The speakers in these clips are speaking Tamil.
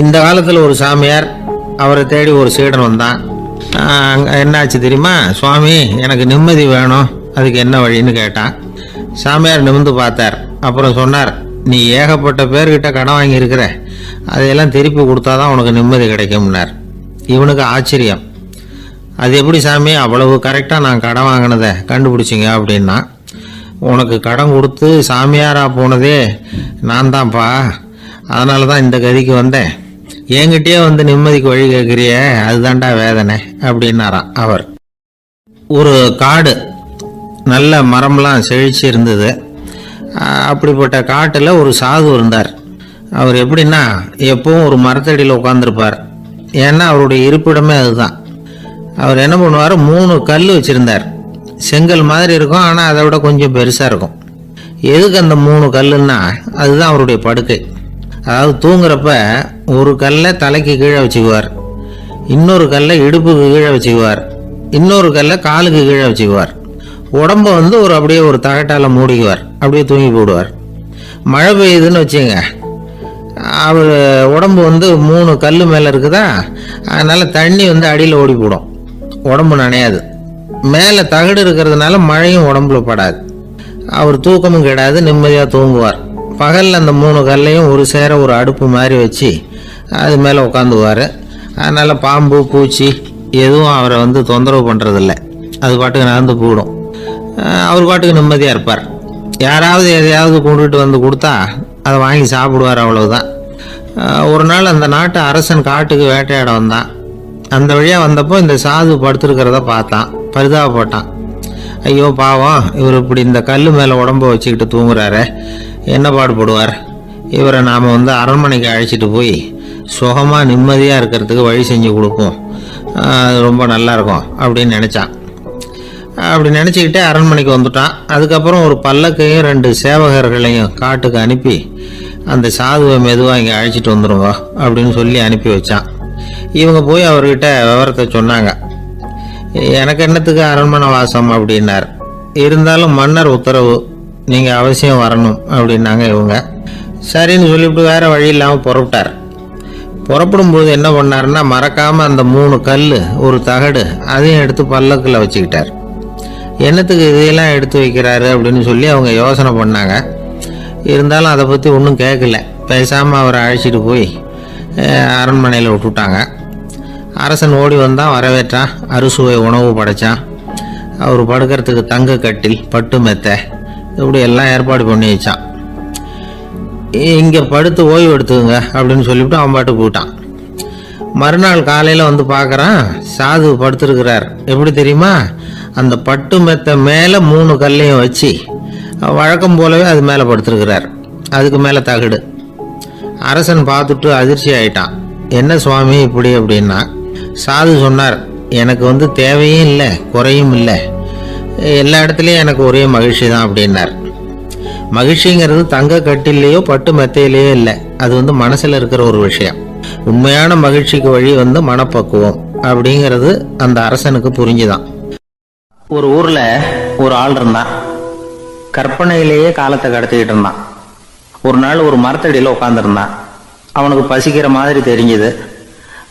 இந்த காலத்தில் ஒரு சாமியார் அவரை தேடி ஒரு சீடன் வந்தான். என்னாச்சு தெரியுமா? சுவாமி, எனக்கு நிம்மதி வேணும், அதுக்கு என்ன வழின்னு கேட்டான். சாமியார் நிமிர்ந்து பார்த்தார். அப்புறம் சொன்னார், நீ ஏகப்பட்ட பேர்கிட்ட கடன் வாங்கியிருக்கிற, அதையெல்லாம் திருப்பி கொடுத்தாதான் உனக்கு நிம்மதி கிடைக்கும்னார். இவனுக்கு ஆச்சரியம். அது எப்படி சாமி, அவ்வளவு கரெக்டாக நான் கடன் வாங்கினதை கண்டுபிடிச்சிங்க அப்படின்னா, உனக்கு கடன் கொடுத்து சாமியாராக போனதே நான் தான்ப்பா, அதனால தான் இந்த கதிக்கு வந்தேன். என்கிட்டயே வந்து நிம்மதிக்கு வழி கேட்குறிய, அதுதான்டா வேதனை அப்படின்னாராம் அவர். ஒரு காடு, நல்ல மரம்லாம் செழிச்சு இருந்தது. அப்படிப்பட்ட காட்டில் ஒரு சாது இருந்தார். அவர் எப்படின்னா, எப்பவும் ஒரு மரத்தடியில் உட்காந்துருப்பார். ஏன்னா அவருடைய இருப்பிடமே அதுதான். அவர் என்ன பண்ணுவார், 3 கல் வச்சுருந்தார். செங்கல் மாதிரி இருக்கும், ஆனால் அதை விட கொஞ்சம் பெருசாக இருக்கும். எதுக்கு அந்த 3 கல்லுன்னா, அதுதான் அவருடைய படுக்கை. அதாவது தூங்குறப்ப ஒரு கல்லை தலைக்கு கீழே வச்சுக்குவார், இன்னொரு கல்லை இடுப்புக்கு கீழே வச்சுக்குவார், இன்னொரு கல்லை காலுக்கு கீழே வச்சுக்குவார். உடம்ப வந்து அப்படியே ஒரு தகட்டால் மூடிக்குவார், அப்படியே தூங்கி போடுவார். மழை பெய்யுதுன்னு வச்சுங்க, அவர் உடம்பு வந்து 3 கல் மேலே இருக்குதா, அதனால் தண்ணி வந்து அடியில் ஓடி போடும், உடம்பு நனையாது. மேலே தகடு இருக்கிறதுனால மழையும் உடம்புல படாது. அவர் தூக்கமும் கெடாது, நிம்மதியாக தூங்குவார். பகலில் அந்த 3 கல்லையும் ஒரு சேர ஒரு அடுப்பு மாதிரி வச்சு அது மேலே உட்காந்துக்குவார். அதனால் பாம்பு பூச்சி எதுவும் அவரை வந்து தொந்தரவு பண்ணுறதில்ல, அது பாட்டுக்கு நடந்து போயிடும். அவர் பாட்டுக்கு நிம்மதியாக இருப்பார். யாராவது எதையாவது கொண்டுகிட்டு வந்து கொடுத்தா அதை வாங்கி சாப்பிடுவார், அவ்வளவுதான். ஒரு நாள் அந்த நாட்டு அரசன் காட்டுக்கு வேட்டையாட வந்தான். அந்த வழியாக வந்தப்போ இந்த சாது படுத்துருக்கிறத பார்த்தான், பரிதாபப்பட்டான். ஐயோ பாவம், இவர் இப்படி இந்த கல் மேலே உடம்ப வச்சுக்கிட்டு தூங்குறாரு, என்ன பாடுபடுவார். இவரை நாம் வந்து அரண்மனைக்கு அழைச்சிட்டு போய் சுகமாக நிம்மதியாக இருக்கிறதுக்கு வழி செஞ்சு கொடுப்போம், அது ரொம்ப நல்லாயிருக்கும் அப்படின்னு நினச்சான். அப்படி நினச்சிக்கிட்டே அரண்மனைக்கு வந்துட்டான். அதுக்கப்புறம் ஒரு பல்லக்கையும் 2 சேவகர்களையும் காட்டுக்கு அனுப்பி அந்த சாதுவை மெதுவாக இங்கே அழைச்சிட்டு வந்துடுங்க அப்படின்னு சொல்லி அனுப்பி வச்சான். இவங்க போய் அவர்கிட்ட விவரத்தை சொன்னாங்க. எனக்கு என்னத்துக்கு அரண்மனை வாசம் அப்படின்னார். இருந்தாலும் மன்னர் உத்தரவு, நீங்கள் அவசியம் வரணும் அப்படின்னாங்க இவங்க. சரின்னு சொல்லிவிட்டு வேறு வழி இல்லாமல் புறப்பட்டார். புறப்படும்போது என்ன பண்ணாருன்னா, மறக்காமல் அந்த 3 கல் ஒரு தகடு அதையும் எடுத்து பல்லக்கில் வச்சுக்கிட்டார். என்னத்துக்கு இதையெல்லாம் எடுத்து வைக்கிறாரு அப்படின்னு சொல்லி அவங்க யோசனை பண்ணாங்க. இருந்தாலும் அதை பற்றி ஒன்றும் கேட்கல. பேசாமல் அவரை அழைச்சிட்டு போய் அரண்மனையில் விட்டுட்டாங்க. அரசன் ஓடி வந்தான், வரவேற்றான், அறுசுவை உணவு படைத்தான். அவர் படுக்கிறதுக்கு தங்க கட்டில், பட்டு மெத்தை, இப்படி எல்லாம் ஏற்பாடு பண்ணி வச்சான். இங்கே படுத்து ஓய்வு எடுத்துங்க அப்படின்னு சொல்லிவிட்டு அவன் பாட்டு போயிட்டான். மறுநாள் காலையில் வந்து பார்க்குறான், சாது படுத்துருக்கிறார். எப்படி தெரியுமா? அந்த பட்டு மெத்தை மேலே 3 கல்லையும் வச்சு வழக்கம் போலவே அது மேலே படுத்துருக்கிறார். அதுக்கு மேலே தகடு. அரசன் பார்த்துட்டு அதிர்ச்சி ஆயிட்டான். என்ன சுவாமி இப்படி அப்படின்னா, சாது சொன்னார், எனக்கு வந்து தேவையும் இல்லை குறையும் இல்லை, எல்லா இடத்துலையும் எனக்கு ஒரே மகிழ்ச்சி தான் அப்படின்னார். மகிழ்ச்சிங்கிறது தங்க கட்டிலேயோ பட்டு மெத்தையிலேயோ இல்லை, அது வந்து மனசில் இருக்கிற ஒரு விஷயம். உண்மையான மகிழ்ச்சிக்கு வழி வந்து மனப்பக்குவம் அப்படிங்கிறது அந்த அரசனுக்கு புரிஞ்சுதான். ஒரு ஊரில் ஒரு ஆள் இருந்தான். கற்பனையிலேயே காலத்தை கடத்திக்கிட்டு இருந்தான். ஒரு நாள் ஒரு மரத்தடியில் உட்காந்துருந்தான். அவனுக்கு பசிக்கிற மாதிரி தெரிஞ்சுது.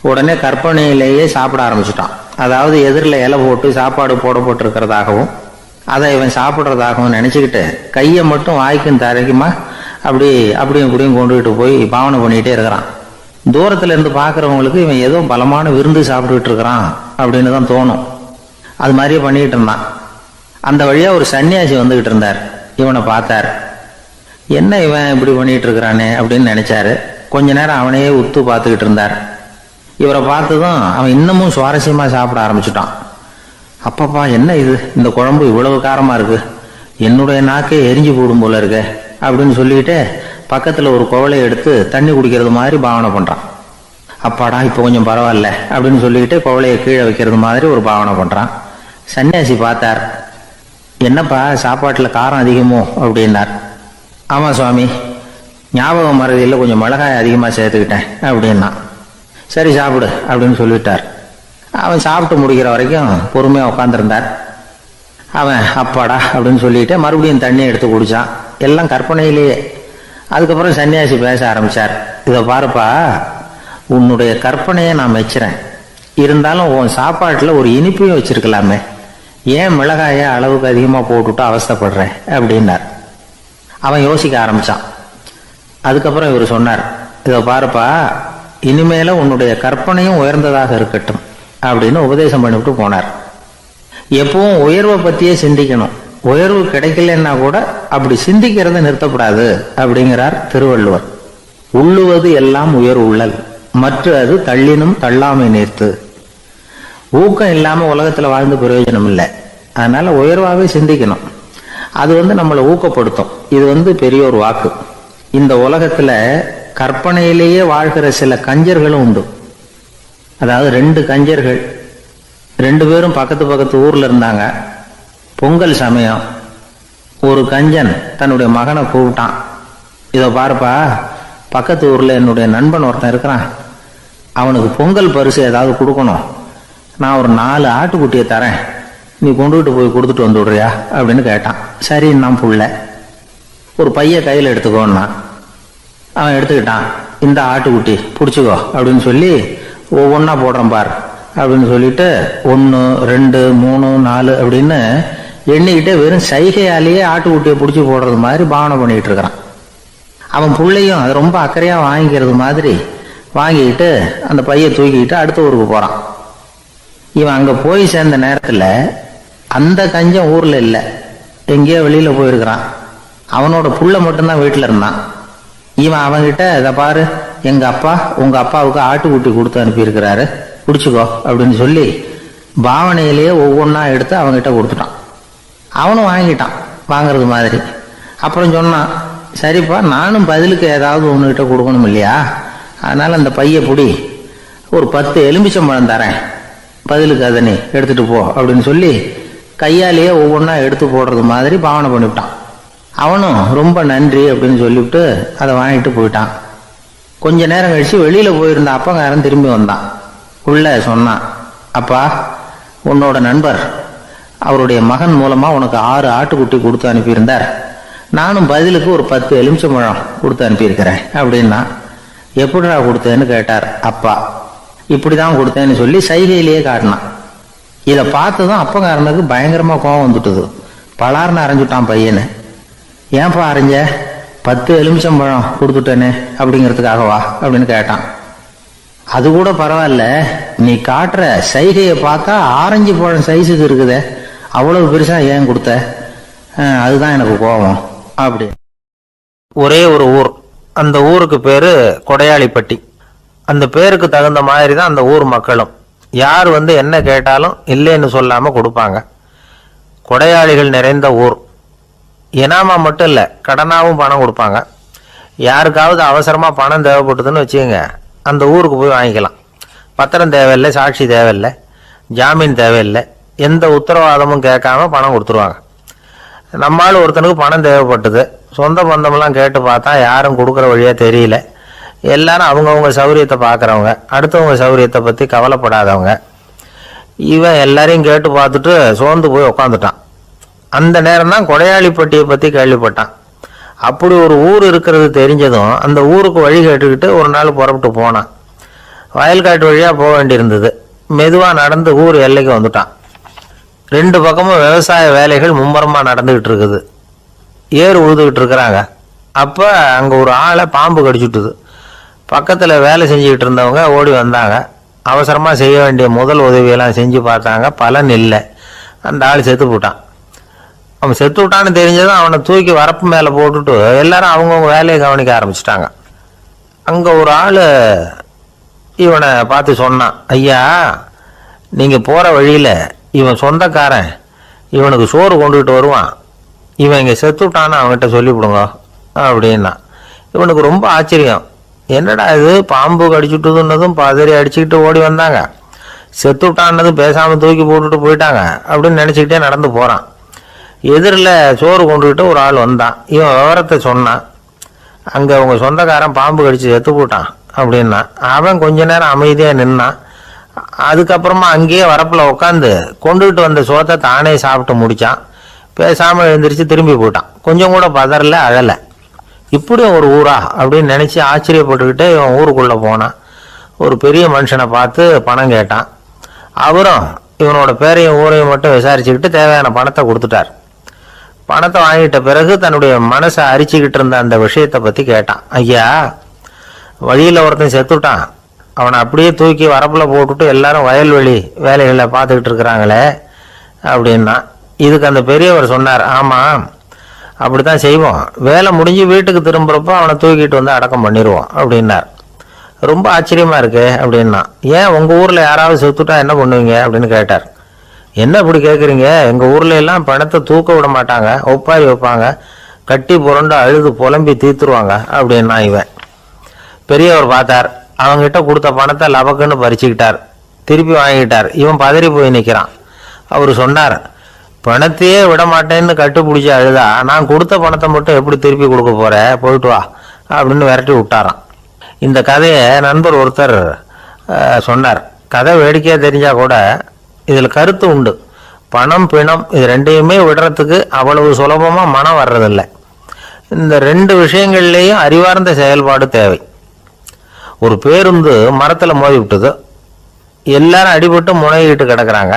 உடனே கற்பனையிலேயே சாப்பிட ஆரம்பிச்சிட்டான். அதாவது எதிரில் இலை போட்டு சாப்பாடு போடப்பட்டிருக்கிறதாகவும் அதை இவன் சாப்பிட்றதாகவும் நினச்சிக்கிட்டு கையை மட்டும் வாய்க்கும் தரைக்குமா அப்படியும் இப்படியும் கொண்டுகிட்டு போய் பாவனை பண்ணிக்கிட்டே இருக்கிறான். தூரத்தில் இருந்து பார்க்குறவங்களுக்கு இவன் ஏதோ பலமான விருந்து சாப்பிட்டுக்கிட்டு இருக்கிறான் அப்படின்னு தான் தோணும். அது மாதிரியே பண்ணிக்கிட்டு இருந்தான். அந்த வழியாக ஒரு சன்னியாசி வந்துக்கிட்டு இருந்தார். இவனை பார்த்தார். என்ன இவன் இப்படி பண்ணிகிட்டு இருக்கிறானே அப்படின்னு நினச்சாரு. கொஞ்ச நேரம் அவனையே உத்து பார்த்துக்கிட்டு இருந்தார். இவரை பார்த்ததும் அவன் இன்னமும் சுவாரஸ்யமாக சாப்பிட ஆரம்பிச்சுட்டான். அப்பப்பா, என்ன இது, இந்த குழம்பு இவ்வளவு காரமாக இருக்குது, என்னுடைய நாக்கே எரிஞ்சு போடும் போல இருக்கு அப்படின்னு சொல்லிக்கிட்டு பக்கத்தில் ஒரு குவளையை எடுத்து தண்ணி குடிக்கிறது மாதிரி பாவனை பண்ணுறான். அப்பாடா, இப்போ கொஞ்சம் பரவாயில்ல அப்படின்னு சொல்லிக்கிட்டு குவளையை கீழே வைக்கிறது மாதிரி ஒரு பாவனை பண்ணுறான். சன்னியாசி பார்த்தார். என்னப்பா, சாப்பாட்டில் காரம் அதிகமோ அப்படின்னார். ஆமாம் சுவாமி, ஞாபகம் மறதியில் கொஞ்சம் மிளகாய் அதிகமாக சேர்த்துக்கிட்டேன் அப்படின்னா. சரி சாப்பிடு அப்படின்னு சொல்லிவிட்டார். அவன் சாப்பிட்டு முடிக்கிற வரைக்கும் பொறுமையாக உட்காந்துருந்தார். அவன் அப்பாடா அப்படின்னு சொல்லிட்டு மறுபடியும் தண்ணி எடுத்து குடித்தான். எல்லாம் கற்பனையிலேயே. அதுக்கப்புறம் சன்னியாசி பேச ஆரம்பித்தார். இதை பாருப்பா, உன்னுடைய கற்பனையை நான் மெச்சுறேன். இருந்தாலும் உன் சாப்பாட்டில் ஒரு இனிப்பையும் வச்சிருக்கலாமே, ஏன் மிளகாயை அளவுக்கு அதிகமாக போட்டுவிட்டு அவஸ்தைப்படுறேன் அப்படின்னார். அவன் யோசிக்க ஆரம்பித்தான். அதுக்கப்புறம் இவர் சொன்னார், இதை பாருப்பா, இனிமேல உன்னுடைய கற்பனையும் உயர்ந்ததாக இருக்கட்டும் அப்படின்னு உபதேசம் பண்ணிவிட்டு போனார். எப்பவும் உயர்வை பற்றியே சிந்திக்கணும். உயர்வு கிடைக்கலன்னா கூட அப்படி சிந்திக்கிறத நிறுத்தப்படாது அப்படிங்கிறார் திருவள்ளுவர். உள்ளுவது எல்லாம் உயர் உள்ளல், மற்ற அது தள்ளினும் தள்ளாமை நேர்த்து. ஊக்கம் இல்லாம உலகத்துல வாழ்ந்து பிரயோஜனம் இல்லை. அதனால உயர்வாகவே சிந்திக்கணும். அது நம்மளை ஊக்கப்படுத்தும். இது பெரிய ஒரு வாக்கு. இந்த உலகத்துல கற்பனையிலேயே வாழ்கிற சில கஞ்சர்களும் உண்டு. அதாவது 2 கஞ்சர்கள் 2 பேரும் பக்கத்து ஊர்ல இருந்தாங்க. பொங்கல் சமயம் ஒரு கஞ்சன் தன்னுடைய மகனை கூப்பிட்டான். இதோ பாருப்பா, பக்கத்து ஊர்ல என்னுடைய நண்பன் ஒருத்தன் இருக்கிறான், அவனுக்கு பொங்கல் பரிசு ஏதாவது கொடுக்கணும். நான் ஒரு 4 ஆட்டுக்குட்டியை தரேன், நீ கொண்டுகிட்டு போய் கொடுத்துட்டு வந்து விடுறியா அப்படின்னு கேட்டான். சரி, நான் புள்ள ஒரு பைய கையில் எடுத்துக்கோன்னா அவன் எடுத்துக்கிட்டான். இந்த ஆட்டுக்குட்டி பிடிச்சிக்கோ அப்படின்னு சொல்லி ஒவ்வொன்றா போடுறேன் பார் அப்படின்னு சொல்லிட்டு 1 2 3 4 அப்படின்னு எண்ணிக்கிட்டே வெறும் சைகையாலேயே ஆட்டுக்குட்டியை பிடிச்சி போடுறது மாதிரி பாவனை பண்ணிட்டு இருக்கிறான். அவன் பிள்ளையும் அது ரொம்ப அக்கறையா வாங்கிக்கிறது மாதிரி வாங்கிக்கிட்டு அந்த பையை தூக்கிக்கிட்டு அடுத்த ஊருக்கு போறான். இவன் அங்க போய் சேர்ந்த நேரத்துல அந்த கஞ்சம் ஊர்ல இல்லை, எங்கேயோ வெளியில போயிருக்கிறான். அவனோட புள்ள மட்டும்தான் வீட்டுல இருந்தான். இவன் அவன்கிட்ட, இதை பாரு, எங்க அப்பா உங்க அப்பாவுக்கு ஆட்டுக்குட்டி கொடுத்து அனுப்பியிருக்கிறாரு, பிடிச்சிக்கோ அப்படின்னு சொல்லி பாவனையிலேயே ஒவ்வொன்றா எடுத்து அவன்கிட்ட கொடுத்துட்டான். அவனும் வாங்கிட்டான் வாங்கிறது மாதிரி. அப்புறம் சொன்னான், சரிப்பா, நானும் பதிலுக்கு ஏதாவது ஒன்றுகிட்ட கொடுக்கணும் இல்லையா, அதனால அந்த பைய புடி, ஒரு 10 எலுமிச்சம்பழம் தரேன், பதிலுக்கு அதை நீ எடுத்துட்டு போ அப்படின்னு சொல்லி கையாலேயே ஒவ்வொன்றா எடுத்து போடுறது மாதிரி பாவனை பண்ணிவிட்டான். அவனும் ரொம்ப நன்றி அப்படின்னு சொல்லிவிட்டு அதை வாங்கிட்டு போயிட்டான். கொஞ்ச நேரம் கழிச்சு வெளியில போயிருந்த அப்பங்காரன் திரும்பி வந்தான். உள்ள சொன்னான், அப்பா, உன்னோட நண்பர் அவருடைய மகன் மூலமா உனக்கு 6 ஆட்டுக்குட்டி கொடுத்து அனுப்பியிருந்தார், நானும் பதிலுக்கு ஒரு 10 எலுமிச்சம்பழம் கொடுத்து அனுப்பியிருக்கிறேன் அப்படின்னா. எப்படிடா கொடுத்தேன்னு கேட்டார் அப்பா. இப்படிதான் கொடுத்தேன்னு சொல்லி சைகையிலேயே காட்டினான். இதை பார்த்ததும் அப்பங்காரனுக்கு பயங்கரமா கோபம் வந்துட்டுது. பலார்னு அரைஞ்சுட்டான் பையனை. ஏன்பா அரைஞ்ச? 10 எலுமிச்சம்பழம் கொடுத்துட்டேனே அப்படிங்கிறதுக்காகவா அப்படின்னு கேட்டான். அது கூட பரவாயில்ல, நீ காட்டுற சைகையை பார்த்தா ஆரஞ்சு பழம் சைஸுக்கு இருக்குதே, அவ்வளவு பெருசா ஏன் கொடுத்த? அதுதான் எனக்கு கோபம் அப்படி. ஒரே ஒரு ஊர், அந்த ஊருக்கு பேரு கொடையாளிப்பட்டி. அந்த பேருக்கு தகுந்த மாதிரி தான் அந்த ஊர் மக்களும். யார் என்ன கேட்டாலும் இல்லைன்னு சொல்லாம கொடுப்பாங்க. கொடையாளிகள் நிறைந்த ஊர். இனாமா மட்டும் இல்லை, கடனாவும் பணம் கொடுப்பாங்க. யாருக்காவது அவசரமா பணம் தேவைப்பட்டதுன்னு வச்சுக்கோங்க, அந்த ஊருக்கு போய் வாங்கிக்கலாம். பத்திரம் தேவையில்லை, சாட்சி தேவையில்லை, ஜாமீன் தேவையில்லை, எந்த உத்தரவாதமும் கேட்காம பணம் கொடுத்துருவாங்க. நம்மால் ஒருத்தனுக்கு பணம் தேவைப்பட்டது, சொந்த பந்தமெல்லாம் கேட்டு பார்த்தா யாரும் கொடுக்குற வழியா தெரியல. எல்லாரும் அவங்கவுங்க சௌரியத்தை பார்க்குறவங்க, அடுத்தவங்க சௌரியத்தை பற்றி கவலைப்படாதவங்க. இவன் எல்லாரையும் கேட்டு பார்த்துட்டு சோர்ந்து போய் உக்காந்துட்டான். அந்த நேரம் தான் கொடையாளிப்பட்டியை பற்றி கேள்விப்பட்டான். அப்படி ஒரு ஊர் இருக்கிறது தெரிஞ்சதும் அந்த ஊருக்கு வழி கேட்டுக்கிட்டு ஒரு நாள் புறப்பட்டு போனான். வயல்காட்டு வழியாக போக வேண்டியிருந்தது. மெதுவாக நடந்து ஊர் எல்லைக்கு வந்துட்டான். 2 பக்கமும் விவசாய வேலைகள் மும்முரமாக நடந்துகிட்டு இருக்குது. ஏர் உழுதுகிட்டு இருக்கிறாங்க. அப்போ அங்கே ஒரு ஆளை பாம்பு கடிச்சுட்டுது. பக்கத்தில் வேலை செஞ்சுக்கிட்டு இருந்தவங்க ஓடி வந்தாங்க. அவசரமாக செய்ய வேண்டிய முதல் உதவியெல்லாம் செஞ்சு பார்த்தாங்க, பலன் இல்லை. அந்த ஆள் செத்து போட்டான். அவன் செத்து விட்டான்னு தெரிஞ்சதும் அவனை தூக்கி வரப்பு மேலே போட்டுட்டு எல்லாரும் அவங்கவுங்க வேலையை கவனிக்க ஆரம்பிச்சிட்டாங்க. அங்கே ஒரு ஆள் இவனை பார்த்து சொன்னான், ஐயா, நீங்கள் போகிற வழியில் இவன் சொந்தக்காரன் இவனுக்கு சோறு கொண்டுகிட்டு வருவான், இவன் இங்கே செத்து விட்டான்னு அவன்கிட்ட சொல்லிவிடுங்க அப்படின்னா. இவனுக்கு ரொம்ப ஆச்சரியம். என்னடா இது, பாம்பு கடிச்சுட்டுதுன்னதும் பதறி அடிச்சுக்கிட்டு ஓடி வந்தாங்க, செத்து விட்டான்னதும் பேசாமல் தூக்கி போட்டுட்டு போயிட்டாங்க அப்படின்னு நினச்சிக்கிட்டே நடந்து போகிறான். எதிரில் சோறு கொண்டுகிட்டு ஒரு ஆள் வந்தான். இவன் விவரத்தை சொன்னான். அங்கே அவங்க சொந்தக்காரன் பாம்பு கடிச்சு செத்து போட்டான் அப்படின்னா. அவன் கொஞ்ச நேரம் அமைதியாக நின்னான். அதுக்கப்புறமா அங்கேயே வரப்பில் உட்காந்து கொண்டுகிட்டு வந்த சோத்தை தானே சாப்பிட்டு முடித்தான். பேசாமல் எழுந்திரிச்சு திரும்பி போயிட்டான். கொஞ்சம் கூட பதறல, அழலை. இப்படியும் ஒரு ஊரா அப்படின்னு நினச்சி ஆச்சரியப்பட்டுக்கிட்டே இவன் ஊருக்குள்ளே போனான். ஒரு பெரிய மனுஷனை பார்த்து பணம் கேட்டான். அவரும் இவனோட பேரையும் ஊரையும் மட்டும் விசாரிச்சுக்கிட்டு தேவையான பணத்தை கொடுத்துட்டார். பணத்தை வாங்கிட்ட பிறகு தன்னுடைய மனசை அரிச்சுக்கிட்டு இருந்த அந்த விஷயத்தை பற்றி கேட்டான். ஐயா, வழியில் ஒருத்தன் செத்துட்டான், அவனை அப்படியே தூக்கி வரப்பில் போட்டுட்டு எல்லாரும் வயல்வெளி வேலைகளை பார்த்துக்கிட்டு இருக்கிறாங்களே அப்படின்னா. இதுக்கு அந்த பெரியவர் சொன்னார், ஆமாம் அப்படி தான் செய்வோம், வேலை முடிஞ்சு வீட்டுக்கு திரும்புகிறப்போ அவனை தூக்கிட்டு வந்து அடக்கம் பண்ணிடுவோம் அப்படின்னார். ரொம்ப ஆச்சரியமாக இருக்கு அப்படின்னா. ஏன் உங்கள் ஊரில் யாராவது செத்துட்டா என்ன பண்ணுவீங்க அப்படின்னு கேட்டார். என்ன இப்படி கேட்குறீங்க, எங்கள் ஊரில் எல்லாம் பணத்தை தூக்க விட மாட்டாங்க, ஒப்பாரி வைப்பாங்க, கட்டி புரண்டு அழுது புலம்பி தீர்த்துருவாங்க அப்படின்னா. இவன் பெரியவர் பார்த்தார், அவங்ககிட்ட கொடுத்த பணத்தை லபக்குன்னு பறிச்சுக்கிட்டார், திருப்பி வாங்கிட்டார். இவன் பதறி போய் நிற்கிறான். அவர் சொன்னார், பணத்தையே விட மாட்டேன்னு கட்டுப்பிடிச்சி அழுதா நான் கொடுத்த பணத்தை மட்டும் எப்படி திருப்பி கொடுக்க போகிறேன், போயிட்டு வா அப்படின்னு விரட்டி விட்டாரான். இந்த கதையை நண்பர் ஒருத்தர் சொன்னார். கதை வேடிக்கையாக தெரிஞ்சால் கூட இதில் கருத்து உண்டு. பணம் பிணம் இது ரெண்டையுமே விடுறதுக்கு அவ்வளவு சுலபமாக மனம் வர்றதில்லை. இந்த ரெண்டு விஷயங்கள்லேயும் அறிவார்ந்த செயல்பாடு தேவை. ஒரு பேருந்து மரத்தில் மோதி விட்டுது, எல்லாரும் அடிபட்டு முனைகிட்டு கிடக்கிறாங்க.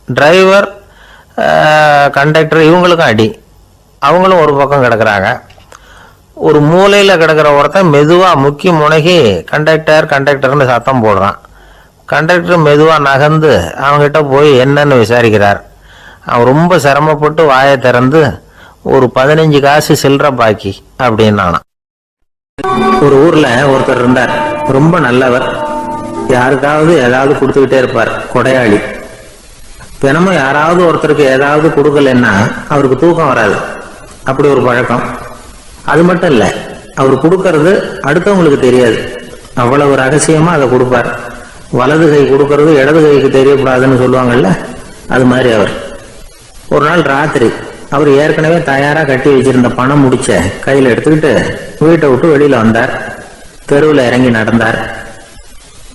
டிரைவர் கண்டக்டர் இவங்களுக்கும் அடி, அவங்களும் ஒரு பக்கம் கிடக்கிறாங்க. ஒரு மூலையில் கிடக்கிற ஒருத்தன் மெதுவாக முக்கி முனகி கண்டக்டர்னு சத்தம் போடுறான். கண்டக்டர் மெதுவாக நகர்ந்து அவங்ககிட்ட போய் என்னன்னு விசாரிக்கிறார். அவன் ரொம்ப சிரமப்பட்டு வாயை திறந்து ஒரு 15 காசு சில்லற பாக்கி அப்படின்னானா. ஒரு ஊரில் ஒருத்தர் இருந்தார், ரொம்ப நல்லவர், யாருக்காவது ஏதாவது கொடுத்துக்கிட்டே இருப்பார், கொடையாளி. தினமும் யாராவது ஒருத்தருக்கு ஏதாவது கொடுக்கலன்னா அவருக்கு தூக்கம் வராது, அப்படி ஒரு பழக்கம். அது மட்டும் இல்லை, அவர் கொடுக்கறது அடுத்தவங்களுக்கு தெரியாது, அவ்வளவு ரகசியமா அதை கொடுப்பார். வலது கை கொடுக்கறது இடது கைக்கு தெரியக்கூடாதுன்னு சொல்லுவாங்கல்ல, அது மாதிரி அவர். ஒரு நாள் ராத்திரி அவர் ஏற்கனவே தயாராக கட்டி வச்சிருந்த பணம் முடிச்ச கையில் எடுத்துக்கிட்டு வீட்டை விட்டு வெளியில் வந்தார். தெருவில் இறங்கி நடந்தார்.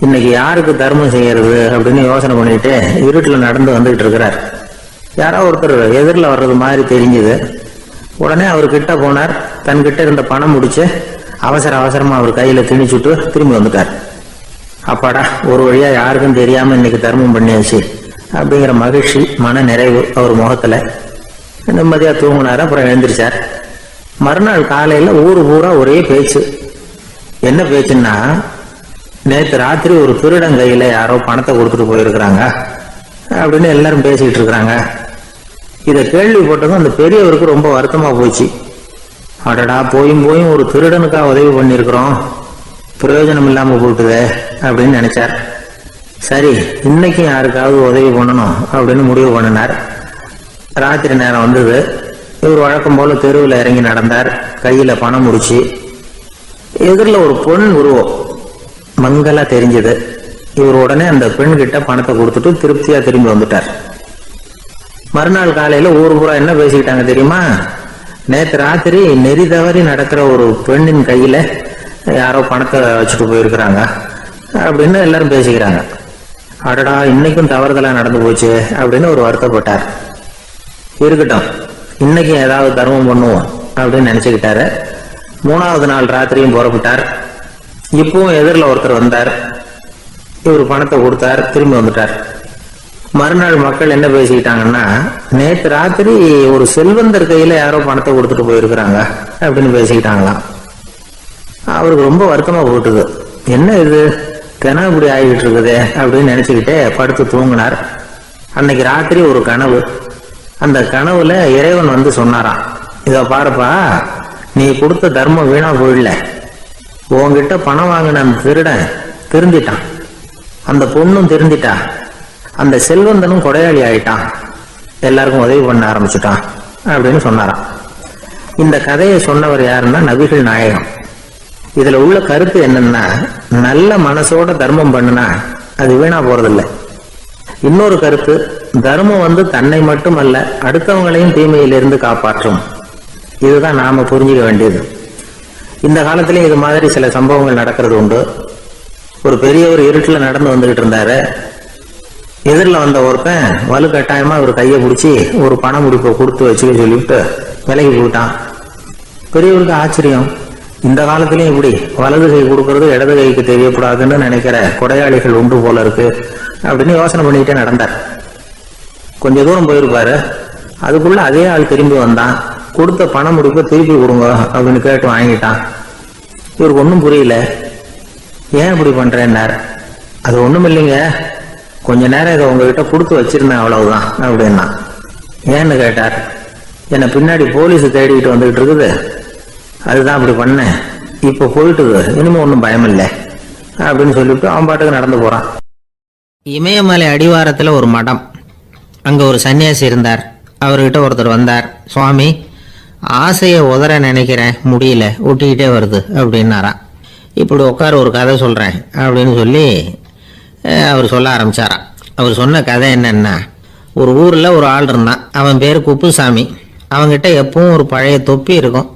இன்னைக்கு யாருக்கு தர்மம் செய்யறது அப்படின்னு யோசனை பண்ணிட்டு இருட்டில் நடந்து வந்துகிட்டு இருக்கிறார். யாரோ ஒருத்தர் எதிரில் வர்றது மாதிரி தெரிஞ்சுது. உடனே அவர் கிட்ட போனார். தன்கிட்ட இருந்த பணம் முடிச்சு அவசரமா அவர் கையில் திணிச்சுட்டு திரும்பி வந்துட்டார். அப்பாடா, ஒரு வழியா யாருக்கும் தெரியாம இன்னைக்கு தர்மம் பண்ணியாச்சு அப்படிங்கிற மகிழ்ச்சி, மன நிறைவு அவர் முகத்துல. நிம்மதியா தூங்கினார். அப்புறம் எழுந்திரிச்சார். மறுநாள் காலையில ஊரு பூரா ஒரே பேச்சு. என்ன பேச்சுன்னா, நேற்று ராத்திரி ஒரு திருடன் கையில யாரோ பணத்தை கொடுத்துட்டு போயிருக்கிறாங்க அப்படின்னு எல்லாரும் பேசிக்கிட்டு இருக்கிறாங்க. இதை கேள்விப்பட்டதும் அந்த பெரியவருக்கு ரொம்ப வருத்தமா போச்சு. அடடா, போயும் ஒரு திருடனுக்கா உதவி பண்ணியிருக்கிறோம், பிரயோஜனம் இல்லாம போட்டுதே அப்படின்னு நினைச்சார். சரி, இன்னைக்கு யாருக்காவது உதவி பண்ணணும் அப்படின்னு முடிவு பண்ணினார். ராத்திரி நேரம் வந்தது. இவர் வழக்கம் போல தெருவில் இறங்கி நடந்தார். கையில பணம் முடிச்சு. எதிரில் ஒரு பெண் உருவம் மங்கலா தெரிஞ்சது. இவர் உடனே அந்த பெண் கிட்ட பணத்தை கொடுத்துட்டு திருப்தியா திரும்பி வந்துட்டார். மறுநாள் காலையில ஊர் பூரா என்ன பேசிக்கிட்டாங்க தெரியுமா? நேற்று ராத்திரி நெறி தவறி நடக்கிற ஒரு பெண்ணின் கையில யாரோ பணத்தை வச்சுட்டு போயிருக்கிறாங்க அப்படின்னு எல்லாரும் பேசிக்கிறாங்க. அடடா, இன்னைக்கும் தவறுதலா நடந்து போச்சு அப்படின்னு ஒரு வருத்தப்பட்டார். இருக்கட்டும், இன்னைக்கு ஏதாவது தர்மம் பண்ணுவோம் அப்படின்னு நினைச்சுக்கிட்டாரு. 3வது நாள் ராத்திரியும் புறப்பட்டார். இப்பவும் எதிரில் ஒருத்தர் வந்தார். இவர் பணத்தை கொடுத்தார், திரும்பி வந்துட்டார். மறுநாள் மக்கள் என்ன பேசிக்கிட்டாங்கன்னா, நேற்று ராத்திரி ஒரு செல்வந்தர் கையில யாரோ பணத்தை கொடுத்துட்டு போயிருக்கிறாங்க அப்படின்னு பேசிக்கிட்டாங்களாம். அவருக்கு ரொம்ப வருத்தமா போட்டுது. என்ன இது, தினம் இப்படி ஆகிட்டு இருக்குதே அப்படின்னு நினைச்சுக்கிட்டே படுத்து தூங்கினார். அன்னைக்கு ராத்திரி ஒரு கனவு. அந்த கனவுல இறைவன் வந்து சொன்னாராம், இதை பாருப்பா, நீ கொடுத்த தர்மம் வீணா போயிடல. உன்கிட்ட பணம் வாங்கின அந்த திருடன் திருந்திட்டான், அந்த பொண்ணும் திருந்திட்டா, அந்த செல்வந்தனும் கொடையாளி ஆயிட்டான், எல்லாருக்கும் உதவி பண்ண ஆரம்பிச்சுட்டான் அப்படின்னு சொன்னாராம். இந்த கதையை சொன்னவர் யாருன்னா நபிகள் நாயகம். இதுல உள்ள கருத்து என்னன்னா, நல்ல மனசோட தர்மம் பண்ணுனா அது வீணா போறதில்லை. இன்னொரு கருத்து, தர்மம் வந்து தன்னை மட்டுமல்ல அடுத்தவங்களையும் தீமையிலிருந்து காப்பாற்றும். இதுதான் நாம புரிஞ்சுக்க வேண்டியது. இந்த காலத்திலயும் இது மாதிரி சில சம்பவங்கள் நடக்கிறது உண்டு. ஒரு பெரியவர் இருட்டில் நடந்து வந்துகிட்டு இருந்தாரு. எதிரில் வந்த ஒருத்தன் வலுக்கட்டாயமா ஒரு கையை பிடிச்சி ஒரு பண முடிப்பை கொடுத்து வச்சுக்க சொல்லிவிட்டு விலகி போயிட்டான். பெரியவருக்கு ஆச்சரியம், இந்த காலத்திலயும் இப்படி வலது கை கொடுக்கறது இடது கைக்கு தெரியக்கூடாதுன்னு நினைக்கிற கொடையாளிகள் உண்டு போல இருக்கு அப்படின்னு யோசனை பண்ணிக்கிட்டே நடந்தார். கொஞ்ச தூரம் போயிருப்பாரு. அதுக்குள்ள அதே ஆள் திரும்பி வந்தான். கொடுத்த பணம் முடிப்ப திருப்பி கொடுங்க அப்படின்னு கேட்டு வாங்கிட்டான். இவருக்கு ஒன்றும் புரியல. ஏன் இப்படி பண்றேன்னார். அது ஒண்ணும் இல்லைங்க, கொஞ்ச நேரம் இதை உங்ககிட்ட கொடுத்து வச்சிருந்தேன் அவ்வளவுதான் அப்படின்னா. ஏன்னு கேட்டார். என்னை பின்னாடி போலீஸ் தேடிக்கிட்டு வந்துகிட்டு இருக்குது, அதுதான் அப்படி பண்ணேன். இப்போ போயிட்டுது, இனிமே ஒன்றும் பயம் இல்லை அப்படின்னு சொல்லிவிட்டு அவன் பாட்டுக்கு நடந்து போறான். இமயமலை அடிவாரத்தில் ஒரு மடம். அங்கே ஒரு சன்னியாசி இருந்தார். அவர்கிட்ட ஒருத்தர் வந்தார். சுவாமி, ஆசையை உதற நினைக்கிறேன், முடியல, ஊட்டிக்கிட்டே வருது அப்படின்னாராம். இப்படி உட்கார ஒரு கதை சொல்கிறேன் அப்படின்னு சொல்லி அவர் சொல்ல ஆரம்பித்தாராம். அவர் சொன்ன கதை என்னன்னா, ஒரு ஊரில் ஒரு ஆள் இருந்தான். அவன் பேர் குப்புசாமி. அவன்கிட்ட எப்பவும் ஒரு பழைய தொப்பி இருக்கும்,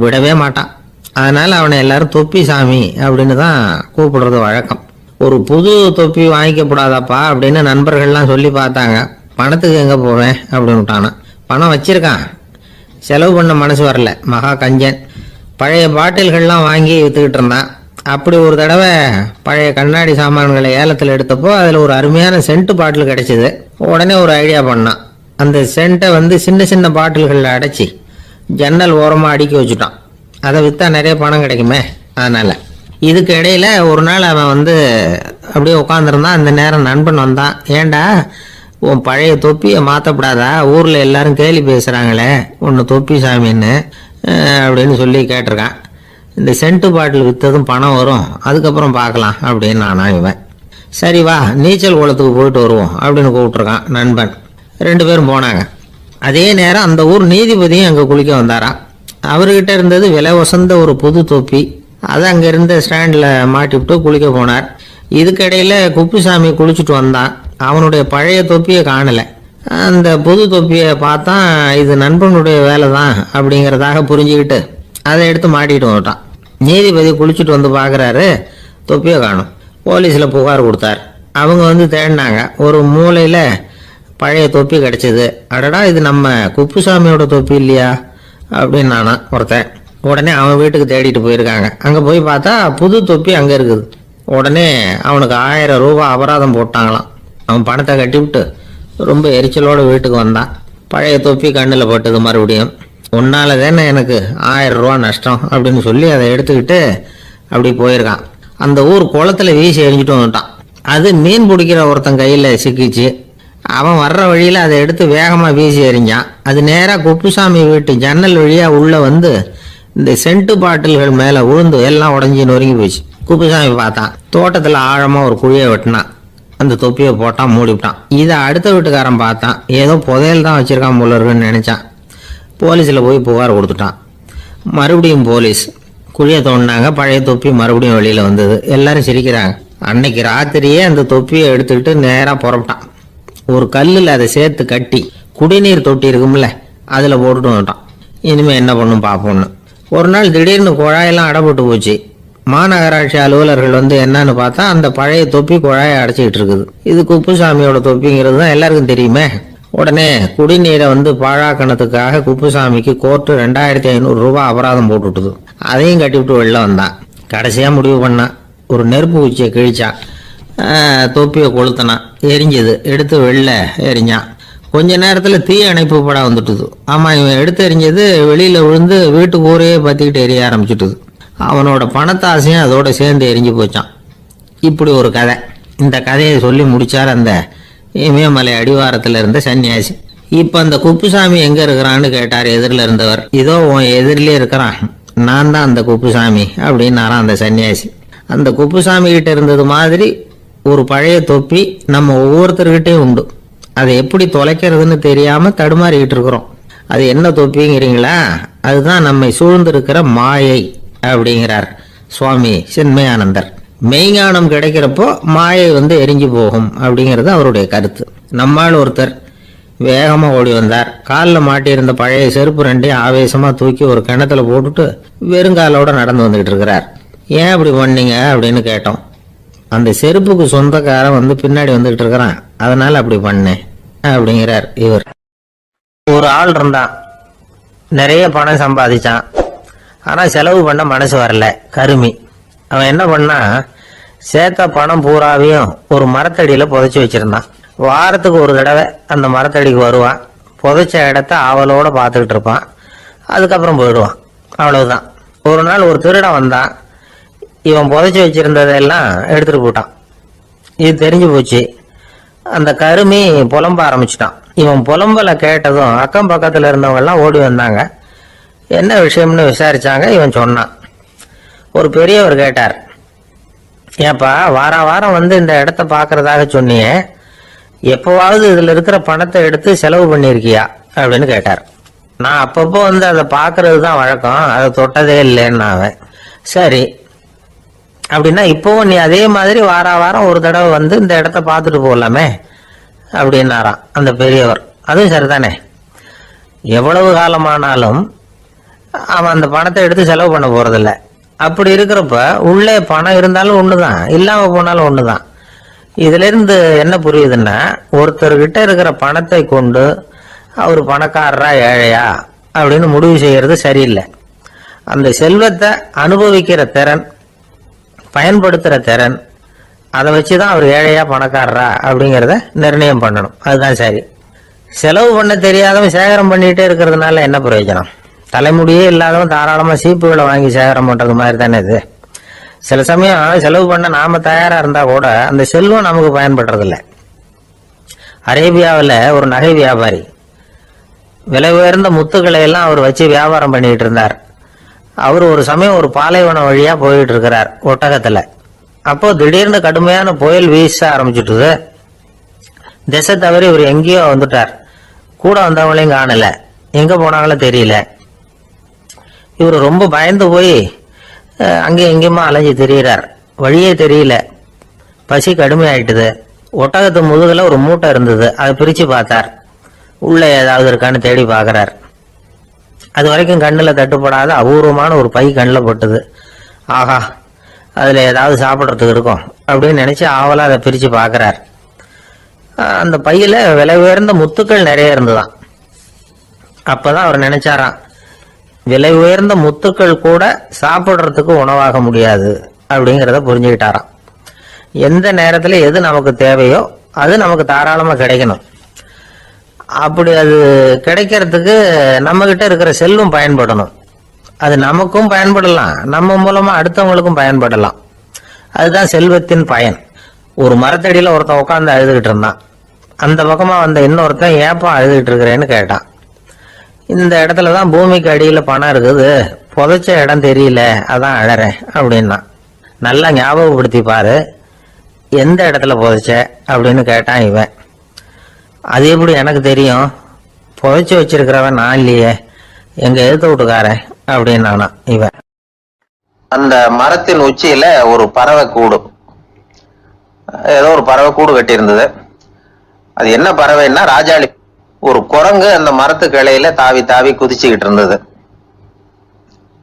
விடவே மாட்டான். அதனால் அவனை எல்லாரும் தொப்பி சாமி அப்படின்னு தான் கூப்பிடுறது வழக்கம். ஒரு புது தொப்பி வாங்கிக்கப்படாதாப்பா அப்படின்னு நண்பர்கள்லாம் சொல்லி பார்த்தாங்க. பணத்துக்கு எங்கே போவேன் அப்படின்னு விட்டானா. பணம் வச்சிருக்கான், செலவு பண்ண மனசு வரல, மகா கஞ்சன். பழைய பாட்டில்கள்லாம் வாங்கி விற்றுக்கிட்டு இருந்தான். அப்படி ஒரு தடவை பழைய கண்ணாடி சாமான்களை ஏலத்தில் எடுத்தப்போ அதில் ஒரு அருமையான சென்ட் பாட்டில் கிடைச்சிது. உடனே ஒரு ஐடியா பண்ணான். அந்த சென்ட்டை சின்ன சின்ன பாட்டில்களில் அடைச்சி ஜன்னல் ஓரமாக அடுக்கி வச்சுட்டான். அதை விற்றா நிறைய பணம் கிடைக்குமே. அதனால் இதுக்கு இடையில் ஒரு நாள் அவன் அப்படியே உட்காந்துருந்தான். அந்த நேரம் நண்பன் வந்தான். ஏண்டா, உன் பழைய தொப்பியை மாற்றப்படாதா, ஊரில் எல்லாரும் கேலி பேசுகிறாங்களே ஒன்று தொப்பி சாமின்னு அப்படின்னு சொல்லி கேட்டிருக்கான். இந்த சென்ட்டு பாட்டில் விற்றதும் பணம் வரும், அதுக்கப்புறம் பார்க்கலாம் அப்படின்னு நானா இவன். சரி வா, நீச்சல் குளத்துக்கு போயிட்டு வருவோம் அப்படின்னு கூப்பிட்ருக்கான் நண்பன். 2 பேரும் போனாங்க. அதே நேரம் அந்த ஊர் நீதிபதியும் அங்கே குளிக்க வந்தாராம். அவர்கிட்ட இருந்தது விலை வசந்த ஒரு புது தொப்பி. அதை அங்கே இருந்த ஸ்டாண்டில் மாட்டிவிட்டு குளிக்க போனார். இதுக்கிடையில் குப்புசாமி குளிச்சுட்டு வந்தான். அவனுடைய பழைய தொப்பியை காணலை. அந்த புது தொப்பியை பார்த்தா இது நண்பனுடைய வேலை தான் அப்படிங்கிறதாக புரிஞ்சுக்கிட்டு அதை எடுத்து மாட்டிக்கிட்டு வந்துட்டான். நீதிபதி குளிச்சுட்டு வந்து பார்க்குறாரு, தொப்பியை காணும். போலீஸில் புகார் கொடுத்தார். அவங்க தேடினாங்க. ஒரு மூலையில் பழைய தொப்பி கிடச்சிது. அடடா, இது நம்ம குப்புசாமியோட தொப்பி இல்லையா அப்படின்னு நானா ஒருத்தன். உடனே அவன் வீட்டுக்கு தேடிட்டு போயிருக்காங்க. அங்கே போய் பார்த்தா புது தொப்பி அங்கே இருக்குது. உடனே அவனுக்கு 1000 ரூபாய் அபராதம் போட்டாங்களாம். அவன் பணத்தை கட்டிவிட்டு ரொம்ப எரிச்சலோடு வீட்டுக்கு வந்தான். பழைய தொப்பி கண்ணில் போட்டது. மறுபடியும் உன்னால தானே எனக்கு 1000 ரூபா நஷ்டம் அப்படின்னு சொல்லி அதை எடுத்துக்கிட்டு அப்படி போயிருக்கான். அந்த ஊர் குளத்தில் வீசி எரிஞ்சிட்டு வந்துட்டான். அது மீன் பிடிக்கிற ஒருத்தன் கையில் சிக்கிச்சு. அவன் வர்ற வழியில் அதை எடுத்து வேகமாக வீசி எறிஞ்சான். அது நேராக குப்புசாமி வீட்டு ஜன்னல் வழியாக உள்ளே இந்த சென்ட்டு பாட்டில்கள் மேலே விழுந்து எல்லாம் உடஞ்சி நொறுங்கி போச்சு. குப்புசாமி பார்த்தான். தோட்டத்தில் ஆழமாக ஒரு குழியை வெட்டினான். அந்த தொப்பியை போட்டான், மூடிவிட்டான். இதை அடுத்த வீட்டுக்காரன் பார்த்தான். ஏதோ புதையல் தான் வச்சுருக்கான் போல இருக்குன்னு நினச்சான். போலீஸில் போய் புகார் கொடுத்துட்டான். மறுபடியும் போலீஸ் குழியை தோண்டினாங்க. பழைய தொப்பி மறுபடியும் வெளியில் வந்தது. எல்லாரும் சிரிக்கிறாங்க. அன்னைக்கு ராத்திரியே அந்த தொப்பியை எடுத்துக்கிட்டு நேராக புறப்பட்டான். ஒரு கல்லில் அதை சேர்த்து கட்டி குடிநீர் தொட்டி இருக்கும்ல, அதில் போட்டுட்டு வந்துட்டான். இனிமேல் என்ன பண்ணும் பார்ப்போன்னு. ஒரு நாள் திடீர்னு குழாயெல்லாம் அடைப்பட்டு போச்சு. மாநகராட்சி அலுவலர்கள் என்னன்னு பார்த்தா அந்த பழைய தொப்பி குழாயை அடைச்சிக்கிட்டு இருக்குது. இது குப்புசாமியோட தொப்பிங்கிறது தான் எல்லாருக்கும் தெரியுமே. உடனே குடிநீரை பாழாக்கணத்துக்காக குப்புசாமிக்கு கோர்ட்டு 2500 ரூபாய் அபராதம் போட்டுவிட்டுது. அதையும் கட்டிவிட்டு வெளில வந்தான். கடைசியாக முடிவு பண்ணான். ஒரு நெருப்பு குச்சியை கிழிச்சான். தொப்பியை கொளுத்தினான். எரிஞ்சது. எடுத்து வெளில எரிஞ்சான். கொஞ்ச நேரத்தில் தீ அணைப்பு படம் வந்துட்டுது. ஆமாம், இவன் எடுத்து எரிஞ்சது வெளியில் விழுந்து வீட்டுக்கு ஊரையே பற்றிக்கிட்டு எரிய ஆரம்பிச்சுட்டுது. அவனோட பணத்தாசையும் அதோட சேர்ந்து எரிஞ்சு போச்சான். இப்படி ஒரு கதை. இந்த கதையை சொல்லி முடித்தார் அந்த இமயமலை அடிவாரத்தில் இருந்த சன்னியாசி. இப்போ அந்த குப்புசாமி எங்கே இருக்கிறான்னு கேட்டார் எதிரில் இருந்தவர். இதோ உன் எதிரிலே இருக்கிறான், நான் தான் அந்த குப்புசாமி அப்படின்னாரான் அந்த சன்னியாசி. அந்த குப்புசாமி கிட்ட இருந்தது மாதிரி ஒரு பழைய தொப்பி நம்ம ஒவ்வொருத்தர்கிட்டையும் உண்டு. அதை எப்படி தொலைக்கிறதுன்னு தெரியாமல் தடுமாறிக்கிட்டு இருக்கிறோம். அது என்ன தொப்பிங்கிறீங்களா? அதுதான் நம்மை சூழ்ந்திருக்கிற மாயை அப்படிங்கிறார் சுவாமி சின்மயானந்தர். மெய்ஞானம் கிடைக்கிறப்போ மாயை எரிஞ்சு போகும் அப்படிங்கிறது அவருடைய கருத்து. நம்மால் ஒருத்தர் வேகமாக ஓடி வந்தார். காலில் மாட்டியிருந்த பழைய செருப்பு 2 ஆவேசமாக தூக்கி ஒரு கிணத்துல போட்டுட்டு வெறுங்காலோட நடந்து வந்துக்கிட்டு இருக்கிறார். ஏன் அப்படி பண்ணீங்க அப்படின்னு கேட்டோம். அந்த செருப்புக்கு சொந்தக்காரன் பின்னாடி வந்துக்கிட்டு இருக்கிறான், அதனால அப்படி பண்ணேன் அப்படிங்கிறார் இவர். ஒரு ஆள் இருந்தான், நிறைய பணம் சம்பாதிச்சான். ஆனால் செலவு பண்ண மனசு வரல. கருமி அவன் என்ன பண்ணா, சேர்த்த பணம் பூராவையும் ஒரு மரத்தடியில் புதைச்சி வச்சிருந்தான். வாரத்துக்கு ஒரு தடவை அந்த மரத்தடிக்கு வருவான். புதைச்ச இடத்த ஆவலோடு பார்த்துக்கிட்டு இருப்பான். அதுக்கப்புறம் போயிடுவான். அவ்வளவுதான். ஒரு நாள் ஒரு திருடன் வந்தான். இவன் புதைச்சி வச்சிருந்ததெல்லாம் எடுத்துட்டு போட்டான். இது தெரிஞ்சு போச்சு. அந்த கருமி புலம்ப ஆரம்பிச்சிட்டான். இவன் புலம்பலை கேட்டதும் அக்கம் பக்கத்தில் இருந்தவங்க எல்லாம் ஓடி வந்தாங்க. என்ன விஷயம்னு விசாரிச்சாங்க. இவன் சொன்னான். ஒரு பெரியவர் கேட்டார், ஏப்பா வாரம் வாரம் வந்து இந்த இடத்த பார்க்கறதாக சொன்னியே, எப்போவாவது இதில் இருக்கிற பணத்தை எடுத்து செலவு பண்ணியிருக்கியா அப்படின்னு கேட்டார். நான் அப்பப்போ வந்து அதை பார்க்கறது தான் வழக்கம், அதை தொட்டதே இல்லைன்னு அவன். சரி, அப்படின்னா இப்போவும் நீ அதே மாதிரி வாரம் ஒரு தடவை வந்து இந்த இடத்த பார்த்துட்டு போகலாமே அப்படின்னாராம் அந்த பெரியவர். அதுவும் சரிதானே, எவ்வளவு காலமானாலும் அவன் அந்த பணத்தை எடுத்து செலவு பண்ண போறதில்ல. அப்படி இருக்கிறப்ப உள்ளே பணம் இருந்தாலும் ஒண்ணுதான், இல்லாம போனாலும் ஒண்ணுதான். இதுல இருந்து என்ன புரியுதுன்னா, ஒருத்தர்கிட்ட இருக்கிற பணத்தை கொண்டு அவர் பணக்காரரா ஏழையா அப்படின்னு முடிவு செய்யறது சரியில்லை. அந்த செல்வத்தை அனுபவிக்கிற திறன், பயன்படுத்துற திறன், அதை வச்சுதான் அவர் ஏழையா பணக்காரரா அப்படிங்கிறத நிர்ணயம் பண்ணணும். அதுதான் சரி. செலவு பண்ண தெரியாதவன் சேகரம் பண்ணிட்டே இருக்கிறதுனால என்ன பிரயோஜனம்? தலைமுடியே இல்லாதவன் தாராளமா சீப்புகளை வாங்கி சேகரம் பண்றது மாதிரி தானே இது. சில சமயம் செலவு பண்ண நாம தயாரா இருந்தா கூட அந்த செல்வம் நமக்கு பயன்படுறதில்லை. அரேபியாவில் ஒரு நகை வியாபாரி விலை உயர்ந்த முத்துக்களை எல்லாம் அவர் வச்சு வியாபாரம் பண்ணிட்டு இருந்தார். அவர் ஒரு சமயம் ஒரு பாலைவனம் வழியா போயிட்டு இருக்கிறார் ஒட்டகத்துல. அப்போ திடீர்னு கடுமையான புயல் வீச ஆரம்பிச்சுட்டுது. திசை தவறி இவர் எங்கேயோ வந்துட்டார். கூட வந்தவங்களையும் காணல, எங்க போனாங்களோ தெரியல. இவர் ரொம்ப பயந்து போய் அங்கே எங்கேயுமா அலைஞ்சு திரியிறார். வழியே தெரியல. பசி கடுமையாயிட்டுது. ஒட்டகத்து முதுகுல ஒரு மூட்டை இருந்தது. அதை பிரிச்சு பார்த்தார். உள்ள ஏதாவது இருக்கான்னு தேடி பார்க்கறார். அது வரைக்கும் கண்ணில் தட்டுப்படாத அபூர்வமான ஒரு பை கண்ணில் பட்டுது. ஆஹா, அதுல ஏதாவது சாப்பிட்றதுக்கு இருக்கும் அப்படின்னு நினைச்சு ஆவலா அதை பிரிச்சு பார்க்கறார். அந்த பையில விலை உயர்ந்த முத்துக்கள் நிறைய இருந்துதான். அப்பதான் அவர் நினைச்சாராம், விலை உயர்ந்த முத்துக்கள் கூட சாப்பிட்றதுக்கு உணவாக முடியாது அப்படிங்கிறத புரிஞ்சுக்கிட்டாராம். எந்த நேரத்துல எது நமக்கு தேவையோ அது நமக்கு தாராளமா கிடைக்கணும். அப்படி அது கிடைக்கிறதுக்கு நம்ம கிட்ட இருக்கிற செல்வம் பயன்படணும். அது நமக்கும் பயன்படலாம், நம்ம மூலமா அடுத்தவங்களுக்கும் பயன்படலாம். அதுதான் செல்வத்தின் பயன். ஒரு மரத்தடியில ஒருத்தன் உட்காந்து அழுதுகிட்டு இருந்தான். அந்த பக்கமா வந்த இன்னொருத்தன் ஏப்பா அழுதுகிட்டு இருக்கிறேன்னு கேட்டான். இந்த இடத்துலதான் பூமிக்கு அடியில பணம் இருக்குது, புதைச்ச இடம் தெரியல, அதான் அழறேன் அப்படின்னா. நல்லா ஞாபகப்படுத்தி பாரு, எந்த இடத்துல புதைச்ச அப்படின்னு கேட்டான் இவன். அது எப்படி எனக்கு தெரியும், புதைச்சி வச்சிருக்கிறவன் நான் இல்லையே, எங்க எழுத்து வீட்டுக்காரன் அப்படின்னானா இவன். அந்த மரத்தின் உச்சியில ஒரு பறவை கூடு, ஏதோ ஒரு பறவை கூடு கட்டி இருந்தது. அது என்ன பறவைன்னா ராஜாளி. ஒரு குரங்கு அந்த மரத்து கிளையில தாவி தாவி குதிச்சுக்கிட்டு இருந்தது.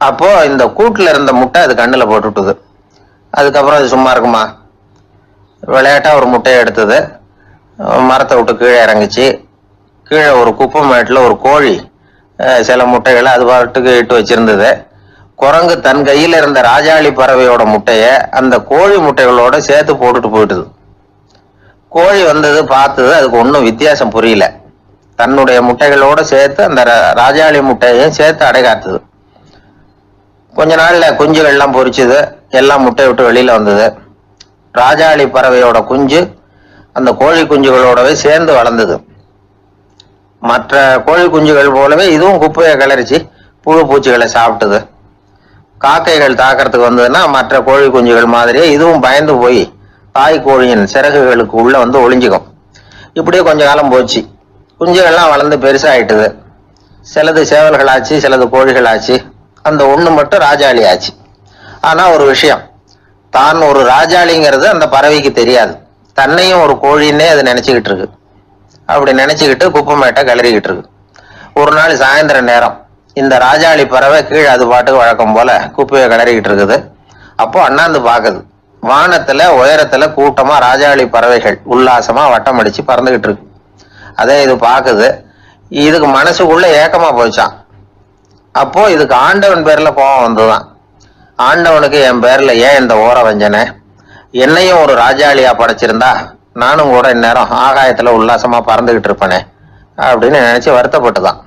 அப்போ இந்த கூட்டுல இருந்த முட்டை அது கண்ணுல போட்டுட்டுது. அதுக்கப்புறம் அது சும்மா இருக்குமா, விளையாட்டா ஒரு முட்டையை எடுத்தது, மரத்தை விட்டு கீழே இறங்குச்சு. கீழே ஒரு குப்பை மேட்டுல ஒரு கோழி சில முட்டைகளை அது பாட்டுக்கு இட்டு வச்சிருந்தது. குரங்கு தன் கையில இருந்த ராஜாளி பறவையோட முட்டைய அந்த கோழி முட்டைகளோட சேர்த்து போட்டுட்டு போயிட்டுது. கோழி வந்தது, பார்த்தது, அதுக்கு ஒன்றும் வித்தியாசம் புரியல. தன்னுடைய முட்டைகளோட சேர்த்து அந்த ராஜாளி முட்டையையும் சேர்த்து அடைகாத்துது. கொஞ்ச நாள்ல குஞ்சுகள்லாம் பொரிச்சுது, எல்லாம் முட்டை விட்டு வெளியில வந்தது. ராஜாளி பறவையோட குஞ்சு அந்த கோழி குஞ்சுகளோடவே சேர்ந்து வளர்ந்தது. மற்ற கோழி குஞ்சுகள் போலவே இதுவும் குப்பையை கிளறிச்சு புழு பூச்சிகளை சாப்பிட்டது. காக்கைகள் தாக்கிறதுக்கு வந்ததுன்னா மற்ற கோழி குஞ்சுகள் மாதிரியே இதுவும் பயந்து போய் தாய் கோழியின் சிறகுகளுக்கு உள்ள வந்து ஒளிஞ்சுக்கும். இப்படியே கொஞ்ச காலம் போச்சு. குஞ்சுகள்லாம் வளர்ந்து பெருசாயிட்டுது. சிலது சேவல்கள் ஆச்சு, சிலது கோழிகள் ஆச்சு. அந்த ஒண்ணு மட்டும் ராஜாளி ஆச்சு. ஆனா ஒரு விஷயம், தான் ஒரு ராஜாளிங்கிறது அந்த பறவைக்கு தெரியாது. தன்னையும் ஒரு கோழின்னே அது நினைச்சுக்கிட்டு இருக்கு. அப்படி நினைச்சுக்கிட்டு குப்பை மேட்டை கிளறிக்கிட்டு இருக்கு. ஒரு நாள் சாயந்தர நேரம் இந்த ராஜாளி பறவை கீழே அது பாட்டுக்கு வழக்கம் போல குப்பையை கிளறிக்கிட்டு இருக்குது. அப்போ அண்ணாந்து பாக்குது. வானத்துல உயரத்துல கூட்டமா ராஜாளி பறவைகள் உல்லாசமா வட்டம் அடிச்சு பறந்துகிட்டு இருக்கு. அதே இது பாக்குது. இதுக்கு மனசுக்குள்ள ஏக்கமா போச்சான், அப்போ இதுக்கு ஆண்டவன் பேர்ல கோபம் வந்துதான். ஆண்டவனுக்கு என் பேர்ல ஏன் இந்த ஓர வஞ்சனை, என்னையும் ஒரு ராஜாளியா படைச்சிருந்தா நானும் கூட இந்நேரம் ஆகாயத்துல உல்லாசமா பறந்துகிட்டு இருப்பேனே அப்படின்னு நினைச்சு வருத்தப்பட்டுதான்.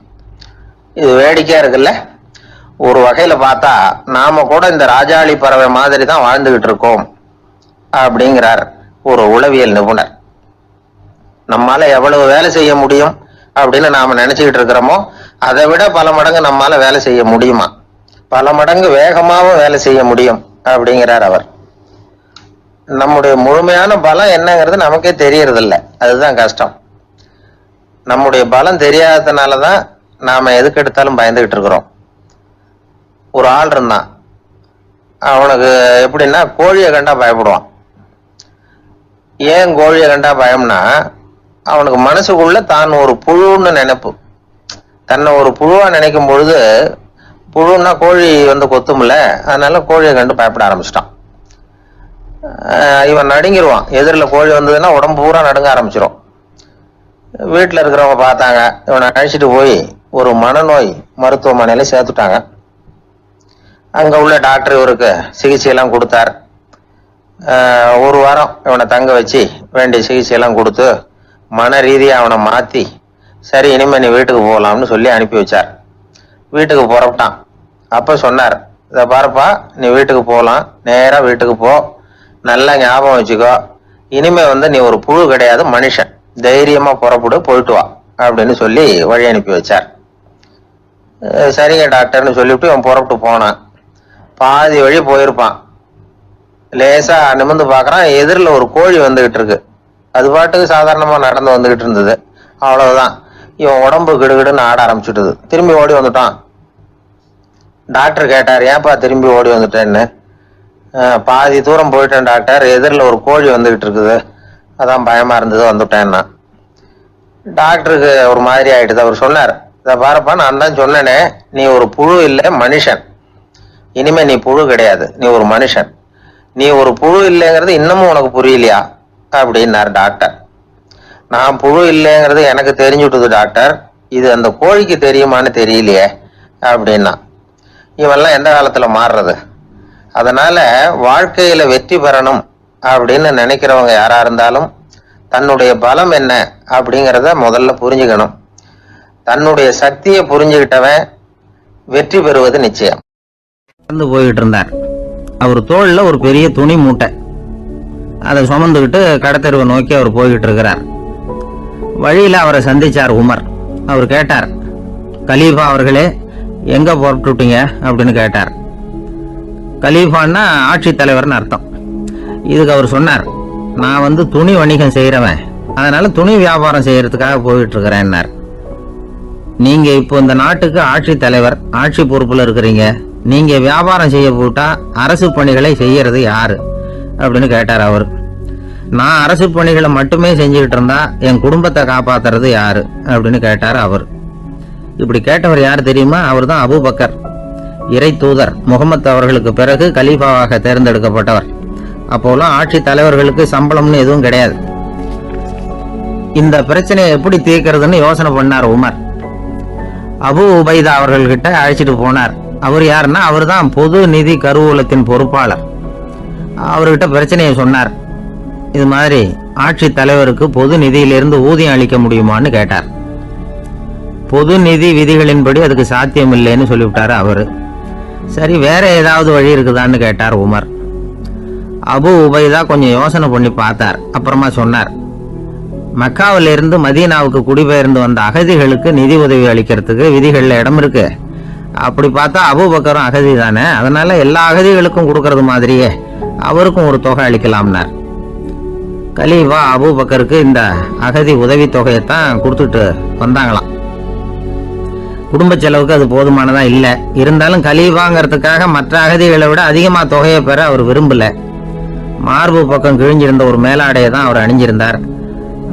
இது வேடிக்கையா இருக்குல்ல. ஒரு வகையில பார்த்தா நாம கூட இந்த ராஜாளி பறவை மாதிரி தான் வாழ்ந்துகிட்டு இருக்கோம் அப்படிங்கிறார் ஒரு உளவியல் நிபுணர். நம்மால எவ்வளவு வேலை செய்ய முடியும் அப்படின்னு நாம நினைச்சுக்கிட்டு இருக்கிறோமோ அதை விட பல மடங்கு நம்மால வேலை செய்ய முடியுமா, பல மடங்கு வேகமாவும் வேலை செய்ய முடியும் அப்படிங்கிறார் அவர். நம்முடைய முழுமையான பலம் என்னங்கிறது நமக்கே தெரியறது இல்லை, அதுதான் கஷ்டம். நம்முடைய பலம் தெரியாததுனாலதான் நாம எதுக்கு எடுத்தாலும் பயந்துகிட்டு இருக்கிறோம். ஒரு ஆள் இருந்தான், அவனுக்கு எப்படின்னா கோழியை கண்டா பயப்படுவான். ஏன் கோழியை கண்டா பயம்னா, அவனுக்கு மனசுக்குள்ள தான் ஒரு புழுன்னு நினைப்பு. தன்னை ஒரு புழுவா நினைக்கும் பொழுது, புழுன்னா கோழி வந்து கொத்தும்ல, அதனால கோழியை கண்டு பயப்பட ஆரம்பிச்சிட்டான். இவன் நடுங்கிடுவான். எதிரில் கோழி வந்ததுன்னா உடம்பு பூரா நடுங்க ஆரம்பிச்சிடும். வீட்டில் இருக்கிறவங்க பார்த்தாங்க, இவனை அழைச்சிட்டு போய் ஒரு மனநோய் மருத்துவமனையில சேர்த்துட்டாங்க. அங்க உள்ள டாக்டர் இவருக்கு சிகிச்சையெல்லாம் கொடுத்தார். ஒரு வாரம் இவனை தங்க வச்சு வேண்டிய சிகிச்சையெல்லாம் கொடுத்து மன ரீதியா அவனை மாத்தி, சரி இனிமே நீ வீட்டுக்கு போகலாம்னு சொல்லி அனுப்பி வச்சார். வீட்டுக்கு புறப்பட்டான். அப்ப சொன்னார், இதை பாருப்பா, நீ வீட்டுக்கு போகலாம், நேரா வீட்டுக்கு போ, நல்லா ஞாபகம் வச்சுக்கோ, இனிமே வந்து நீ ஒரு புழு கிடையாது, மனுஷன், தைரியமா புறப்படு, போயிட்டு வா அப்படின்னு சொல்லி வழி அனுப்பி வச்சார். சரிங்க டாக்டர்னு சொல்லிவிட்டு அவன் புறப்பட்டு போனான். பாதி வழி போயிருப்பான். லேசா நிமிர்ந்து பாக்குறான், எதிரில் ஒரு கோழி வந்துகிட்டு இருக்கு. அது பாட்டுக்கு சாதாரணமா நடந்து வந்துகிட்டு இருந்தது. அவ்வளவுதான், இவன் உடம்பு கிடுகிடுன்னு ஆட ஆரம்பிச்சுட்டுது. திரும்பி ஓடி வந்துட்டான். டாக்டர் கேட்டார், ஏன்பா திரும்பி ஓடி வந்துட்டேன்னு. பாதி தூரம் போயிட்டேன் டாக்டர், எதிரில் ஒரு கோழி வந்துகிட்டு இருக்குது, அதான் பயமா இருந்தது வந்துட்டேன்னா. டாக்டருக்கு ஒரு மாதிரி ஆயிடுது. அவர் சொன்னார், இதை பாருப்பா, நான் தான் சொன்னேனே, நீ ஒரு புழு இல்லை, மனுஷன், இனிமே நீ புழு கிடையாது, நீ ஒரு மனுஷன், நீ ஒரு புழு இல்லைங்கிறது இன்னமும் உனக்கு புரியலையா அப்படின்னாரு டாக்டர். நான் புழு இல்லைங்கிறது எனக்கு தெரிஞ்சுட்டுது டாக்டர், இது அந்த கோழிக்கு தெரியுமான்னு தெரியலையே அப்படின்னா. இவெல்லாம் எந்த காலத்துல மாறுறது? அதனால வாழ்க்கையில வெற்றி பெறணும் அப்படின்னு நினைக்கிறவங்க யாரா இருந்தாலும் தன்னுடைய பலம் என்ன அப்படிங்கிறத முதல்ல புரிஞ்சுக்கணும். தன்னுடைய சக்தியை புரிஞ்சுக்கிட்டவன் வெற்றி பெறுவது நிச்சயம். போயிட்டு இருந்தார். அவர் தோள்ல ஒரு பெரிய துணி மூட்டை, அதை சுமந்துக்கிட்டு கடத்தெருவை நோக்கி அவர் போய்கிட்டு இருக்கிறார். வழியில அவரை சந்திச்சார் உமர். அவர் கேட்டார், கலீஃபா அவர்களே, எங்க புறப்பட்டுட்டீங்க அப்படின்னு கேட்டார். கலீஃபான்னா ஆட்சி தலைவர்னு அர்த்தம். இதுக்கு அவர் சொன்னார், நான் வந்து துணி வணிகம் செய்யறவன், அதனால துணி வியாபாரம் செய்யறதுக்காக போயிட்டு இருக்கிறேன்னார். நீங்க இப்போ இந்த நாட்டுக்கு ஆட்சி தலைவர், ஆட்சி பொறுப்புல இருக்கிறீங்க, நீங்க வியாபாரம் செய்ய போட்டா அரசு பணிகளை செய்யறது யாரு அப்படின்னு கேட்டார் அவர். நான் அரசு பணிகளை மட்டுமே செஞ்சுக்கிட்டு இருந்தா என் குடும்பத்தை காப்பாத்துறது யாரு அப்படின்னு கேட்டார் அவர். இப்படி கேட்டவர் யாரு தெரியுமா? அவர் தான் அபூபக்கர், இறை தூதர் முகமது அவர்களுக்கு பிறகு கலீஃபாவாக தேர்ந்தெடுக்கப்பட்டவர். அப்போலாம் ஆட்சி தலைவர்களுக்கு சம்பளம்னு எதுவும் கிடையாது. இந்த பிரச்சனையை எப்படி தீர்க்கிறதுன்னு யோசனை பண்ணார் உமர். அபு உபைதா அவர்கள்கிட்ட அழைச்சிட்டு போனார். அவர் யாருன்னா, அவர் தான் பொது நிதி கருவூலத்தின் பொறுப்பாளர். அவர்கிட்ட பிரச்சனையை சொன்னார். இது மாதிரி ஆட்சி தலைவருக்கு பொது நிதியிலிருந்து ஊதியம் அளிக்க முடியுமான்னு கேட்டார். பொது நிதி விதிகளின்படி அதுக்கு சாத்தியம் இல்லைன்னு சொல்லிவிட்டாரு அவரு. சரி, வேற ஏதாவது வழி இருக்குதான்னு கேட்டார் உமர். அபு உபைதா கொஞ்சம் யோசனை பண்ணி பார்த்தார். அப்புறமா சொன்னார், மக்காவிலிருந்து மதீனாவுக்கு குடிபெயர்ந்து வந்த அகதிகளுக்கு நிதி உதவி அளிக்கிறதுக்கு விதிகள்ல இடம் இருக்கு. அப்படி பார்த்தா அபூபக்கரும் அகதி தானே, அதனால எல்லா அகதிகளுக்கும் கொடுக்கறது மாதிரியே அவருக்கும் ஒரு தொகை அளிக்கலாம்னார். கலீஃபா அபூபக்கருக்கு இந்த அகதி உதவி தொகையைத்தான் கொடுத்துட்டு வந்தாங்களாம். குடும்ப செலவுக்கு அது போதுமானதா இல்லை. இருந்தாலும் கலீஃபாங்கிறதுக்காக மற்ற அகதிகளை விட அதிகமா தொகையை பெற அவர் விரும்பல. மார்பு பக்கம் கிழிஞ்சிருந்த ஒரு மேலாடையை தான் அவர் அணிஞ்சிருந்தார்.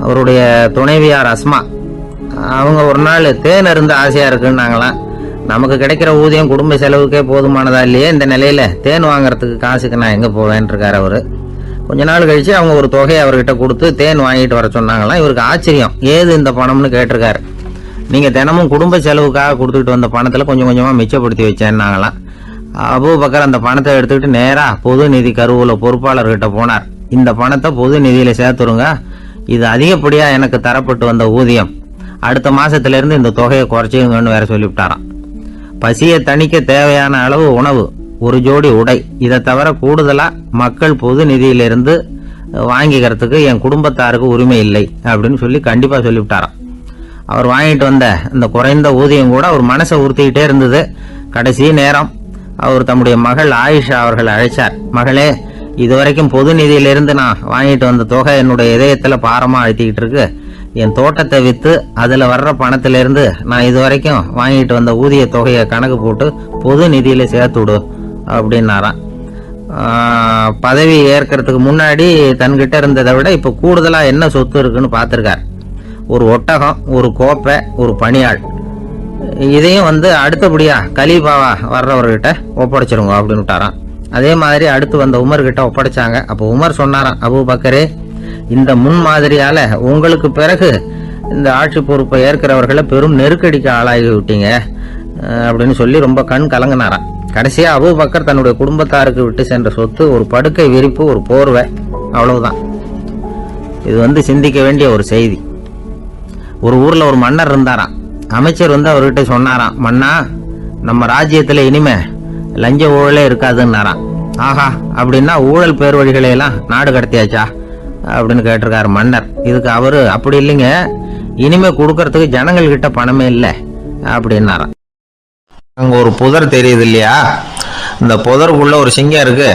அவருடைய துணைவியார் அஸ்மா, அவங்க ஒரு நாள் தேன் இருந்து ஆசையா இருக்குன்னாங்களாம். நமக்கு கிடைக்கிற ஊதியம் குடும்ப செலவுக்கே போதுமானதா இல்லையே, இந்த நிலையில தேன் வாங்கறதுக்கு காசுக்கு நான் எங்க போவேன் இருக்காரு அவரு. கொஞ்ச நாள் கழிச்சு அவங்க ஒரு தொகையை அவர்கிட்ட கொடுத்து தேன் வாங்கிட்டு வர சொன்னாங்களாம். இவருக்கு ஆச்சரியம், ஏது இந்த பணம்னு கேட்டிருக்காரு. நீங்கள் தினமும் குடும்ப செலவுக்காக கொடுத்துக்கிட்டு வந்த பணத்தில் கொஞ்சம் கொஞ்சமாக மிச்சப்படுத்தி வச்சேன்னாங்களாம். அபூபக்கர் அந்த பணத்தை எடுத்துக்கிட்டு நேராக பொது நிதி கருவூல பொறுப்பாளர்கிட்ட போனார். இந்த பணத்தை பொது நிதியில் சேர்த்துருங்க, இது அதிகப்படியாக எனக்கு தரப்பட்டு வந்த ஊதியம், அடுத்த மாசத்திலிருந்து இந்த தொகையை குறைச்சிங்கன்னு வேற சொல்லிவிட்டாராம். பசியை தணிக்க தேவையான அளவு உணவு, ஒரு ஜோடி உடை, இதை தவிர கூடுதலா மக்கள் பொது நிதியிலிருந்து வாங்கிக்கிறதுக்கு என் குடும்பத்தாருக்கு உரிமை இல்லை அப்படின்னு சொல்லி கண்டிப்பா சொல்லிவிட்டாராம். அவர் வாங்கிட்டு வந்த இந்த குறைந்த ஊதியம் கூட அவர் மனசை உறுத்திக்கிட்டே இருந்தது. கடைசி நேரம் அவர் தம்முடைய மகள் ஆயிஷா அவர்கள் அழைச்சார். மகளே, இதுவரைக்கும் பொது நிதியிலிருந்து நான் வாங்கிட்டு வந்த தொகை என்னுடைய இதயத்துல பாரமா அழுத்திக்கிட்டு இருக்கு. என் தோட்டத்தை வித்து அதுல வர்ற பணத்திலிருந்து நான் இதுவரைக்கும் வாங்கிட்டு வந்த ஊதிய தொகையை கணக்கு போட்டு பொது நிதியில சேர்த்து விடு அப்படின்னாராம். பதவி ஏற்கிறதுக்கு முன்னாடி தன்கிட்ட இருந்ததை விட இப்ப கூடுதலா என்ன சொத்து இருக்குன்னு பார்த்திருக்கார். ஒரு ஒட்டகம், ஒரு கோப்பை, ஒரு பணியாள், இதையும் அடுத்தபடியா கலீஃபாவா வர்றவர்கிட்ட ஒப்படைச்சிருங்க அப்படின்னு விட்டாராம். அதே மாதிரி அடுத்து வந்த உமர் கிட்ட ஒப்படைச்சாங்க. அப்போ உமர் சொன்னாராம், அபூபக்கரே, இந்த முன்மாதிரியால உங்களுக்கு பிறகு இந்த ஆட்சி பொறுப்பை ஏற்கிறவர்களை பெரும் நெருக்கடிக்கு ஆளாகி விட்டீங்க அப்படின்னு சொல்லி ரொம்ப கண் கலங்கினாராம். கடைசியா அபூபக்கர் தன்னுடைய குடும்பத்தாருக்கு விட்டு சென்ற சொத்து ஒரு படுக்கை விரிப்பு, ஒரு போர்வை, அவ்வளவுதான். இது சிந்திக்க வேண்டிய ஒரு செய்தி. ஒரு ஊர்ல ஒரு மன்னர் இருந்தாராம். அமைச்சர் அவர்கிட்ட சொன்னாராம், மன்னா, நம்ம ராஜ்யத்துல இனிமே லஞ்ச ஊழலே இருக்காதுன்னாராம். ஆஹா, அப்படின்னா ஊழல் பேர் வழிகளை எல்லாம் நாடு கடத்தியாச்சா அப்படின்னு கேட்டிருக்காரு மன்னர். இதுக்கு அவரு, அப்படி இல்லைங்க, இனிமே கொடுக்கறதுக்கு ஜனங்கள் கிட்ட பணமே இல்லை அப்படின்னாராம். அங்கே ஒரு புதர் தெரியுது இல்லையா, இந்த புதருக்குள்ள ஒரு சிங்கம் இருக்கு.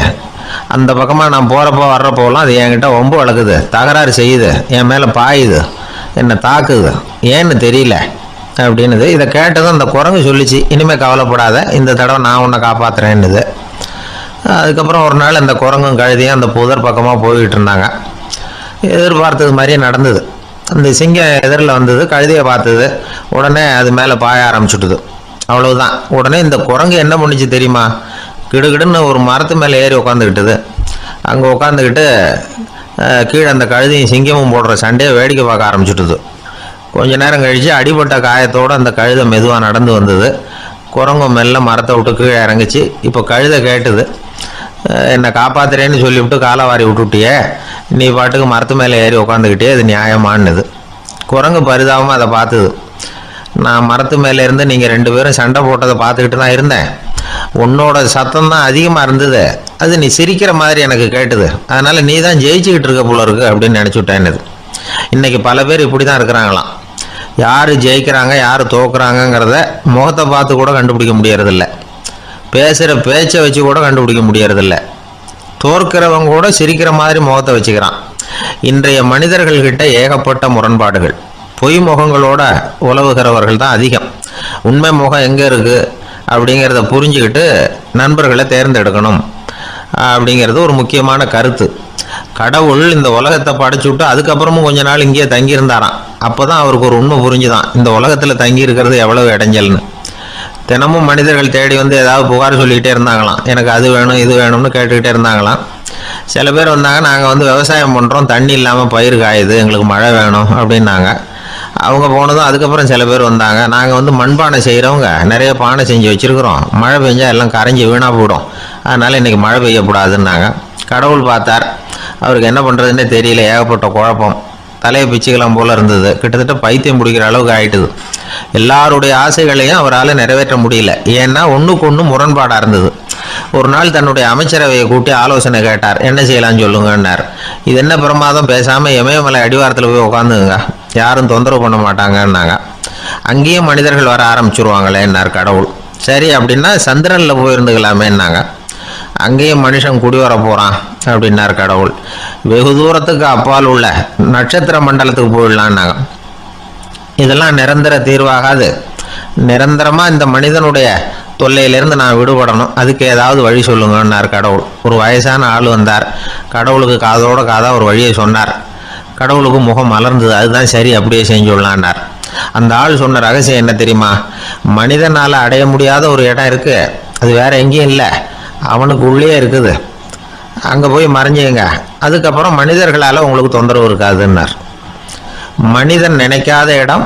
அந்த பக்கமாக நான் போகிறப்போ வர்றப்போலாம் அது என்கிட்ட ஒம்பு வளர்க்குது, தகராறு செய்யுது, என் மேலே பாயுது, என்னை தாக்குது, ஏன்னு தெரியல அப்படின்னுது. இதை கேட்டதும் அந்த குரங்கு சொல்லிச்சு, இனிமேல் கவலைப்படாத, இந்த தடவை நான் உன்னை காப்பாற்றுறேன்னுது. அதுக்கப்புறம் ஒரு நாள் அந்த குரங்கும் கழுதியும் அந்த புதர் பக்கமாக போய்கிட்டு இருந்தாங்க. எதிர்பார்த்தது மாதிரியே நடந்தது. அந்த சிங்கம் எதிரில் வந்தது, கழுதியை பார்த்தது, உடனே அது மேலே பாய ஆரம்பிச்சுட்டுது. அவ்வளவுதான். உடனே இந்த குரங்கு என்ன பண்ணிச்சு தெரியுமா, கிடுகிடுன்னு ஒரு மரத்து மேலே ஏறி உட்காந்துக்கிட்டது. அங்கே உட்காந்துக்கிட்டு கீழே அந்த கழுதியும் சிங்கமும் போடுற சண்டையை வேடிக்கை பார்க்க ஆரம்பிச்சுட்டுது. கொஞ்ச நேரம் கழித்து அடிபட்ட காயத்தோடு அந்த கழுதை மெதுவாக நடந்து வந்தது. குரங்கு மெல்ல மரத்தை விட்டு கீழே இறங்குச்சு. இப்போ கழுதை கேட்டுது, என்னை காப்பாத்துறேன்னு சொல்லிவிட்டு காலவாரி விட்டுட்டியே, நீ பாட்டுக்கு மரத்து மேலே ஏறி உட்காந்துக்கிட்டே, அது நியாயமானது. குரங்கு பரிதாபமாக அதை பார்த்துது. நான் மரத்து மேலே இருந்து நீங்கள் 2 பேரும் சண்டை போட்டதை பார்த்துக்கிட்டு தான் இருந்தேன். உன்னோட சத்தம் தான் அதிகமாக இருந்தது, அது நீ சிரிக்கிற மாதிரி எனக்கு கேட்டுது, அதனால் நீ தான் ஜெயிச்சுக்கிட்டு இருக்க போல இருக்கு அப்படின்னு நினச்சுட்டேன்னுது. இன்றைக்கி பல பேர் இப்படி தான் இருக்கிறாங்களாம். யார் ஜெயிக்கிறாங்க யார் தோக்குறாங்கங்கிறத முகத்தை பார்த்து கூட கண்டுபிடிக்க முடியறதில்ல, பேசுகிற பேச்சை வச்சு கூட கண்டுபிடிக்க முடியறதில்ல. தோற்கிறவங்க கூட சிரிக்கிற மாதிரி முகத்தை வச்சுக்கிறான். இன்றைய மனிதர்கள்கிட்ட ஏகப்பட்ட முரண்பாடுகள். பொய் முகங்களோட உலவுகிறவர்கள் தான் அதிகம். உண்மை முகம் எங்கே இருக்குது அப்படிங்கிறத புரிஞ்சுக்கிட்டு நண்பர்களை தேர்ந்தெடுக்கணும் அப்படிங்கிறது ஒரு முக்கியமான கருத்து. கடவுள் இந்த உலகத்தை படைச்சுட்டு அதுக்கப்புறமும் கொஞ்ச நாள் இங்கேயே தங்கியிருந்தாராம். அப்போ தான் அவருக்கு ஒரு உண்மை புரிஞ்சுதான், இந்த உலகத்தில் தங்கி இருக்கிறது எவ்வளவு இடைஞ்சல்னு. தினமும் மனிதர்கள் தேடி ஏதாவது புகார் சொல்லிக்கிட்டே இருந்தாங்களாம். எனக்கு அது வேணும் இது வேணும்னு கேட்டுக்கிட்டே இருந்தாங்களாம். சில பேர் வந்தாங்க, நாங்கள் விவசாயம் பண்ணுறோம், தண்ணி இல்லாமல் பயிர் காயுது, எங்களுக்கு மழை வேணும் அப்படின்னாங்க. அவங்க போனதும் அதுக்கப்புறம் சில பேர் வந்தாங்க, நாங்கள் மண்பானை செய்கிறவங்க, நிறைய பானை செஞ்சு வச்சுருக்குறோம், மழை பெஞ்சால் எல்லாம் கரைஞ்சி வீணாக போயிடும், அதனால் இன்றைக்கி மழை பெய்யக்கூடாதுன்னாங்க. கடவுள் பார்த்தார், அவருக்கு என்ன பண்ணுறதுன்னே தெரியல, ஏகப்பட்ட குழப்பம், தலையை பிச்சுக்கலாம் போல் இருந்தது, கிட்டத்தட்ட பைத்தியம் பிடிக்கிற அளவுக்கு ஆயிட்டுது. எல்லாருடைய ஆசைகளையும் அவரால் நிறைவேற்ற முடியல, ஏன்னா ஒன்றுக்கு ஒன்று முரண்பாடாக இருந்தது. ஒரு நாள் தன்னுடைய அமைச்சரவையை கூட்டி ஆலோசனை கேட்டார், என்ன செய்யலாம்னு சொல்லுங்கன்னார். இது என்ன பிரமாதம், பேசாமல் இமயமலை அடிவாரத்தில் போய் உட்காந்துங்க, யாரும் தொந்தரவு பண்ண மாட்டாங்கன்னாங்க. அங்கேயும் மனிதர்கள் வர ஆரம்பிச்சுருவாங்களேன்னார் கடவுள். சரி அப்படின்னா சந்திரனில் போயிருந்துக்கலாமேன்னாங்க. அங்கேயும் மனுஷன் குடி வர போகிறான் அப்படின்னார் கடவுள். வெகு தூரத்துக்கு அப்பால் உள்ள நட்சத்திர மண்டலத்துக்கு போயிடலான்னாங்க. இதெல்லாம் நிரந்தர தீர்வாகாது, நிரந்தரமாக இந்த மனிதனுடைய தொல்லையிலிருந்து நான் விடுபடணும், அதுக்கு ஏதாவது வழி சொல்லுங்கன்னார் கடவுள். ஒரு வயசான ஆள் வந்தார், கடவுளுக்கு காதோட காதாக ஒரு வழியை சொன்னார். கடவுளுக்கு முகம் மலர்ந்தது, அதுதான் சரி, அப்படியே செஞ்சுடலான்னார். அந்த ஆள் சொன்ன ரகசியம் என்ன தெரியுமா, மனிதனால் அடைய முடியாத ஒரு இடம் இருக்குது, அது வேற எங்கேயும் இல்லை, அவனுக்கு உள்ளே இருக்குது, அங்கே போய் மறைஞ்சுங்க, அதுக்கப்புறம் மனிதர்களால் உங்களுக்கு தொந்தரவு இருக்காதுன்னார். மனிதன் நினைக்காத இடம்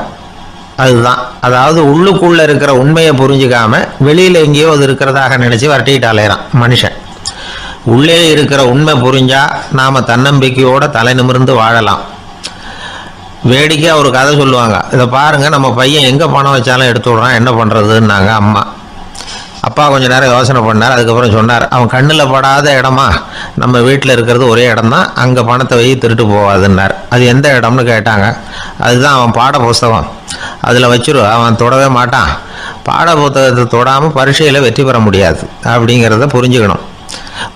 அதுதான், அதாவது உள்ளுக்குள்ள இருக்கிற உண்மையை புரிஞ்சுக்காம வெளியில எங்கேயோ அது இருக்கிறதாக நினைச்சு வரட்டிட்டு அலையிறான் மனுஷன். உள்ளே இருக்கிற உண்மை புரிஞ்சா நாம தன்னம்பிக்கையோட தலை நிமிர்ந்து வாழலாம். வேடிக்கையா ஒரு கதை சொல்லுவாங்க, இதை பாருங்க, நம்ம பையன் எங்க பணம் வச்சாலும் எடுத்து விடுறான், என்ன பண்றதுன்னாங்க அம்மா. அப்பா கொஞ்ச நேரம் யோசனை பண்ணார். அதுக்கப்புறம் சொன்னார், அவன் கண்ணில் படாத இடமா நம்ம வீட்டில் இருக்கிறது ஒரே இடம் தான், அங்கே பணத்தை வை திருட்டு போவாதுன்னார். அது எந்த இடம்னு கேட்டாங்க. அதுதான் அவன் பாட புஸ்தகம், அதில் வச்சிரு, அவன் தொடவே மாட்டான். பாட புத்தகத்தை தொடாமல் பரீட்சையில் வெற்றி பெற முடியாது அப்படிங்கிறத புரிஞ்சுக்கணும்.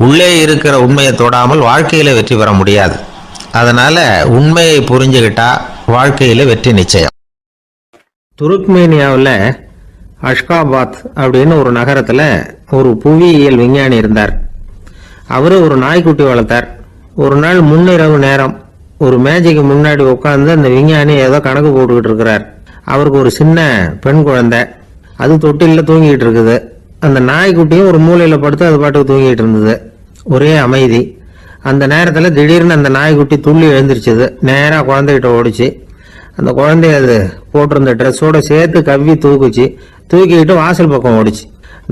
உள்ளே இருக்கிற உண்மையை தொடாமல் வாழ்க்கையில் வெற்றி பெற முடியாது. அதனால் உண்மையை புரிஞ்சுக்கிட்டா வாழ்க்கையில் வெற்றி நிச்சயம். துருக்மேனியாவில் அஷ்காபாத் அப்படின்னு ஒரு நகரத்தில் ஒரு புவியியல் விஞ்ஞானி இருந்தார். அவரு ஒரு நாய்க்குட்டி வளர்த்தார். ஒரு நாள் முன்னிரவு நேரம் ஒரு மேஜைக்கு முன்னாடி உட்காந்து அந்த விஞ்ஞானி ஏதோ கணக்கு போட்டுக்கிட்டு இருக்கிறார். அவருக்கு ஒரு சின்ன பெண் குழந்தை, அது தொட்டிலில் தூங்கிட்டு இருக்குது. அந்த நாய்க்குட்டியும் ஒரு மூலையில் படுத்து அது பாட்டுக்கு தூங்கிட்டு இருந்தது. ஒரே அமைதி. அந்த நேரத்தில் திடீர்னு அந்த நாய்க்குட்டி துள்ளி எழுந்திருச்சுது. நேராக குழந்தைகிட்ட ஓடிச்சு. அந்த குழந்தைய அது போட்டிருந்த ட்ரெஸ்ஸோட சேர்த்து கவ்வி தூக்கிக்கிட்டு வாசல் பக்கம் ஓடிச்சு.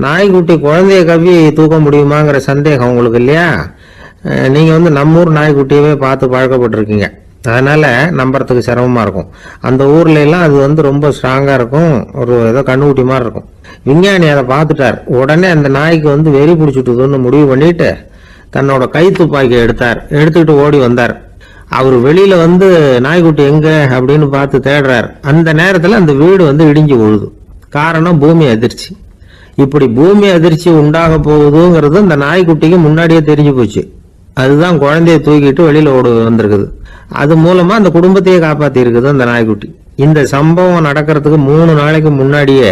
நாய்க்குட்டி குழந்தைய கவ்வி தூக்க முடியுமாங்கிற சந்தேகம் உங்களுக்கு இல்லையா? நீங்கள் நம்ம ஊர் நாய்க்குட்டியவே பார்த்து பழக்கப்பட்டிருக்கீங்க, அதனால் நம்புறதுக்கு சிரமமாக இருக்கும். அந்த ஊர்ல எல்லாம் அது ரொம்ப ஸ்ட்ராங்காக இருக்கும், ஒரு ஏதோ கண்ணுக்குட்டி மாதிரி இருக்கும். விஞ்ஞானி அதை பார்த்துட்டார். உடனே அந்த நாய்க்கு வெறி பிடிச்சிட்டுதுன்னு முடிவு பண்ணிட்டு தன்னோட கை துப்பாக்கி எடுத்துக்கிட்டு ஓடி வந்தார். அவர் வெளியில நாய்க்குட்டி எங்க அப்படின்னு பார்த்து தேடுறார். அந்த நேரத்தில் அந்த வீடு இடிஞ்சு விழுது. காரணம் பூமி அதிர்ச்சி. இப்படி பூமி அதிர்ச்சி உண்டாக போகுதுங்கிறது அந்த நாய்க்குட்டிக்கு முன்னாடியே தெரிஞ்சு போச்சு. அதுதான் குழந்தைய தூக்கிட்டு வெளியில ஓடி வந்திருக்குது. அது மூலமா அந்த குடும்பத்தையே காப்பாத்தி இருக்குது அந்த நாய்க்குட்டி. இந்த சம்பவம் நடக்கிறதுக்கு 3 நாளைக்கு முன்னாடியே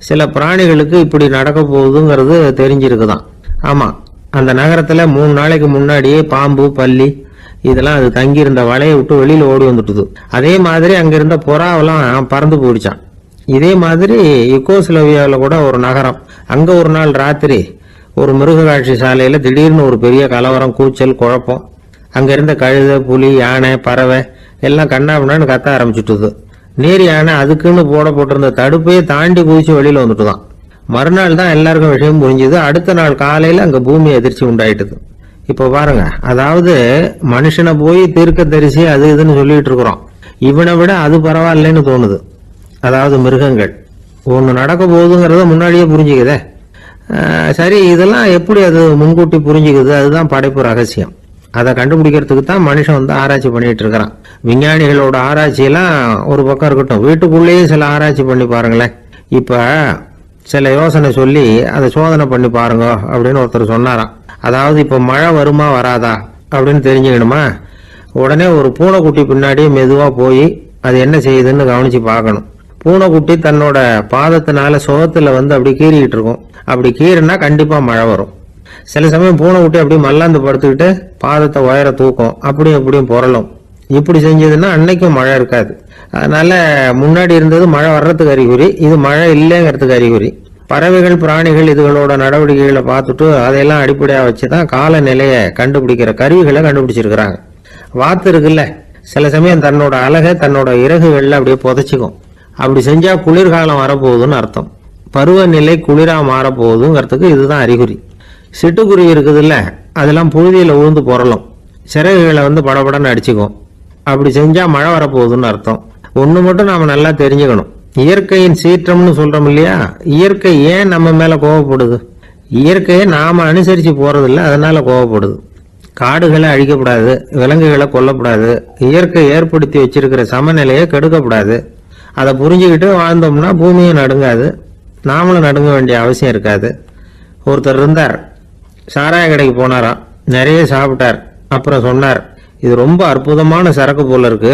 சில பிராணிகளுக்கு இப்படி நடக்க போகுதுங்கிறது தெரிஞ்சிருக்குதான். ஆமா, அந்த நகரத்துல 3 நாளைக்கு முன்னாடியே பாம்பு, பல்லி இதெல்லாம் அது தங்கியிருந்த வலையை விட்டு வெளியில ஓடி வந்துட்டுது. அதே மாதிரி அங்க இருந்த புறாவெல்லாம் பறந்து போயிடுச்சான். இதே மாதிரி யுகோஸ்லோவியாவில் கூட ஒரு நகரம், அங்க ஒரு நாள் ராத்திரி ஒரு மிருக காட்சி சாலையில திடீர்னு ஒரு பெரிய கலவரம், கூச்சல், குழப்பம். அங்க இருந்த கழுதை, புலி, யானை, பறவை எல்லாம் கண்ணாபின்னான்னு கத்த ஆரம்பிச்சுட்டுது. நீர் யானை அதுக்குன்னு போட்டிருந்த தடுப்பையே தாண்டி குதிச்சு வெளியில வந்துட்டுதான். மறுநாள் தான் எல்லாருக்கும் விஷயம் புரிஞ்சுது. அடுத்த நாள் காலையில அங்க பூமி அதிர்ச்சி உண்டாயிட்டுது. இப்ப பாருங்க, அதாவது மனுஷனை போய் தீர்க்க தரிசி அது இதுன்னு சொல்லிட்டு இருக்கிறோம். இவனை விட அது பரவாயில்லைன்னு தோணுது. அதாவது மிருகங்கள் ஒன்று நடக்க போகுதுங்கிறத முன்னாடியே புரிஞ்சுக்குதே. சரி, இதெல்லாம் எப்படி அது முன்கூட்டி புரிஞ்சுக்குது? அதுதான் படைப்பு ரகசியம். அதை கண்டுபிடிக்கிறதுக்கு தான் மனுஷன் ஆராய்ச்சி பண்ணிட்டு இருக்கிறான். விஞ்ஞானிகளோட ஆராய்ச்சியெல்லாம் ஒரு பக்கம் இருக்கட்டும், வீட்டுக்குள்ளேயே சில ஆராய்ச்சி பண்ணி பாருங்களேன். இப்ப சில யோசனை சொல்லி அதை சோதனை பண்ணி பாருங்க அப்படின்னு ஒருத்தர் சொன்னாராம். அதாவது இப்ப மழை வருமா வராதா அப்படின்னு தெரிஞ்சுக்கணுமா, உடனே ஒரு பூனைக்குட்டி பின்னாடியே மெதுவா போய் அது என்ன செய்யுதுன்னு கவனிச்சு பார்க்கணும். பூனைக்குட்டி தன்னோட பாதத்தினால சுகத்துல அப்படி கீறிக்கிட்டு இருக்கும். அப்படி கீறினா கண்டிப்பா மழை வரும். சில சமயம் பூனைக்குட்டி அப்படி மல்லாந்து படுத்துக்கிட்டு பாதத்தை உயர தூக்கும், அப்படியும் புரளும். இப்படி செஞ்சதுன்னா அன்னைக்கும் மழை இருக்காது. அதனால முன்னாடி இருந்தது மழை வர்றதுக்கு அறிகுறி, இது மழை இல்லைங்கிறதுக்கு அறிகுறி. பறவைகள், பிராணிகள் இதுகளோட நடவடிக்கைகளை பார்த்துட்டு அதையெல்லாம் அடிப்படையாக வச்சுதான் காலநிலையை கண்டுபிடிக்கிற கருவிகளை கண்டுபிடிச்சிருக்கிறாங்க. வாத்து இருக்குல்ல, சில சமயம் தன்னோட அழகை தன்னோட இறகுகள்ல அப்படியே புதைச்சிக்கும். அப்படி செஞ்சா குளிர்காலம் வரப்போகுதுன்னு அர்த்தம். பருவநிலை குளிரா மாறப்போகுதுங்கிறதுக்கு இதுதான் அறிகுறி. சிட்டுக்குருவி இருக்குதுல்ல, அதெல்லாம் புழுதியில உழுந்து புரளும், சிறகுகளை படபடன்னு அடிச்சுக்கும். அப்படி செஞ்சா மழை வரப்போகுதுன்னு அர்த்தம். ஒண்ணு மட்டும் நாம நல்லா தெரிஞ்சுக்கணும், இயற்கையின் சீற்றம்னு சொல்றோம் இல்லையா, இயற்கை ஏன் நம்ம மேல கோவப்படுது? இயற்கையை நாம அனுசரிச்சு போறதில்ல, அதனால கோவப்படுது. காடுகளை அழிக்கப்படாது, விலங்குகளை கொல்லப்படாது, இயற்கை ஏற்படுத்தி வச்சிருக்கிற சமநிலையை கெடுக்கப்படாது. அதை புரிஞ்சுக்கிட்டு வாழ்ந்தோம்னா பூமியும் நடுங்காது, நாமளும் நடுங்க வேண்டிய அவசியம் இருக்காது. ஒருத்தர் இருந்தார், சாராய கடைக்கு போனாராம், நிறைய சாப்பிட்டார். அப்புறம் சொன்னார், இது ரொம்ப அற்புதமான சரக்கு போல இருக்கு.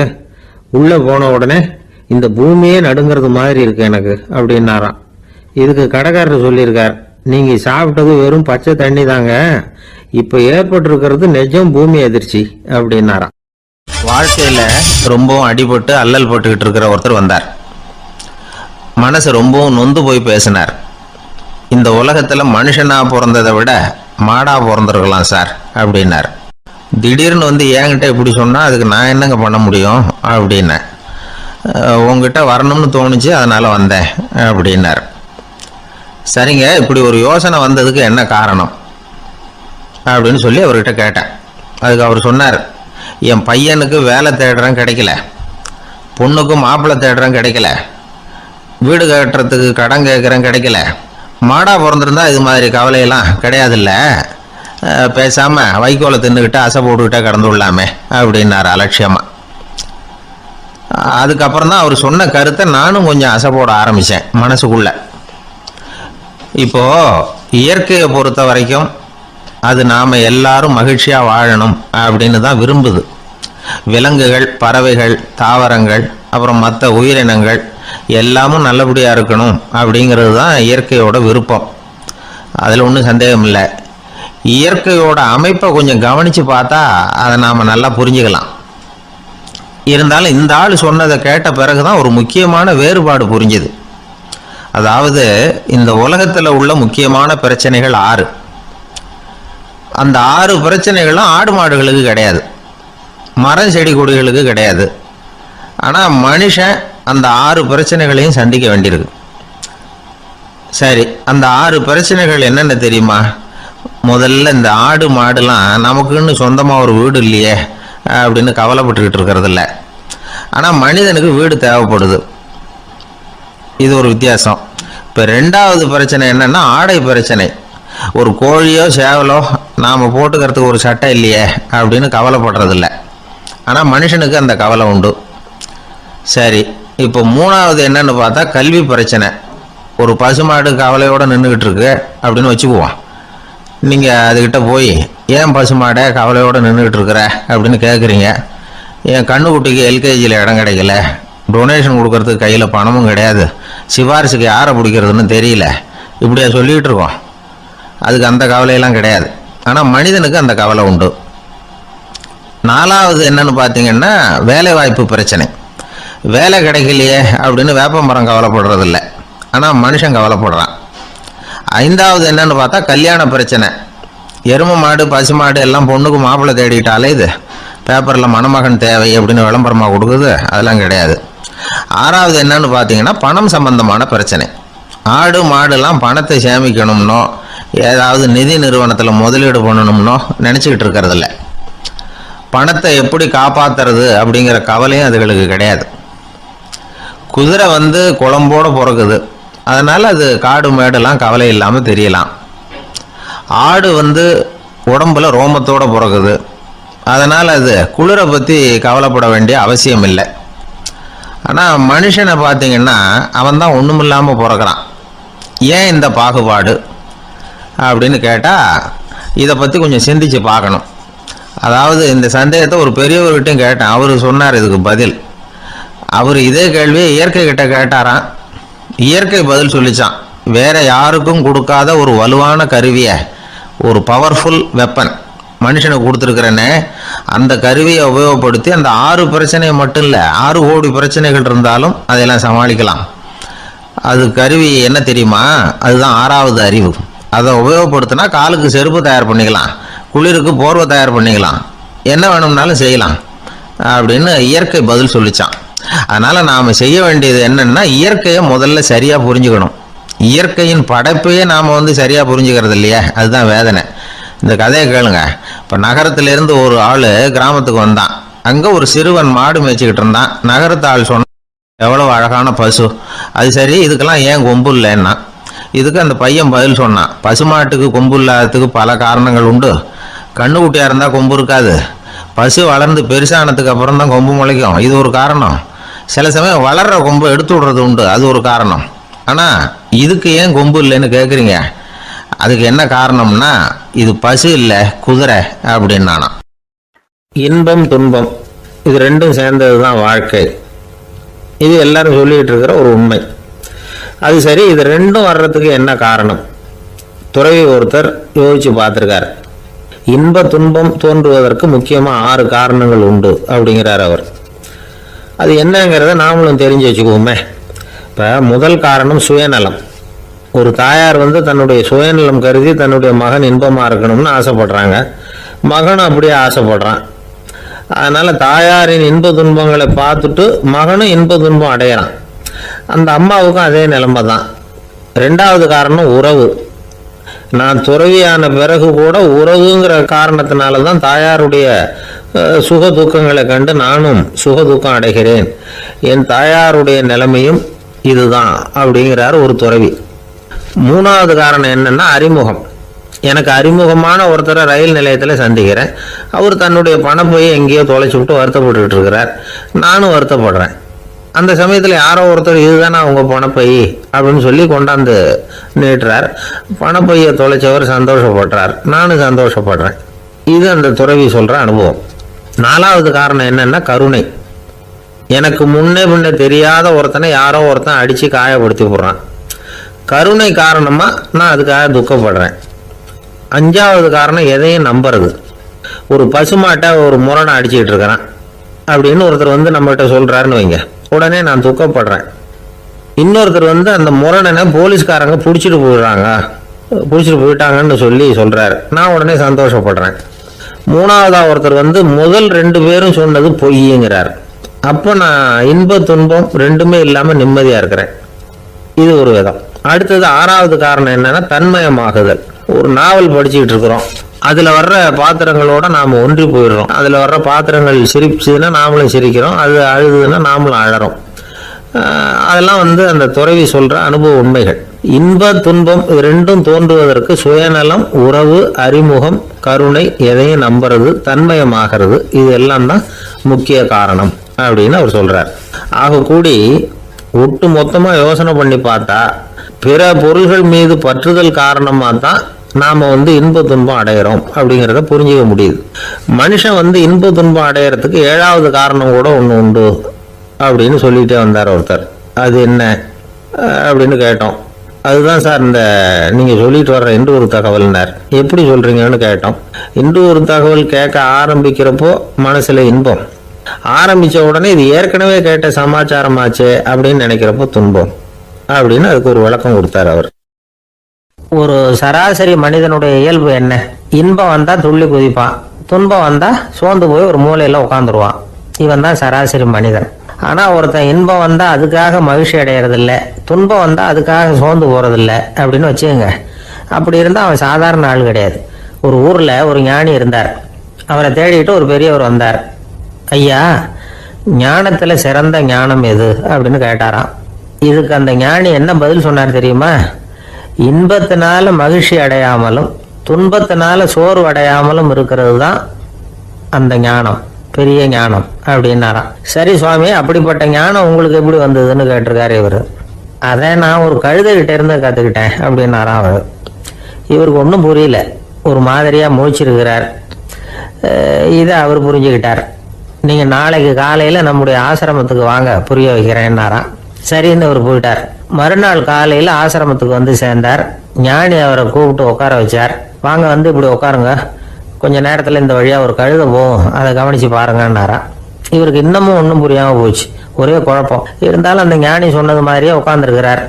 உள்ள போன உடனே இந்த பூமியே நடுங்கிறது மாதிரி இருக்கு எனக்கு அப்படின்னாராம். இதுக்கு கடைக்காரர் சொல்லியிருக்கார், நீங்க சாப்பிட்டது வெறும் பச்சை தண்ணி தாங்க, இப்ப ஏற்பட்டிருக்கிறது நிஜம் பூமி அதிர்ச்சி அப்படின்னாராம். வாழ்க்கையில ரொம்பவும் அடிபட்டு அல்லல் போட்டுக்கிட்டு இருக்கிற ஒருத்தர் வந்தார். மனசு ரொம்பவும் நொந்து போய் பேசினார். இந்த உலகத்துல மனுஷனா பிறந்ததை விட மாடா பிறந்திருக்கலாம் சார் அப்படின்னார். திடீர்னு என்கிட்ட இப்படி சொன்னா அதுக்கு நான் என்னங்க பண்ண முடியும் அப்படின்னேன். உங்ககிட்ட வரணும்னு தோணுச்சு, அதனால் வந்தேன் அப்படின்னார். சரிங்க, இப்படி ஒரு யோசனை வந்ததுக்கு என்ன காரணம் அப்படின்னு சொல்லி அவர்கிட்ட கேட்டேன். அதுக்கு அவர் சொன்னார், என் பையனுக்கு வேலை தேடுறேன் கிடைக்கல, பொண்ணுக்கு மாப்பிள்ளை தேடுறேன் கிடைக்கல, வீடு கட்டுறதுக்கு கடன் கேட்குறேன் கிடைக்கல, மாடா பிறந்திருந்தா இது மாதிரி கவலையெல்லாம் கிடையாதுல்ல, பேசாமல் வைக்கோலை தின்னுக்கிட்டு அசை போட்டுக்கிட்டே கடந்து விடலாமே அப்படின்னார் அலட்சியமாக. அதுக்கப்புறம் தான் அவர் சொன்ன கருத்தை நானும் கொஞ்சம் அசை போட ஆரம்பித்தேன் மனசுக்குள்ள. இப்போது இயற்கையை பொறுத்த வரைக்கும் அது நாம் எல்லாரும் மகிழ்ச்சியாக வாழணும் அப்படின்னு தான் விரும்புது. விலங்குகள், பறவைகள், தாவரங்கள், அப்புறம் மற்ற உயிரினங்கள் எல்லாமும் நல்லபடியாக இருக்கணும் அப்படிங்கிறது தான் இயற்கையோட விருப்பம். அதில் ஒன்றும் சந்தேகம் இல்லை. இயற்கையோட அமைப்பை கொஞ்சம் கவனித்து பார்த்தா அதை நாம் நல்லா புரிஞ்சுக்கலாம். இருந்தாலும் இந்த ஆள் சொன்னதை கேட்ட பிறகு தான் ஒரு முக்கியமான வேறுபாடு புரிஞ்சுது. அதாவது இந்த உலகத்தில் உள்ள முக்கியமான பிரச்சனைகள் 6. அந்த 6 பிரச்சனைகளும் ஆடு மாடுகளுக்கு கிடையாது, மரம் செடி கொடிகளுக்கு கிடையாது. ஆனால் மனுஷன் அந்த 6 பிரச்சனைகளையும் சந்திக்க வேண்டியிருக்கு. சரி, அந்த 6 பிரச்சனைகள் என்னென்ன தெரியுமா? முதல்ல இந்த ஆடு மாடுலாம் நமக்குன்னு சொந்தமாக ஒரு வீடு இல்லையே அப்படின்னு கவலைப்பட்டுக்கிட்டு இருக்கிறதில்ல. ஆனால் மனிதனுக்கு வீடு தேவைப்படுது. இது ஒரு வித்தியாசம். இப்போ 2வது பிரச்சனை என்னென்னா ஆடை பிரச்சனை. ஒரு கோழியோ சேவலோ நாம் போட்டுக்கிறதுக்கு ஒரு சட்டை இல்லையே அப்படின்னு கவலைப்படுறதில்ல. ஆனால் மனுஷனுக்கு அந்த கவலை உண்டு. சரி, இப்போ 3வது என்னன்னு பார்த்தா கல்வி பிரச்சனை. ஒரு பசுமாடு கவலையோடு நின்றுக்கிட்டு இருக்கு அப்படின்னு வச்சுக்குவோம். நீங்கள் அதுக்கிட்ட போய் ஏன் பசுமாடை கவலையோடு நின்றுக்கிட்டு இருக்கிற அப்படின்னு கேட்குறீங்க. என் கண்ணுக்குட்டிக்கு எல்கேஜியில் இடம் கிடைக்கல, டொனேஷன் கொடுக்கறதுக்கு கையில் பணமும் கிடையாது, சிபாரிசுக்கு யாரை பிடிக்கிறதுன்னு தெரியல, இப்படியா சொல்லிகிட்டு இருக்கோம். அதுக்கு அந்த கவலையெல்லாம் கிடையாது. ஆனால் மனிதனுக்கு அந்த கவலை உண்டு. 4வது என்னன்னு பார்த்தீங்கன்னா வேலை வாய்ப்பு பிரச்சனை. வேலை கிடைக்கலையே அப்படின்னு வேப்ப மரம் கவலைப்படுறதில்ல, ஆனால் மனுஷன் கவலைப்படுறான். 5வது என்னன்னு பார்த்தா கல்யாண பிரச்சனை. எருமை மாடு பசுமாடு எல்லாம் பொண்ணுக்கு மாப்பிள்ளை தேடிட்டாலே இது பேப்பரில் மணமகன் தேவை அப்படின்னு விளம்பரமாக கொடுக்குது, அதெல்லாம் கிடையாது. 6வது என்னன்னு பார்த்தீங்கன்னா பணம் சம்பந்தமான பிரச்சனை. ஆடு மாடுலாம் பணத்தை சேமிக்கணும்னோ ஏதாவது நிதி நிறுவனத்தில் முதலீடு பண்ணணும்னோ நினச்சிக்கிட்டு இருக்கிறதில்ல. பணத்தை எப்படி காப்பாற்றுறது அப்படிங்கிற கவலையும் அதுகளுக்கு கிடையாது. குதிரை குளம்போடு பிறகுது, அதனால் அது காடு மேடெல்லாம் கவலை இல்லாமல் தெரியலாம். ஆடு உடம்புல ரோமத்தோடு பிறகுது, அதனால் அது குளிரை பற்றி கவலைப்பட வேண்டிய அவசியம் இல்லை. ஆனால் மனுஷனை பார்த்திங்கன்னா அவன் தான் ஒன்றும் இல்லாமல் பிறக்கிறான். ஏன் இந்த பாகுபாடு அப்படின்னு கேட்டால் இதை பற்றி கொஞ்சம் சிந்திச்சு பார்க்கணும். அதாவது இந்த சந்தேகத்தை ஒரு பெரியவர்கிட்டையும் கேட்டேன். அவர் சொன்னார் இதுக்கு பதில். அவர் இதே கேள்வியை இயற்கை கிட்ட கேட்டாராம். இயற்கை பதில் சொல்லிச்சான். வேற யாருக்கும் கொடுக்காத ஒரு வலுவான கருவியை, ஒரு பவர்ஃபுல் வெப்பன் மனுஷனுக்கு கொடுத்துருக்கிறேன்னு, அந்த கருவியை உபயோகப்படுத்தி அந்த 6 பிரச்சனையை மட்டும் இல்லை 6 கோடி பிரச்சனைகள் இருந்தாலும் அதையெல்லாம் சமாளிக்கலாம். அது கருவி என்ன தெரியுமா? அதுதான் 6வது அறிவு. அதை உபயோகப்படுத்தினா காலுக்கு செருப்பு தயார் பண்ணிக்கலாம், குளிருக்கு போர்வை தயார் பண்ணிக்கலாம், என்ன வேணும்னாலும் செய்யலாம் அப்படின்னு இயற்கை பதில் சொல்லிச்சான். அதனால் நாம் செய்ய வேண்டியது என்னென்னா இயற்கையை முதல்ல சரியாக புரிஞ்சுக்கணும். இயற்கையின் படைப்பையே நாம் சரியாக புரிஞ்சுக்கிறது இல்லையா, அதுதான் வேதனை. இந்த கதையை கேளுங்க. இப்போ நகரத்திலேருந்து ஒரு ஆள் கிராமத்துக்கு வந்தான். அங்கே ஒரு சிறுவன் மாடு மேய்ச்சிக்கிட்டு இருந்தான். நகரத்து ஆள் சொன்ன எவ்வளோ அழகான பசு, அது சரி இதுக்கெல்லாம் ஏன் கொம்பு இல்லைன்னா. இதுக்கு அந்த பையன் பதில் சொன்னான், பசுமாட்டுக்கு கொம்பு இல்லாததுக்கு பல காரணங்கள் உண்டு. கண்ணுக்குட்டியாக இருந்தால் கொம்பு இருக்காது, பசு வளர்ந்து பெருசானதுக்கு அப்புறம் தான் கொம்பு முளைக்கும், இது ஒரு காரணம். சில சமயம் வளர்கிற கொம்பு எடுத்து விடுறது உண்டு, அது ஒரு காரணம். ஆனால் இதுக்கு ஏன் கொம்பு இல்லைன்னு கேட்குறீங்க, அதுக்கு என்ன காரணம்னா இது பசு இல்லை குதிரை அப்படின்னானா. இன்பம் துன்பம் இது ரெண்டும் சேர்ந்தது தான் வாழ்க்கை. இது எல்லாரும் சொல்லிகிட்டு இருக்கிற ஒரு உண்மை. அது சரி, இது ரெண்டும் வர்றதுக்கு என்ன காரணம்? துறவி ஒருத்தர் யோசிச்சு பார்த்துருக்கார். இன்ப துன்பம் தோன்றுவதற்கு முக்கியமாக 6 காரணங்கள் உண்டு அப்படிங்கிறார் அவர். அது என்னங்கிறத நாமளும் தெரிஞ்சு வச்சுக்குவோமே. இப்போ முதல் காரணம் சுயநலம். ஒரு தாயார் தன்னுடைய சுயநலம் கருதி தன்னுடைய மகன் இன்பமாக இருக்கணும்னு ஆசைப்படுறாங்க. மகனும் அப்படியே ஆசைப்படுறான். அதனால தாயாரின் இன்ப துன்பங்களை பார்த்துட்டு மகனும் இன்ப துன்பம் அடையிறான். அந்த அம்மாவுக்கும் அதே நிலைமை தான். ரெண்டாவது காரணம் உறவு. நான் துறவியான பிறகு கூட உறவுங்கிற காரணத்தினால தான் தாயாருடைய சுக துக்கங்களை கண்டு நானும் சுக துக்கம் அடைகிறேன். என் தாயாருடைய நிலைமையும் இதுதான் அப்படிங்கிறார் ஒரு துறவி. மூணாவது காரணம் என்னன்னா அறிமுகம். எனக்கு அறிமுகமான ஒருத்தரை ரயில் நிலையத்தில் சந்திக்கிறேன். அவர் தன்னுடைய பணப்பையை எங்கேயோ தொலைச்சி விட்டு வருத்தப்பட்டுக்கிட்டு இருக்கிறார். நானும் வருத்தப்படுறேன். அந்த சமயத்தில் யாரோ ஒருத்தர் இதுதானே அவங்க பணப்பை அப்படின்னு சொல்லி கொண்டாந்து நீட்டுறார். பணப்பையை தொலைச்சவர் சந்தோஷப்படுறார், நானும் சந்தோஷப்படுறேன். இது அந்த துறவி சொல்கிற அனுபவம். நாலாவது காரணம் என்னென்னா கருணை. எனக்கு முன்னே தெரியாத ஒருத்தனை யாரோ ஒருத்தன் அடித்து காயப்படுத்தி போடுறான். கருணை காரணமாக நான் அதுக்காக துக்கப்படுறேன். அஞ்சாவது காரணம் எதையும் நம்புறது. ஒரு பசுமாட்டை ஒரு முரணை அடிச்சுக்கிட்டு இருக்கிறான் அப்படின்னு ஒருத்தர் வந்து நம்மகிட்ட சொல்கிறாருன்னு வைங்க, உடனே நான் துக்கப்படுறேன். இன்னொருத்தர் வந்து அந்த முரணனை போலீஸ்காரங்க பிடிச்சிட்டு போயிட்டாங்கன்னு சொல்லி சொல்கிறாரு, நான் உடனே சந்தோஷப்படுறேன். மூணாவதாக ஒருத்தர் வந்து முதல் 2 பேரும் சொன்னது பொய்யுங்கிறார். அப்போ நான் இன்ப துன்பம் ரெண்டுமே இல்லாமல் நிம்மதியாக இருக்கிறேன். இது ஒரு விதம். அடுத்தது 6வது காரணம் என்னன்னா தன்மயமாகுதல். ஒரு நாவல் படிச்சுக்கிட்டு இருக்கிறோம், அதில் வர்ற பாத்திரங்களோட நாம் ஒன்றி போயிடுறோம். அதில் வர்ற பாத்திரங்கள் சிரிச்சுதுன்னா நாமளும் சிரிக்கிறோம், அது அழுதுன்னா நாமளும் அழறோம். அதெல்லாம் வந்து அந்த துறவி சொல்கிற அனுபவ உண்மைகள். இன்ப துன்பம் இது ரெண்டும் தோன்றுவதற்கு சுயநலம், உறவு, அறிமுகம், கருணை, எதையும் நம்புறது, தன்மயமாகிறது, இது எல்லாம் தான் முக்கிய காரணம் அப்படின்னு அவர் சொல்கிறார். ஆக கூடி ஒட்டு மொத்தமாக யோசனை பண்ணி பார்த்தா பிற பொருள்கள் மீது பற்றுதல் காரணமாக தான் நாம் வந்து இன்ப துன்பம் அடையிறோம் அப்படிங்கிறத புரிஞ்சிக்க முடியுது. மனுஷன் வந்து இன்ப துன்பம் அடையிறதுக்கு 7வது காரணம் கூட ஒன்று உண்டு அப்படின்னு சொல்லிகிட்டே வந்தார் ஒருத்தர். அது என்ன அப்படின்னு கேட்டோம். அதுதான் சார் இந்த நீங்கள் சொல்லிட்டு வர்ற இன்று ஒரு தகவல்னார். எப்படி சொல்கிறீங்கன்னு கேட்டோம். இன்று ஒரு தகவல் கேட்க ஆரம்பிக்கிறப்போ மனசில் இன்பம், ஆரம்பித்த உடனே இது ஏற்கனவே கேட்ட சமாச்சாரமாச்சே அப்படின்னு நினைக்கிறப்போ துன்பம் அப்படின்னு அதுக்கு ஒரு விளக்கம் கொடுத்தார் அவர். ஒரு சராசரி மனிதனுடைய இயல்பு என்ன? இன்பம் வந்தா துள்ளி குதிப்பான், துன்பம் வந்தா சோர்ந்து போய் ஒரு மூலையில உட்காந்துருவான். இவன் தான் சராசரி மனிதன். ஆனா ஒருத்தன் இன்பம் வந்தா அதுக்காக மகிழ்ச்சி அடையறதில்ல, துன்பம் வந்தா அதுக்காக சோர்ந்து போறதில்ல அப்படின்னு வச்சுக்கோங்க. அப்படி இருந்தா அவன் சாதாரண ஆள் கிடையாது. ஒரு ஊர்ல ஒரு ஞானி இருந்தார். அவரை தேடிட்டு ஒரு பெரியவர் வந்தார். ஐயா, ஞானத்துல சிறந்த ஞானம் எது அப்படின்னு கேட்டாராம். இதுக்கு அந்த ஞானி என்ன பதில் சொன்னார் தெரியுமா? இன்பத்தினால மகிழ்ச்சி அடையாமலும் துன்பத்தினால சோர்வு அடையாமலும் இருக்கிறது தான் அந்த ஞானம், பெரிய ஞானம் அப்படின்னாராம். சரி சுவாமி, அப்படிப்பட்ட ஞானம் உங்களுக்கு எப்படி வந்ததுன்னு கேட்டிருக்காரு இவர். அதை நான் ஒரு கழுதைகிட்ட இருந்து கற்றுக்கிட்டேன் அப்படின்னாராம் அவர். இவருக்கு ஒன்றும் புரியல, ஒரு மாதிரியாக முழிச்சிருக்கிறார். இதை அவர் புரிஞ்சுக்கிட்டார். நீங்கள் நாளைக்கு காலையில் நம்முடைய ஆசிரமத்துக்கு வாங்க, புரிய வைக்கிறேன்னாராம். சரின்னு அவர் போயிட்டார். மறுநாள் காலையில் ஆசிரமத்துக்கு வந்து சேர்ந்தார். ஞானி அவரை கூப்பிட்டு உட்கார வச்சார். வாங்க வந்து இப்படி உட்காருங்க, கொஞ்ச நேரத்தில் இந்த வழியாக ஒரு கழுதை போகும், அதை கவனித்து பாருங்கன்னாராம். இவருக்கு இன்னமும் ஒன்றும் புரியாமல் போச்சு, ஒரே குழப்பம். இருந்தாலும் அந்த ஞானி சொன்னது மாதிரியே உட்காந்துருக்கிறார்.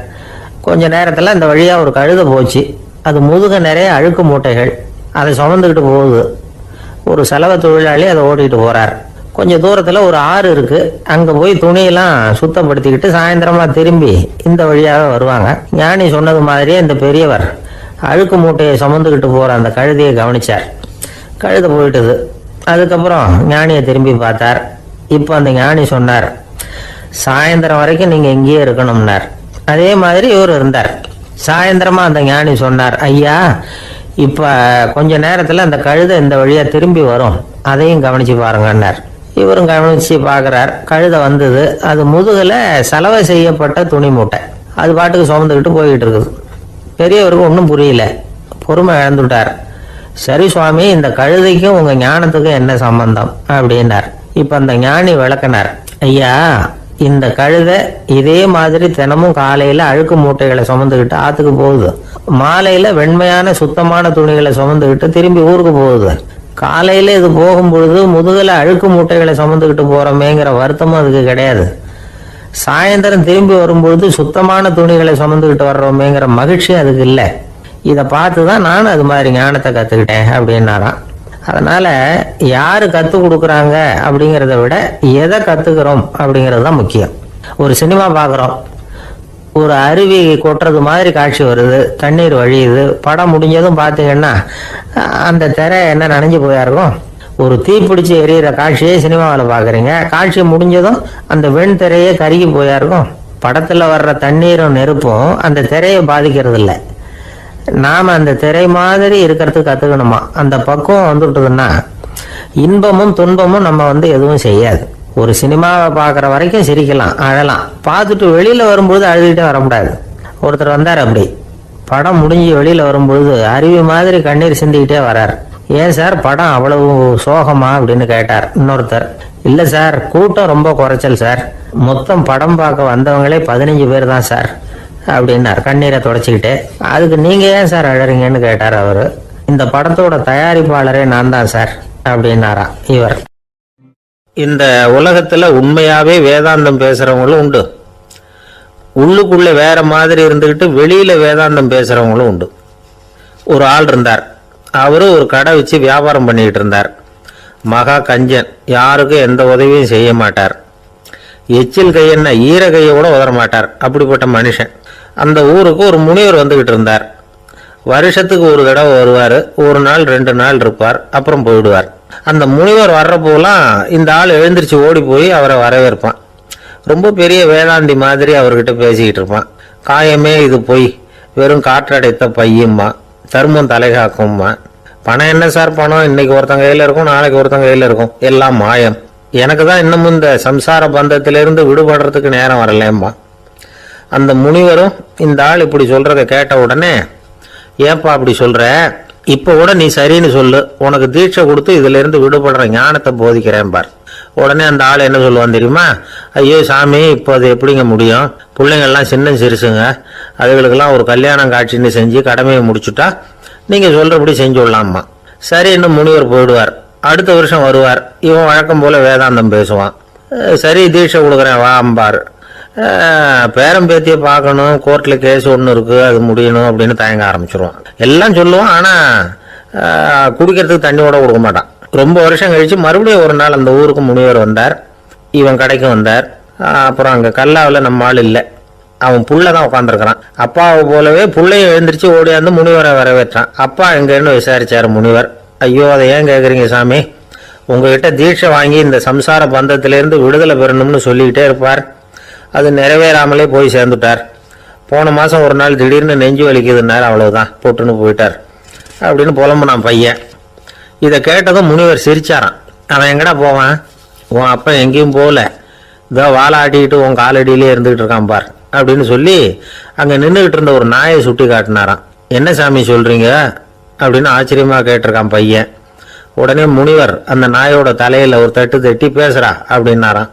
கொஞ்ச நேரத்தில் இந்த வழியாக ஒரு கழுதை போச்சு. அது முதுக நிறைய அழுக்கு மூட்டைகள், அதை சுமந்துக்கிட்டு போகுது. ஒரு செலவு தொழிலாளி அதை ஓட்டிகிட்டு போகிறார். கொஞ்சம் தூரத்தில் ஒரு ஆறு இருக்கு, அங்கே போய் துணியெல்லாம் சுத்தப்படுத்திக்கிட்டு சாயந்தரமா திரும்பி இந்த வழியாக வருவாங்க. ஞானி சொன்னது மாதிரியே இந்த பெரியவர் அழுக்கு மூட்டையை சுமந்துக்கிட்டு போகிற அந்த கழுதையை கவனிச்சார். கழுதை போயிட்டுது. அதுக்கப்புறம் ஞானியை திரும்பி பார்த்தார். இப்போ அந்த ஞானி சொன்னார், சாயந்தரம் வரைக்கும் நீங்கள் இங்கேயே இருக்கணும்னார். அதே மாதிரி இவர் இருந்தார். சாயந்தரமா அந்த ஞானி சொன்னார், ஐயா இப்போ கொஞ்ச நேரத்தில் அந்த கழுதை இந்த வழியாக திரும்பி வரும், அதையும் கவனித்து பாருங்கன்னார். இவரும் கவனித்து பார்க்குறார். கழுதை வந்தது. அது முதுகில் சலவை செய்யப்பட்ட துணி மூட்டை, அது பாட்டுக்கு சுமந்துக்கிட்டு போய்கிட்டு இருக்குது. பெரியவருக்கு ஒன்றும் புரியல, பொறுமை இழந்துட்டார். சரி சுவாமி, இந்த கழுதைக்கும் உங்கள் ஞானத்துக்கும் என்ன சம்பந்தம் அப்படின்னார். இப்போ அந்த ஞானி விளக்கினார். ஐயா, இந்த கழுதை இதே மாதிரி தினமும் காலையில் அழுக்கு மூட்டைகளை சுமந்துக்கிட்டு ஆற்றுக்கு போகுது, மாலையில் வெண்மையான சுத்தமான துணிகளை சுமந்துக்கிட்டு திரும்பி ஊருக்கு போகுது. காலையில் இது போகும் பொழுது முதுகில் அழுக்கு மூட்டைகளை சுமந்துக்கிட்டு போகிறோமேங்கிற வருத்தமும் அதுக்கு கிடையாது. சாயந்தரம் திரும்பி வரும்பொழுது சுத்தமான துணிகளை சுமந்துக்கிட்டு வர்றோமேங்கிற மகிழ்ச்சி அதுக்கு இல்லை. இதை பார்த்து தான் நானும் அது மாதிரி ஞானத்தை கற்றுக்கிட்டேன் அப்படின்னாராம். அதனால யாரு கற்றுக் கொடுக்குறாங்க அப்படிங்கிறத விட எதை கற்றுக்கிறோம் அப்படிங்கிறது தான் முக்கியம். ஒரு சினிமா பார்க்குறோம், ஒரு அருவி கொட்டுறது மாதிரி காட்சி வருது, தண்ணீர் வழியுது. படம் முடிஞ்சதும் பார்த்தீங்கன்னா அந்த திரை என்ன நனைஞ்சு போயா இருக்கும். ஒரு தீப்பிடிச்சு எரியிற காட்சியே சினிமாவில் பார்க்குறீங்க, காட்சி முடிஞ்சதும் அந்த வெண் திரையே கருகி போயா இருக்கும். படத்தில் வர்ற தண்ணீரும் நெருப்பும் அந்த திரையை பாதிக்கிறது இல்லை. நாம் அந்த திரை மாதிரி இருக்கிறதுக்கு கற்றுக்கணுமா. அந்த பக்குவம் வந்துட்டதுன்னா இன்பமும் துன்பமும் நம்ம எதுவும் செய்யாது. ஒரு சினிமாவை பார்க்குற வரைக்கும் சிரிக்கலாம், அழலாம். பார்த்துட்டு வெளியில் வரும்போது அழுதுகிட்டே வரக்கூடாது. ஒருத்தர் வந்தார், அப்படி படம் முடிஞ்சு வெளியில் வரும்பொழுது அருவி மாதிரி கண்ணீர் சிந்திக்கிட்டே வரார். ஏன் சார் படம் அவ்வளவு சோகமா அப்படின்னு கேட்டார். இன்னொருத்தர், இல்லை சார் கூட்டம் ரொம்ப குறைச்சல் சார், மொத்தம் படம் பார்க்க வந்தவங்களே 15 பேர் தான் சார் அப்படின்னார் கண்ணீரை தொடச்சிக்கிட்டே. அதுக்கு நீங்க ஏன் சார் அழறீங்கன்னு கேட்டார் அவரு. இந்த படத்தோட தயாரிப்பாளரே நான் தான் சார் அப்படின்னாரா இவர். இந்த உலகத்துல உண்மையாவே வேதாந்தம் பேசுறவங்களும் உண்டு, உள்ளுக்குள்ள வேற மாதிரி இருந்துக்கிட்டு வெளியில வேதாந்தம் பேசுறவங்களும் உண்டு. ஒரு ஆள் இருந்தார், அவரு ஒரு கடை வச்சு வியாபாரம் பண்ணிக்கிட்டு இருந்தார். மகா கஞ்சன், யாருக்கும் எந்த உதவியும் செய்ய மாட்டார். எச்சில் கையென்ன ஈர கையை கூட உதற மாட்டார், அப்படிப்பட்ட மனுஷன். அந்த ஊருக்கு ஒரு முனிவர் வந்துகிட்டு இருந்தார். வருஷத்துக்கு ஒரு தடவை வருவார், ஒரு நாள் 2 நாள் இருப்பார், அப்புறம் போயிடுவார். அந்த முனிவர் வர்றப்போலாம் இந்த ஆள் எழுந்திரிச்சு ஓடி போய் அவரை வரவேற்பான். ரொம்ப பெரிய வேதாந்தி மாதிரி அவர்கிட்ட பேசிக்கிட்டு இருப்பான். காயமே இது போய் வெறும் காற்றடைத்த பையும்மா, தர்மம் தலைகாக்கும்மா. பணம் என்ன சார் பணம், இன்னைக்கு ஒருத்தன் கையில் இருக்கும், நாளைக்கு ஒருத்தன் கையில் இருக்கும், எல்லாம் மாயம். எனக்கு தான் இன்னமும் இந்த சம்சார பந்தத்திலிருந்து விடுபடுறதுக்கு நேரம் வரலேம்மா. அந்த முனிவரும் இந்த ஆள் இப்படி சொல்றத கேட்ட உடனே, ஏப்பா அப்படி சொல்ற, இப்போ கூட நீ சரின்னு சொல்லு, உனக்கு தீட்சை கொடுத்து இதுல இருந்து விடுபடுற ஞானத்தை போதிக்கிறேன் பார். உடனே அந்த ஆள் என்ன சொல்லுவான் தெரியுமா, ஐயோ சாமி இப்போ அது எப்படிங்க முடியும், பிள்ளைங்கள்லாம் சின்ன சிறுசுங்க, அதுகளுக்கெல்லாம் ஒரு கல்யாணம் காட்சின்னு செஞ்சு கடமையை முடிச்சுட்டா நீங்க சொல்றபடி செஞ்சு விடலாமா. சரின்னு முனிவர் போயிடுவார். அடுத்த வருஷம் வருவார். இவன் வழக்கம் போல வேதாந்தம் பேசுவான். சரி தீட்சை கொடுக்குறேன் வா அம்பார். பேரம்பேத்தியை பார்க்கணும், கோர்ட்ல கேஸ் ஒன்று இருக்கு, அது முடியணும் அப்படின்னு தயங்க ஆரம்பிச்சிருவான். எல்லாம் சொல்லுவான், ஆனா குடிக்கிறதுக்கு தண்ணி கூட கொடுக்க மாட்டான். ரொம்ப வருஷம் கழிச்சு மறுபடியும் ஒரு நாள் அந்த ஊருக்கு முனிவர் வந்தார். இவன் கடைக்கு வந்தார். அப்புறம் அங்க கல்லாவில் நம்ம ஆள் இல்லை, அவன் புள்ள தான் உட்காந்துருக்கிறான். அப்பாவை போலவே புள்ளையும் எழுந்திரிச்சு ஓடியாந்து முனிவரை வரவேற்றான். அப்பா எங்கன்னு விசாரிச்சாரு முனிவர். ஐயோ அதை ஏன் கேட்குறீங்க சாமி, உங்ககிட்ட தீட்சை வாங்கி இந்த சம்சார பந்தத்திலேருந்து விடுதலை பெறணும்னு சொல்லிக்கிட்டே இருப்பார், அது நிறைவேறாமலே போய் சேர்ந்துட்டார். போன மாதம் ஒரு நாள் திடீர்னு நெஞ்சு வலிக்குதுன்னார், அவ்வளவுதான் போட்டுன்னு போயிட்டார் அப்படின்னு புலம்புனான் பையன். இதை கேட்டதும் முனிவர் சிரிச்சாரான். அவன் எங்கடா போவான், உன் அப்பா எங்கேயும் போகல, இதோ வாழை ஆட்டிக்கிட்டு உன் காலடியிலே இருந்துகிட்டு இருக்கான் பார் அப்படின்னு சொல்லி அங்கே நின்றுகிட்டு இருந்த ஒரு நாயை சுட்டி காட்டினாரான். என்ன சாமி சொல்றீங்க அப்படின்னு ஆச்சரியமா கேட்டிருக்கான் பையன். உடனே முனிவர் அந்த நாயோட தலையில ஒரு தட்டு தட்டி பேசுறா அப்படின்னாரான்.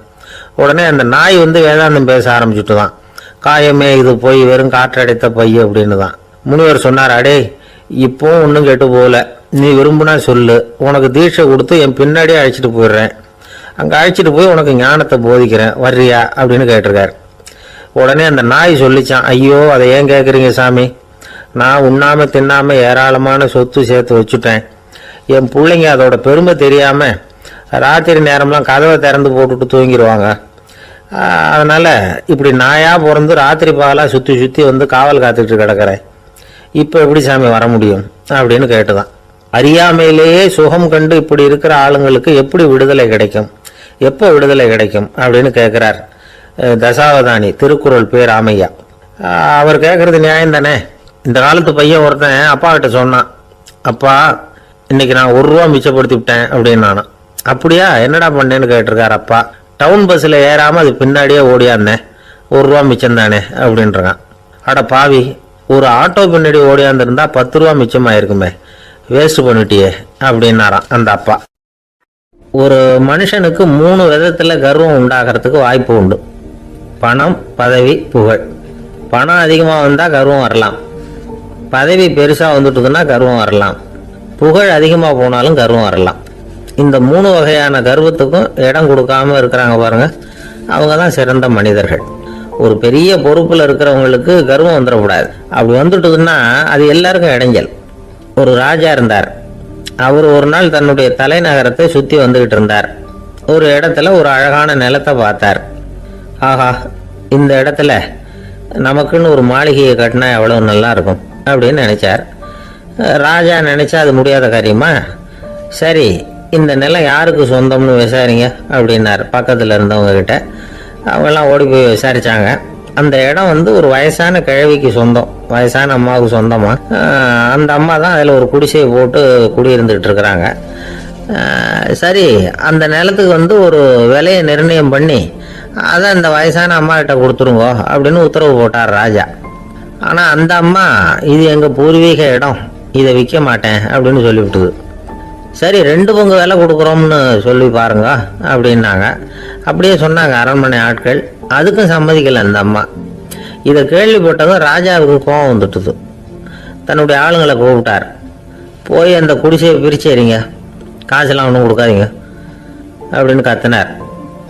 உடனே அந்த நாய் வேதாந்தம் பேச ஆரம்பிச்சுட்டு தான், காயமே இது போய் வெறும் காற்றடைத்த பைய அப்படின்னு தான். முனிவர் சொன்னார், அடே இப்போ ஒன்றும் கெட்டு போகல, நீ விரும்புனா சொல்லு, உனக்கு தீட்சை கொடுத்து என் பின்னாடியே அழைச்சிட்டு போயிடுறேன், அங்கே அழைச்சிட்டு போய் உனக்கு ஞானத்தை போதிக்கிறேன், வர்றியா அப்படின்னு கேட்டிருக்காரு. உடனே அந்த நாய் சொல்லிச்சான், ஐயோ அதை ஏன் கேட்குறீங்க சாமி, நான் உண்ணாம தின்னாம ஏராளமான சொத்து சேர்த்து வச்சுட்டேன், என் பிள்ளைங்க அதோட பெருமை தெரியாம ராத்திரி நேரம்லாம் கதவை திறந்து போட்டுட்டு தூங்கிடுவாங்க, அதனால இப்படி நாயா பிறந்து ராத்திரி பகலாக சுற்றி சுற்றி காவல் காத்துட்டு கிடக்கிறேன், இப்போ எப்படி சாமி வர முடியும் அப்படின்னு கேட்டுதான். அறியாமையிலேயே சுகம் கண்டு இப்படி இருக்கிற ஆளுங்களுக்கு எப்படி விடுதலை கிடைக்கும், எப்போ விடுதலை கிடைக்கும் அப்படின்னு கேட்குறார் தசாவதானி, திருக்குறள் பேர் ராமையா. அவர் கேட்கறது நியாயம் தானே. இந்த காலத்து பையன் ஒருத்தன் அப்பா கிட்ட சொன்னான், அப்பா இன்னைக்கு நான் 1 ரூபா மிச்சப்படுத்தி விட்டேன் அப்படின்னு. நானும் அப்படியா என்னடா பண்ணேன்னு கேட்டிருக்காரு அப்பா. டவுன் பஸ்ஸில் ஏறாமல் அது பின்னாடியே ஓடியாந்தேன், 1 ரூபா மிச்சம் தானே அப்படின்றான். அட பாவி, ஒரு ஆட்டோ பின்னாடி ஓடியாந்துருந்தா 10 ரூபா மிச்சமாயிருக்குமே, வேஸ்ட் பண்ணிட்டியே அப்படின்னாரான் அந்த அப்பா. ஒரு மனுஷனுக்கு 3 விதத்தில் கர்வம் உண்டாகிறதுக்கு வாய்ப்பு உண்டு. பணம், பதவி, புகழ். பணம் அதிகமாக வந்தால் கர்வம் வரலாம், பதவி பெருசாக வந்துட்டுதுன்னா கர்வம் வரலாம், புகழ் அதிகமாக போனாலும் கர்வம் வரலாம். இந்த 3 வகையான கர்வத்துக்கும் இடம் கொடுக்காம இருக்கிறாங்க பாருங்க, அவங்க தான் சிறந்த மனிதர்கள். ஒரு பெரிய பொறுப்பில் இருக்கிறவங்களுக்கு கர்வம் வந்துடக்கூடாது. அப்படி வந்துட்டுதுன்னா அது எல்லாருக்கும் இடைஞ்சல். ஒரு ராஜா இருந்தார், அவர் ஒரு நாள் தன்னுடைய தலைநகரத்தை சுற்றி வந்துகிட்டு இருந்தார். ஒரு இடத்துல ஒரு அழகான நிலத்தை பார்த்தார். ஆஹா, இந்த இடத்துல நமக்குன்னு ஒரு மாளிகையை கட்டினா எவ்வளோ நல்லா இருக்கும் அப்படின்னு நினைச்சார். ராஜா நினைச்சா அது முடியாத காரியமா? சரி, இந்த நிலம் யாருக்கு சொந்தம்னு விசாரிங்க அப்படின்னார் பக்கத்தில் இருந்தவங்க கிட்ட. அவங்கெல்லாம் ஓடி போய் விசாரிச்சாங்க. அந்த இடம் ஒரு வயசான கிழவிக்கு சொந்தம், வயசான அம்மாவுக்கு சொந்தமா. அந்த அம்மா தான் அதில் ஒரு குடிசையை போட்டு குடியிருந்துகிட்டு இருக்கிறாங்க. சரி, அந்த நிலத்துக்கு ஒரு விலையை நிர்ணயம் பண்ணி அதை அந்த வயசான அம்மா கிட்ட கொடுத்துருங்க அப்படின்னு உத்தரவு போட்டார் ராஜா. ஆனால் அந்த அம்மா இது எங்கள் பூர்வீக இடம், இதை விற்க மாட்டேன் அப்படின்னு சொல்லிவிட்டுது. சரி, 2 பங்கு விலை கொடுக்குறோம்னு சொல்லி பாருங்க அப்படின்னாங்க. அப்படியே சொன்னாங்க அரண்மனை ஆட்கள். அதுக்கும் சம்மதிக்கலை அந்த அம்மா. இதை கேள்விப்பட்டதும் ராஜாவுக்கு கோபம் வந்துட்டுது. தன்னுடைய ஆளுங்களை கூப்பிட்டார். போய் அந்த குடிசையை பிரித்து எறிங்க, காசெல்லாம் ஒன்றும் கொடுக்காதீங்க அப்படின்னு கத்தினார்.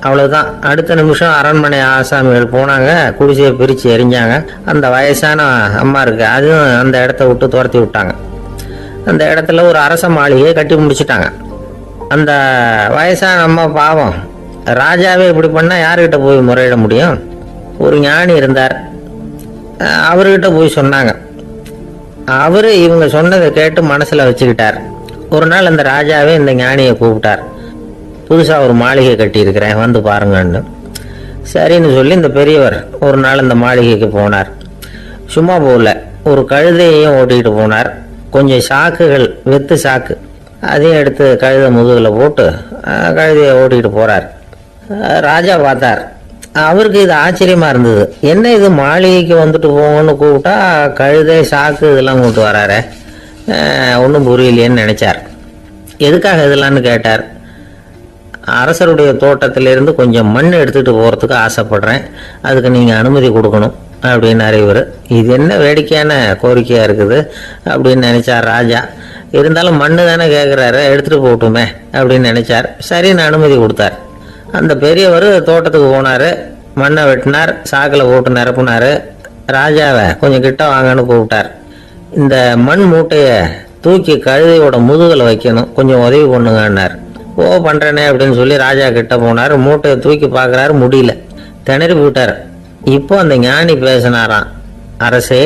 அவ்வளோதான். அடுத்த நிமிஷம் அரண்மனை ஆசாமிகள் போனாங்க, குடிசையை பிரித்து எரிஞ்சாங்க. அந்த வயசான அம்மா இருக்கு, அதுவும் அந்த இடத்த விட்டு துரத்தி விட்டாங்க. அந்த இடத்துல ஒரு அரச மாளிகையை கட்டி முடிச்சுட்டாங்க. அந்த வயசான அம்மா பாவம், ராஜாவே இப்படி பண்ணால் யாருக்கிட்ட போய் முறையிட முடியும்? ஒரு ஞானி இருந்தார், அவர்கிட்ட போய் சொன்னாங்க. அவர் இவங்க சொன்னதை கேட்டு மனசில் வச்சுக்கிட்டார். ஒரு நாள் அந்த ராஜாவே இந்த ஞானியை கூப்பிட்டார். புதுசாக ஒரு மாளிகை கட்டியிருக்கிறேன், வந்து பாருங்கன்னு. சரின்னு சொல்லி இந்த பெரியவர் ஒரு நாள் இந்த மாளிகைக்கு போனார். சும்மா போகல, ஒரு கழுதையையும் ஓட்டிகிட்டு போனார். கொஞ்சம் சாக்குகள், வெத்து சாக்கு, அதையும் எடுத்து கழுதை முதுகில் போட்டு கழுதையை ஓட்டிகிட்டு போகிறார். ராஜா பார்த்தார். அவருக்கு இது ஆச்சரியமாக இருந்தது. என்ன இது, மாளிகைக்கு வந்துட்டு போங்கன்னு கூப்பிட்டா கழுதை சாக்கு இதெல்லாம் கூப்பிட்டு வராரு, ஒன்றும் புரியலையேன்னு நினச்சார். எதுக்காக இதெல்லாம்னு கேட்டார். அரசருடைய தோட்டத்திலிருந்து கொஞ்சம் மண் எடுத்துகிட்டு போகிறதுக்கு ஆசைப்படுறேன், அதுக்கு நீங்கள் அனுமதி கொடுக்கணும் அப்படின்னாரு இவர். இது என்ன வேடிக்கையான கோரிக்கையாக இருக்குது அப்படின்னு நினச்சார் ராஜா. இருந்தாலும் மண்ணு தானே கேட்குறாரு, எடுத்துகிட்டு போகட்டுமே அப்படின்னு நினச்சார். சரின்னு அனுமதி கொடுத்தார். அந்த பெரியவர் தோட்டத்துக்கு போனார், மண்ணை வெட்டினார், சாக்கில் போட்டு நிரப்புனார். ராஜாவை கொஞ்சம் கிட்ட வாங்கன்னு கூப்பிட்டார். இந்த மண் மூட்டையை தூக்கி கழுதையோட முதுகில் வைக்கணும், கொஞ்சம் உதவி பண்ணுங்கன்னார். ஓ, பண்ணுறேனே அப்படின்னு சொல்லி ராஜா கிட்ட போனார். மூட்டையை தூக்கி பார்க்குறாரு, முடியல, திணறி போட்டார். இப்போ அந்த ஞானி பேசினாராம். அரசே,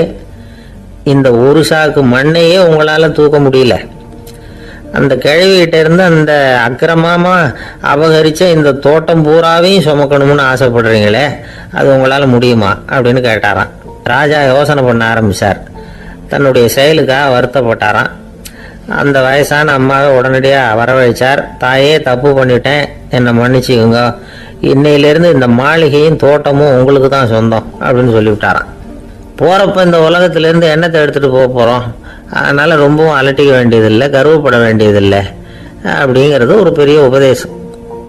இந்த ஒரு சாக்கு மண்ணையே உங்களால் தூக்க முடியல, அந்த கிழவிகிட்ட இருந்து அந்த அக்கிரமமா அபகரிச்ச இந்த தோட்டம் பூராவையும் சுமக்கணும்னு ஆசைப்படுறீங்களே, அது உங்களால் முடியுமா அப்படின்னு கேட்டாராம். ராஜா யோசனை பண்ண ஆரம்பித்தார். தன்னுடைய செயலுக்காக வருத்தப்பட்டாராம். அந்த வயசான அம்மாவை உடனடியாக வரவழைச்சார். தாயே, தப்பு பண்ணிட்டேன், என்னை மன்னிச்சுக்குங்க, இன்னையிலேருந்து இந்த மாளிகையும் தோட்டமும் உங்களுக்கு தான் சொந்தம் அப்படின்னு சொல்லிவிட்டாராம். போகிறப்ப இந்த உலகத்திலேருந்து எண்ணத்தை எடுத்துகிட்டு போக போகிறோம், அதனால் ரொம்பவும் அலட்டிக்க வேண்டியதில்லை, கர்வப்பட வேண்டியதில்லை அப்படிங்கிறது ஒரு பெரிய உபதேசம்.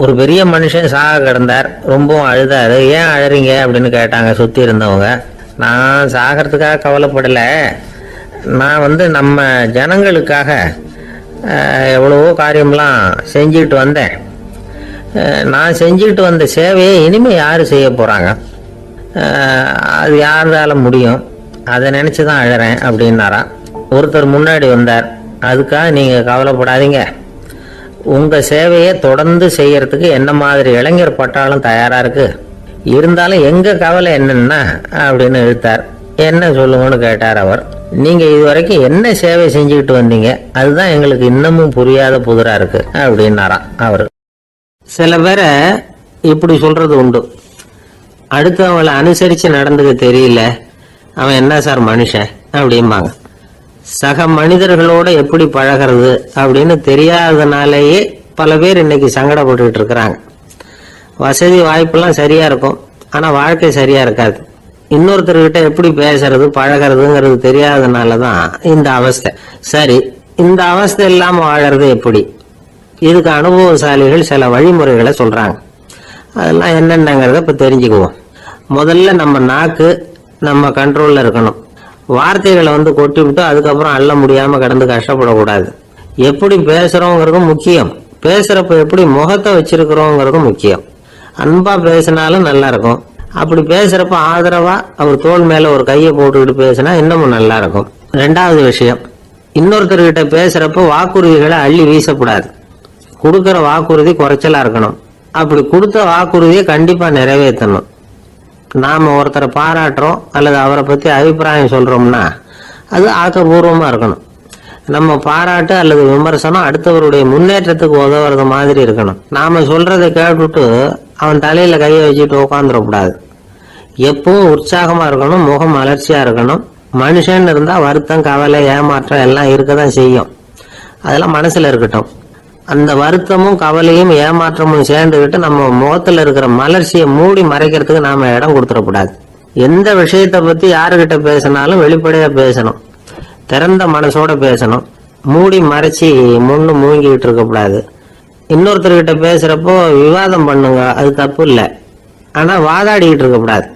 ஒரு பெரிய மனுஷன் சாக கிடந்தார், ரொம்பவும் அழுதாரு. ஏன் அழறீங்க அப்படின்னு கேட்டாங்க சுற்றி இருந்தவங்க. நான் சாகிறதுக்காக கவலைப்படலை, நான் நம்ம ஜனங்களுக்காக எவ்வளவோ காரியம்லாம் செஞ்சுட்டு வந்தேன். நான் செஞ்சுட்டு வந்த சேவையை இனிமேல் யார் செய்ய போகிறாங்க, அது யாரால முடியும், அதை நினச்சி தான் அழறேன் அப்படின்னாராம். ஒருத்தர் முன்னாடி வந்தார். அதுக்காக நீங்கள் கவலைப்படாதீங்க, உங்கள் சேவையை தொடர்ந்து செய்யறதுக்கு என்ன மாதிரி இளைஞர் பட்டாலும் தயாராக இருக்கு, இருந்தாலும் எங்கள் கவலை என்னன்னா அப்படின்னு இழுத்தார். என்ன சொல்லுங்கன்னு கேட்டார் அவர். நீங்கள் இதுவரைக்கும் என்ன சேவை செஞ்சுக்கிட்டு வந்தீங்க, அதுதான் எங்களுக்கு இன்னமும் புரியாத புதிராக இருக்கு அப்படின்னாராம் அவர். சில பேரை இப்படி சொல்றது உண்டு. அடுத்தவங்களை அனுசரித்து நடந்துக்க தெரியல, அவன் என்ன சார் மனுஷன் அப்படிம்பாங்க. சக மனிதர்களோட எப்படி பழகிறது அப்படின்னு தெரியாததுனாலேயே பல பேர் இன்னைக்கு சங்கடப்பட்டுக்கிட்டு இருக்கிறாங்க. வசதி வாய்ப்பெல்லாம் சரியா இருக்கும், ஆனால் வாழ்க்கை சரியா இருக்காது. இன்னொருத்தர்கிட்ட எப்படி பேசுறது பழகிறதுங்கிறது தெரியாததுனால தான் இந்த அவஸ்தை. சரி, இந்த அவஸ்தை இல்லாமல் வாழறது எப்படி? இதுக்கு அனுபவசாலிகள் சில வழிமுறைகளை சொல்றாங்க. அதெல்லாம் என்னென்னங்கிறத இப்போ தெரிஞ்சுக்குவோம். முதல்ல நம்ம நாக்கு நம்ம கண்ட்ரோல்ல இருக்கணும். வார்த்தைகளை கொட்டி விட்டு அதுக்கப்புறம் அள்ள முடியாம கடந்து கஷ்டப்படக்கூடாது. எப்படி பேசுறோங்கிறதும் முக்கியம், பேசுறப்ப எப்படி முகத்தை வச்சிருக்கிறோங்கிறதும் முக்கியம். அன்பா பேசினாலும் நல்லா இருக்கும். அப்படி பேசுறப்ப ஆதரவா அவர் தோள் மேல ஒரு கையை போட்டுக்கிட்டு பேசினா இன்னமும் நல்லா இருக்கும். ரெண்டாவது விஷயம், இன்னொருத்தர்கிட்ட பேசுறப்ப வாக்குறுதிகளை அள்ளி வீசக்கூடாது. கொடுக்கற வாக்குறுதி குறைச்சலா இருக்கணும். அப்படி கொடுத்த வாக்குறுதியை கண்டிப்பா நிறைவேற்றணும். நாம ஒருத்தரை பாராட்டுறோம் அல்லது அவரை பத்தி அபிப்பிராயம் சொல்றோம்னா அது ஆக்கப்பூர்வமா இருக்கணும். நம்ம பாராட்டு அல்லது விமர்சனம் அடுத்தவருடைய முன்னேற்றத்துக்கு உதவுறது மாதிரி இருக்கணும். நாம சொல்றதை கேட்டுட்டு அவன் தலையில கையை வச்சுட்டு உட்காந்துடக்கூடாது. எப்பவும் உற்சாகமா இருக்கணும், முகம் மலர்ச்சியா இருக்கணும். மனுஷன் இருந்தா வருத்தம், கவலை, ஏமாற்றம் எல்லாம் இருக்கதான் செய்யும். அதெல்லாம் மனசுல இருக்கட்டும். அந்த வருத்தமும் கவலையும் ஏமாற்றமும் சேர்ந்துக்கிட்டு நம்ம முகத்துல இருக்கிற மலர்ச்சியை மூடி மறைக்கிறதுக்கு நாம இடம் கொடுத்துடக்கூடாது. எந்த விஷயத்தை பத்தி யாருகிட்ட பேசினாலும் வெளிப்படையா பேசணும். திறந்த மனசோட பேசணும். மூடி மறைச்சி முன்னு மூங்கிக்கிட்டு இருக்கக்கூடாது. இன்னொருத்தர்கிட்ட பேசுறப்போ விவாதம் பண்ணுங்க, அது தப்பு இல்லை. ஆனா வாதாடிக்கிட்டு இருக்கக்கூடாது.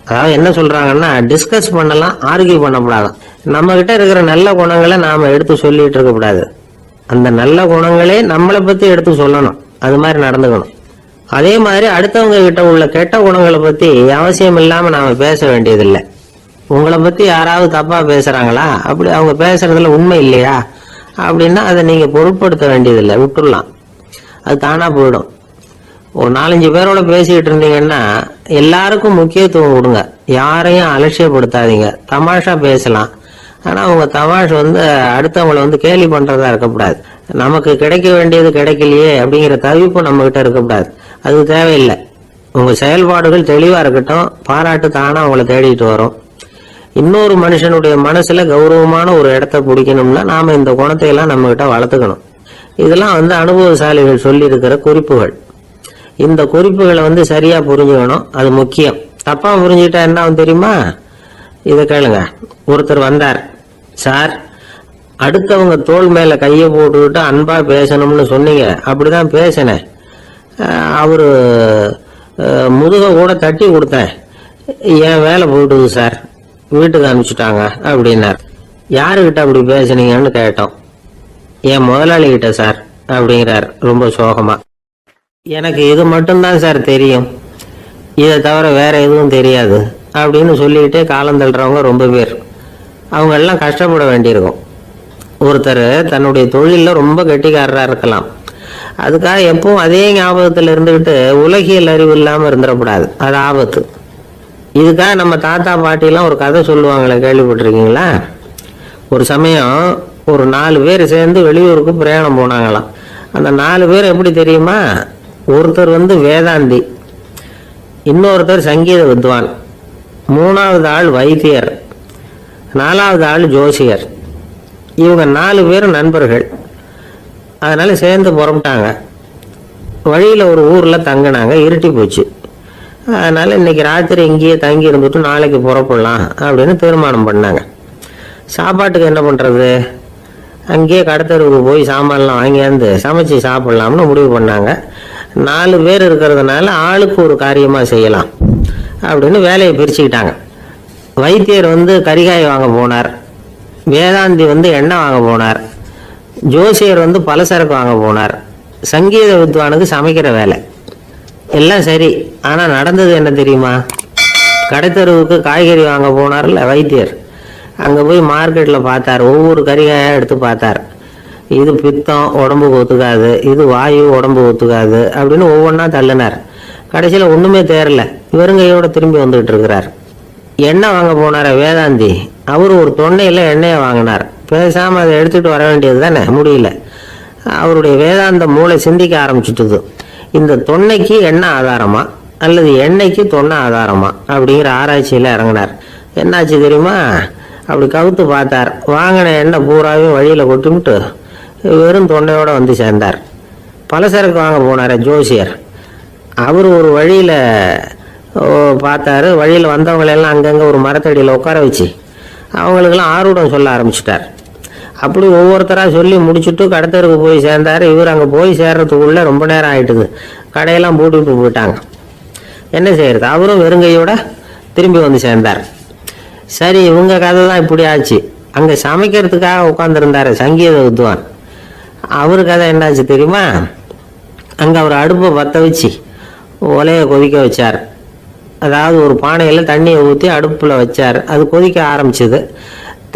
அதாவது என்ன சொல்றாங்கன்னா, டிஸ்கஸ் பண்ணலாம், ஆர்கியூ பண்ணக்கூடாது. நம்ம கிட்ட இருக்கிற நல்ல குணங்களை நாம எடுத்து சொல்லிட்டு இருக்கக்கூடாது. அந்த நல்ல குணங்களே நம்மளை பத்தி எடுத்து சொல்லணும். அது மாதிரி நடந்துக்கணும். அதே மாதிரி அடுத்தவங்க கிட்ட உள்ள கெட்ட குணங்களை பத்தி அவசியம் இல்லாம நாம பேச வேண்டியதில்லை. உங்களை பத்தி யாராவது தப்பா பேசுறாங்களா, அப்படி அவங்க பேசுறதுல உண்மை இல்லையா அப்படின்னா அதை நீங்க பொருட்படுத்த வேண்டியதில்லை, விட்டுடலாம். அது தானா போயிடும். ஒரு 4-5 பேரோட பேசிக்கிட்டு இருந்தீங்கன்னா எல்லாருக்கும் முக்கியத்துவம் கொடுங்க. யாரையும் அலட்சியப்படுத்தாதீங்க. தமாஷா பேசலாம். ஆனா உங்க தமாஷ் அடுத்தவங்களை கேலி பண்றதா இருக்கக்கூடாது. நமக்கு கிடைக்க வேண்டியது கிடைக்கலையே அப்படிங்கிற தவிப்பு நம்ம கிட்ட இருக்கக்கூடாது. அது தேவையில்லை. உங்க செயல்பாடுகள் தெளிவா இருக்கட்டும். பாராட்டு தானா உங்களை தேடிட்டு வரும். இன்னொரு மனுஷனுடைய மனசுல கௌரவமான ஒரு இடத்த பிடிக்கணும்னா நாம இந்த குணத்தை எல்லாம் நம்ம கிட்ட வளர்த்துக்கணும். இதெல்லாம் அனுபவசாலிகள் சொல்லி இருக்கிற குறிப்புகள். இந்த குறிப்புகளை சரியா புரிஞ்சுக்கணும். அது முக்கியம். தப்பா புரிஞ்சுக்கிட்டா என்ன ஆகும் தெரியுமா? இதை கேளுங்க. ஒருத்தர் வந்தார். சார், அடுத்தவங்க தோள் மேல கையை போட்டுக்கிட்டு அன்பா பேசணும்னு சொன்னீங்க. அப்படிதான் பேசினேன். அவரு முதுக கூட தட்டி கொடுத்தேன். என் வேலை போயிட்டுது சார், வீட்டுக்கு அனுப்பிச்சுட்டாங்க அப்படின்னார். யாருக்கிட்ட அப்படி பேசுனீங்கன்னு கேட்டோம். என் முதலாளி கிட்ட சார் அப்படிங்கிறார் ரொம்ப சோகமா. எனக்கு இது மட்டும்தான் சார் தெரியும், இதை தவிர வேற எதுவும் தெரியாது அப்படின்னு சொல்லிக்கிட்டே காலம் தள்ளுறவங்க ரொம்ப பேர். அவங்க எல்லாம் கஷ்டப்பட வேண்டியிருக்கும். ஒருத்தர் தன்னுடைய தொழிலில் ரொம்ப கெட்டிக்காரராக இருக்கலாம். அதுக்காக எப்பவும் அதே ஞாபகத்தில் இருந்துக்கிட்டு உலகியல் அறிவு இல்லாமல் இருந்துடக்கூடாது. அது ஆபத்து. இதுக்காக நம்ம தாத்தா பாட்டிலாம் ஒரு கதை சொல்லுவாங்களே, கேள்விப்பட்டிருக்கீங்களா? ஒரு சமயம் ஒரு 4 பேர் சேர்ந்து வெளியூருக்கு பிரயாணம் போனாங்களாம். அந்த 4 பேர் எப்படி தெரியுமா? ஒருத்தர் வேதாந்தி, இன்னொருத்தர் சங்கீத வித்வான், 3வது ஆள் வைத்தியர், 4வது ஆள் ஜோசியர். இவங்க 4 பேரும் நண்பர்கள். அதனால சேர்ந்து புறப்பட்டாங்க. வழியில் ஒரு ஊரில் தங்கினாங்க. இருட்டி போச்சு. அதனால இன்னைக்கு ராத்திரி இங்கேயே தங்கி இருந்துட்டு நாளைக்கு புறப்படலாம் அப்படின்னு தீர்மானம் பண்ணாங்க. சாப்பாட்டுக்கு என்ன பண்ணுறது? அங்கேயே கடத்தெருவுக்கு போய் சாமான்லாம் வாங்கியாந்து சமைச்சு சாப்பிட்லாம்னு முடிவு பண்ணாங்க. 4 பேர் இருக்கிறதுனால ஆளுக்கு ஒரு காரியமாக செய்யலாம் அப்படின்னு வேலையை பிரிச்சுக்கிட்டாங்க. வைத்தியர் கரிகாய் வாங்க போனார். வேதாந்தி எண்ணெய் வாங்க போனார். ஜோசியர் பலசரக்கு வாங்க போனார். சங்கீத வித்வானுக்கு சமைக்கிற வேலை. எல்லாம் சரி. ஆனால் நடந்தது என்ன தெரியுமா? கடைத்தெருவுக்கு காய்கறி வாங்க போனார்ல வைத்தியர், அங்கே போய் மார்க்கெட்டில் பார்த்தார். ஒவ்வொரு கறிகாயாக எடுத்து பார்த்தார். இது பித்தம், உடம்புக்கு ஒத்துக்காது. இது வாயு, உடம்பு ஒத்துக்காது அப்படின்னு ஒவ்வொன்றா தள்ளினார். கடைசியில் ஒன்றுமே தேரல. வெறுங்கையோட திரும்பி வந்துகிட்டு இருக்கிறார். எண்ணெய் வாங்க போனார வேதாந்தி, அவர் ஒரு தொன்னையில் எண்ணெயை வாங்கினார். பேசாமல் அதை எடுத்துகிட்டு வர வேண்டியது தானே, முடியல. அவருடைய வேதாந்த மூளை சிந்திக்க ஆரம்பிச்சுட்டுது. இந்த தொன்னைக்கு எண்ணெய் ஆதாரமா அல்லது எண்ணெய்க்கு தொன்னை ஆதாரமா அப்படிங்கிற ஆராய்ச்சியில் இறங்கினார். என்னாச்சு தெரியுமா? அப்படி கவுத்து பார்த்தார். வாங்கின எண்ணெய் பூராவையும் வழியில் கொட்டிவிட்டு வெறும் தொண்டையோடு சேர்ந்தார். பலசரக்கு வாங்க போனார் ஜோசியர். அவர் ஒரு வழியில் பார்த்தாரு. வழியில் வந்தவங்களெல்லாம் அங்கங்கே ஒரு மரத்தடியில் உட்கார வச்சு அவங்களுக்கெல்லாம் ஆர்வம் சொல்ல ஆரம்பிச்சிட்டார். அப்படி ஒவ்வொருத்தராக சொல்லி முடிச்சுட்டு கடத்தருக்கு போய் சேர்ந்தார். இவர் அங்கே போய் சேர்றதுக்குள்ளே ரொம்ப நேரம் ஆகிட்டுது. கடையெல்லாம் பூட்டிட்டு போயிட்டாங்க. என்ன செய்யறது? அவரும் வெறுங்கையோட திரும்பி சேர்ந்தார். சரி, இவங்க கதை தான் இப்படி ஆச்சு. அங்கே சமைக்கிறதுக்காக உட்காந்துருந்தார் சங்கீத வித்வான். அவரு கதை என்னாச்சு தெரியுமா? அங்கே அவர் அடுப்பை பற்ற வச்சு ஒலையை கொதிக்க வச்சார். அதாவது ஒரு பானையில் தண்ணியை ஊற்றி அடுப்பில் வச்சார். அது கொதிக்க ஆரம்பிச்சது.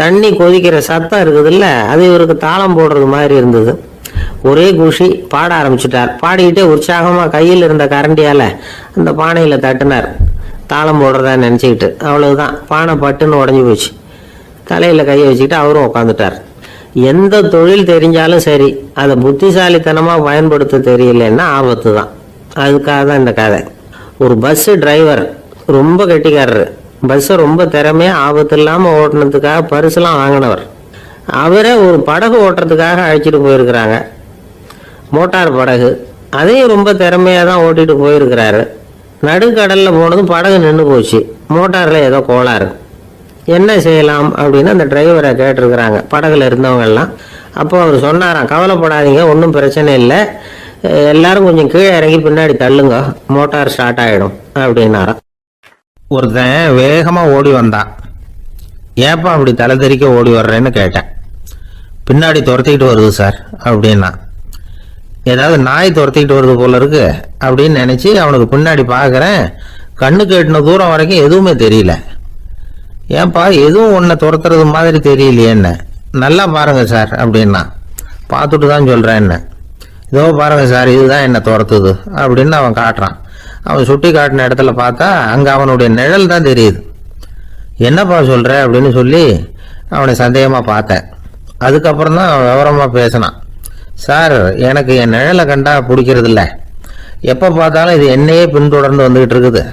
தண்ணி கொதிக்கிற சத்தம் இருக்குதுல்ல, அது இவருக்கு தாளம் போடுறது மாதிரி இருந்தது. ஒரே குஷி, பாட ஆரம்பிச்சுட்டார். பாடிக்கிட்டே உற்சாகமாக கையில் இருந்த கரண்டியால் அந்த பானையில் தட்டினார், தாளம் போடுறதா நினச்சிக்கிட்டு. அவ்வளவுதான், பானை பட்டுன்னு உடஞ்சி போச்சு. தலையில் கையை வச்சுக்கிட்டு அவரும் உட்காந்துட்டார். எந்த தொழில் தெரிஞ்சாலும் சரி, அதை புத்திசாலித்தனமாக பயன்படுத்த தெரியலன்னா ஆபத்து தான். அதுக்காக தான் இந்த கதை. ஒரு பஸ்ஸு டிரைவர் ரொம்ப கெட்டிக்காரரு. பஸ்ஸை ரொம்ப திறமையாக ஆபத்து இல்லாமல் ஓட்டுனதுக்காக பரிசுலாம் வாங்கினவர். அவரே ஒரு படகு ஓட்டுறதுக்காக அழைச்சிட்டு போயிருக்கிறாங்க, மோட்டார் படகு. அதையும் ரொம்ப திறமையாக தான் ஓட்டிகிட்டு போயிருக்கிறாரு. நடுக்கடலில் போனதும் படகு நின்று போச்சு. மோட்டாரில் ஏதோ கோளாறு. என்ன செய்யலாம் அப்படின்னு அந்த டிரைவரை கேட்டிருக்கிறாங்க படகுல இருந்தவங்கெல்லாம். அப்போ அவர் சொன்னாராம், கவலைப்படாதீங்க, ஒன்றும் பிரச்சனை இல்லை, எல்லாரும் கொஞ்சம் கீழே இறங்கி பின்னாடி தள்ளுங்க, மோட்டார் ஸ்டார்ட் ஆகிடும் அப்படின்னாராம். ஒருத்தன் வேகமாக ஓடி வந்தான். ஏப்பா அப்படி தலை தெறிக்க ஓடி வர்றேன்னு கேட்டேன். பின்னாடி துரத்திக்கிட்டு வருது சார் அப்படின்னா. ஏதாவது நாய் துரத்திக்கிட்டு வருது போல இருக்கு அப்படின்னு நினச்சி அவனுக்கு பின்னாடி பார்க்குறேன். கண்ணுக்கு எட்டின தூரம் வரைக்கும் எதுவுமே தெரியல. ஏன்பா எதுவும் ஒன்றை துரத்துறது மாதிரி தெரியலையே என்ன, நல்லா பாருங்க சார் அப்படின்னா. பார்த்துட்டு தான் சொல்கிறேன் என்ன. இதோ பாருங்க சார், இதுதான் என்ன துரத்துது அப்படின்னு அவன் காட்டுறான். அவன் சுட்டி காட்டின இடத்துல பார்த்தா அங்கே அவனுடைய நிழல் தான் தெரியுது. என்னப்பா சொல்கிற அப்படின்னு சொல்லி அவனை சந்தேகமாக பார்த்தேன். அதுக்கப்புறம் தான் அவன் விவரமாக பேசினான். சார், எனக்கு என் நிழலை கண்டா பிடிக்கிறது இல்லை. எப்போ பார்த்தாலும் இது என்னையே பின்தொடர்ந்து வந்துக்கிட்டு இருக்குது.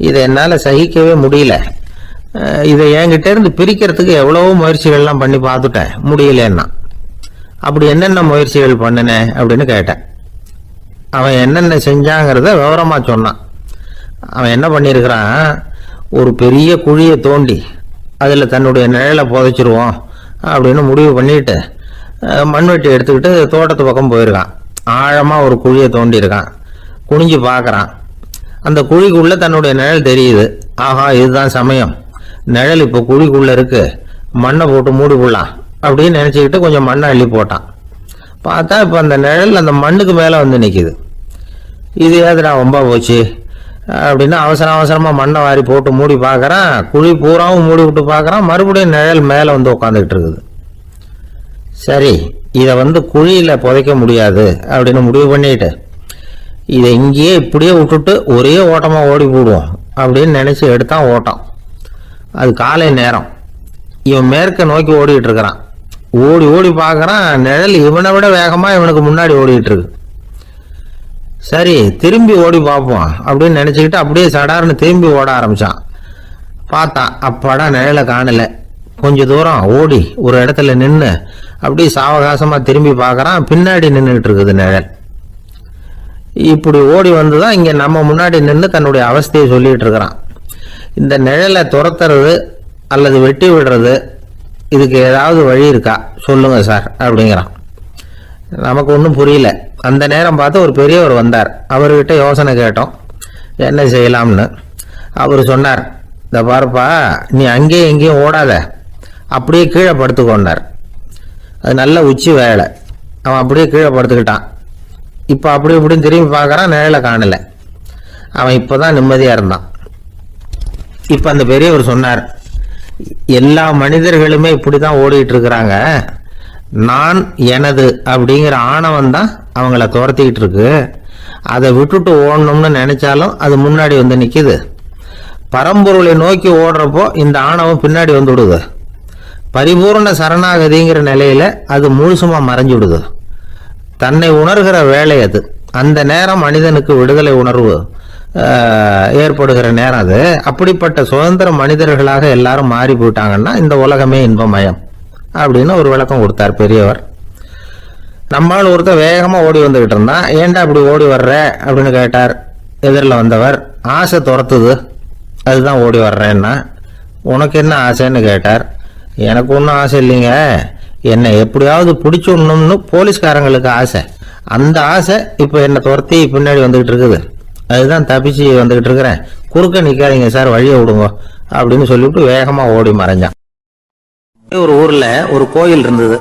இதை என்னால் சகிக்கவே முடியல. இதை என்கிட்ட இருந்து பிரிக்கிறதுக்கு எவ்வளவோ முயற்சிகள்லாம் பண்ணி பார்த்துட்டேன், முடியலன்னா. அப்படி என்னென்ன முயற்சிகள் பண்ணினேன் அப்படின்னு கேட்டேன். அவன் என்னென்ன செஞ்சாங்கிறத விவரமாக சொன்னான். அவன் என்ன பண்ணியிருக்கிறான், ஒரு பெரிய குழியை தோண்டி அதில் தன்னுடைய நிழலை புதைச்சிருவோம் அப்படின்னு முடிவு பண்ணிட்டு மண்வெட்டி எடுத்துக்கிட்டு தோட்டத்து பக்கம் போயிருக்கான். ஆழமாக ஒரு குழியை தோண்டியிருக்கான். குனிஞ்சு பார்க்குறான். அந்த குழிக்குள்ளே தன்னுடைய நிழல் தெரியுது. ஆஹா, இதுதான் சமயம், நிழல் இப்போ குழிக்குள்ளே இருக்கு, மண்ணை போட்டு மூடி போடலாம் அப்படின்னு நினச்சிக்கிட்டு கொஞ்சம் மண்ணை அள்ளி போட்டான். பார்த்தா இப்போ அந்த நிழல் அந்த மண்ணுக்கு மேலே வந்து நிற்கிது. இது ஏதுடா ரொம்ப போச்சு அப்படின்னு அவசரமாக மண்ணை வாரி போட்டு மூடி பார்க்குறான். குழி பூராவும் மூடி விட்டு பார்க்குறான். மறுபடியும் நிழல் மேலே வந்து உட்காந்துக்கிட்டு இருக்குது. சரி, இதை குழியில் புதைக்க முடியாது அப்படின்னு முடிவு பண்ணிட்டு இதை இங்கேயே இப்படியே விட்டுட்டு ஒரே ஓட்டமாக ஓடி போடுவோம் அப்படின்னு நினச்சி எடுத்தான் ஓட்டம். அது காலை நேரம். இவன் மேற்க நோக்கி ஓடிக்கிட்டு இருக்கிறான். ஓடி ஓடி பார்க்குறான், நிழல் இவனை விட வேகமாக இவனுக்கு முன்னாடி ஓடிக்கிட்டு இருக்கு. சரி, திரும்பி ஓடி பார்ப்போம் அப்படின்னு நினச்சிக்கிட்டு அப்படியே சடார்னு திரும்பி ஓட ஆரம்பித்தான். பார்த்தான், அப்பாடா நிழலை காணலை. கொஞ்ச தூரம் ஓடி ஒரு இடத்துல நின்று அப்படியே சாவகாசமாக திரும்பி பார்க்குறான். பின்னாடி நின்றுட்டு இருக்குது நிழல். இப்படி ஓடி வந்து தான் இங்கே நம்ம முன்னாடி நின்று தன்னுடைய அவஸ்தையை சொல்லிகிட்டு இருக்கிறான். இந்த நிழலை துரத்துறது அல்லது வெட்டி விடுறது, இதுக்கு ஏதாவது வழி இருக்கா சொல்லுங்க சார் அப்படிங்கிறான். நமக்கு ஒன்றும் புரியல. அந்த நேரம் பார்த்து ஒரு பெரியவர் வந்தார். அவர்கிட்ட யோசனை கேட்டோம், என்ன செய்யலாம்னு. அவர் சொன்னார், இந்த பாருப்பா, நீ அங்கேயும் எங்கேயும் ஓடாத, அப்படியே கீழே படுத்துக்கொண்டார். அது நல்ல உச்சி வேலை. அவன் அப்படியே கீழே படுத்துக்கிட்டான். இப்போ அப்படி இப்படின்னு திரும்பி பார்க்குறான், நிழலை காணலை. அவன் இப்போ தான் நிம்மதியாக இருந்தான். இப்போ அந்த பெரியவர் சொன்னார், எல்லா மனிதர்களுமே இப்படி தான் ஓடிட்டு இருக்கிறாங்க. நான் எனது அப்படிங்கிற ஆணவம் தான் அவங்கள துரத்திக்கிட்டு இருக்கு. அதை விட்டுட்டு ஓடணும்னு நினைச்சாலும் அது முன்னாடி வந்து நிற்கிது. பரம்பொருளை நோக்கி ஓடுறப்போ இந்த ஆணவம் பின்னாடி வந்து விடுது. பரிபூர்ண சரணாகதிங்கிற நிலையில அது முழுசுமா மறைஞ்சு விடுது. தன்னை உணர்கிற வேலை அது. அந்த நேரம் மனிதனுக்கு விடுதலை உணர்வு ஏற்படுகிற நேரம் அது. அப்படிப்பட்ட சுதந்திர மனிதர்களாக எல்லாரும் மாறி போயிட்டாங்கன்னா இந்த உலகமே இன்பமயம் அப்படின்னு ஒரு விளக்கம் கொடுத்தார் பெரியவர். நம்மால் ஒருத்தர் வேகமா ஓடி வந்துகிட்டு இருந்தான். ஏன்டா அப்படி ஓடி வர்ற அப்படின்னு கேட்டார் எதிரில் வந்தவர். ஆசை துரத்துது, அதுதான் ஓடி வர்றேன்னா. உனக்கு என்ன ஆசைன்னு கேட்டார். எனக்கு ஒன்றும் ஆசை இல்லைங்க, என்னை எப்படியாவது பிடிச்சிடணும்னு போலீஸ்காரங்களுக்கு ஆசை. அந்த ஆசை இப்போ என்னை துரத்தி பின்னாடி வந்துகிட்டு இருக்குது. அதுதான் தப்பிச்சு வந்துகிட்டு இருக்கிறேன். குறுக்க நிற்காதீங்க சார், வழியை விடுங்க அப்படின்னு சொல்லிவிட்டு வேகமாக ஓடி மறைஞ்சான். ஒரு ஊரில் ஒரு கோயில் இருந்தது.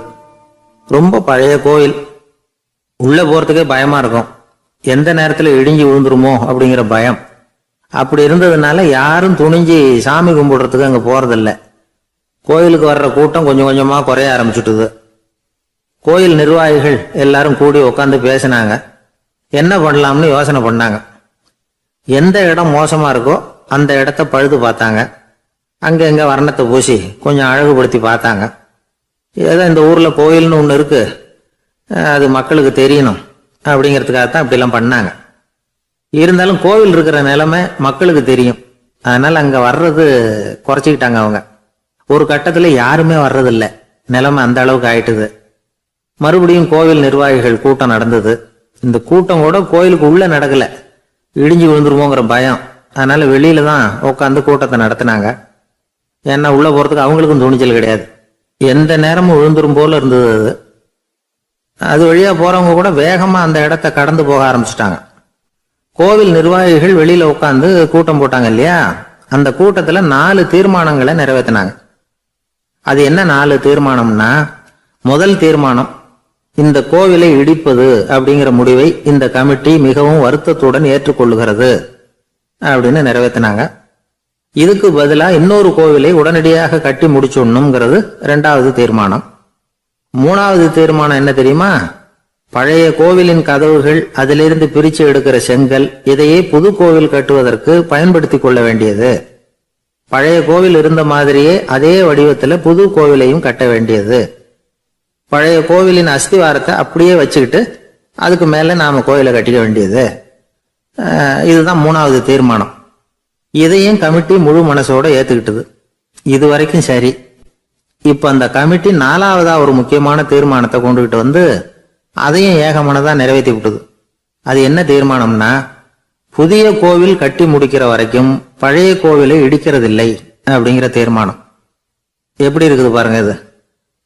ரொம்ப பழைய கோயில். உள்ளே போகிறதுக்கே பயமாக இருக்கும். எந்த நேரத்தில் இடிஞ்சு விழுந்துருமோ அப்படிங்கிற பயம். அப்படி இருந்ததுனால யாரும் துணிஞ்சு சாமி கும்பிடுறதுக்கு அங்கே போகிறதில்ல. கோயிலுக்கு வர்ற கூட்டம் கொஞ்சம் கொஞ்சமா குறைய ஆரம்பிச்சுட்டுது. கோயில் நிர்வாகிகள் எல்லாரும் கூடி உட்காந்து பேசினாங்க. என்ன பண்ணலாம்னு யோசனை பண்ணாங்க. எந்த இடம் மோசமா இருக்கோ அந்த இடத்த பழுது பார்த்தாங்க. அங்க எங்க வர்ணத்தை பூசி கொஞ்சம் அழகுபடுத்தி பார்த்தாங்க. ஏதோ இந்த ஊர்ல கோயில்னு ஒண்ணு இருக்கு, அது மக்களுக்கு தெரியணும் அப்படிங்கிறதுக்காகத்தான் அப்படிலாம் பண்ணாங்க. இருந்தாலும் கோவில் இருக்கிற நிலைமை மக்களுக்கு தெரியும், அதனால அங்க வர்றது குறைச்சிக்கிட்டாங்க அவங்க. ஒரு கட்டத்துல யாருமே வர்றதில்லை, நிலைமை அந்த அளவுக்கு ஆயிட்டுது. மறுபடியும் கோவில் நிர்வாகிகள் கூட்டம் நடந்தது. இந்த கூட்டம் கூட கோயிலுக்கு உள்ள நடக்கல, இடிஞ்சு விழுந்துருமோங்கிற பயம். அதனால வெளியில தான் உட்காந்து கூட்டத்தை நடத்தினாங்க. ஏன்னா உள்ள போறதுக்கு அவங்களுக்கும் துணிச்சல் கிடையாது, எந்த நேரமும் விழுந்துரும் போல இருந்தது அது. அது வழியா போறவங்க கூட வேகமா அந்த இடத்த கடந்து போக ஆரம்பிச்சுட்டாங்க. கோவில் நிர்வாகிகள் வெளியில உட்காந்து கூட்டம் போட்டாங்க இல்லையா, அந்த கூட்டத்துல 4 தீர்மானங்களை நிறைவேற்றினாங்க. அது என்ன 4 தீர்மானம்னா, முதல் தீர்மானம், இந்த கோவிலை இடிப்பது அப்படிங்கிற முடிவை இந்த கமிட்டி மிகவும் வருத்தத்துடன் ஏற்றுக்கொள்ளுகிறது அப்படின்னு நிறைவேற்றினாங்க. இதுக்கு பதிலா இன்னொரு கோவிலை உடனடியாக கட்டி முடிச்சுடணுங்கிறது 2வது தீர்மானம். 3வது தீர்மானம் என்ன தெரியுமா, பழைய கோவிலின் கதவுகள், அதிலிருந்து பிரிச்சு எடுக்கிற செங்கல், இதையே புது கோவில் கட்டுவதற்கு பயன்படுத்தி கொள்ள வேண்டியது. பழைய கோவில் இருந்த மாதிரியே அதே வடிவத்துல புது கோவிலையும் கட்ட வேண்டியது. பழைய கோவிலின் அஸ்திவாரத்தை அப்படியே வச்சுக்கிட்டு அதுக்கு மேல நாம கோயிலை கட்டிக்க வேண்டியது. இதுதான் 3வது தீர்மானம். இதையும் கமிட்டி முழு மனசோட ஏத்துக்கிட்டது. இது வரைக்கும் சரி. இப்ப அந்த கமிட்டி 4வதா ஒரு முக்கியமான தீர்மானத்தை கொண்டுகிட்டு வந்து அதையும் ஏகமனதா நிறைவேற்றி விட்டது. அது என்ன தீர்மானம்னா, புதிய கோவில் கட்டி முடிக்கிற வரைக்கும் பழைய கோவிலை இடிக்கிறதில்லை அப்படிங்கிற தீர்மானம். எப்படி இருக்குது பாருங்க இது.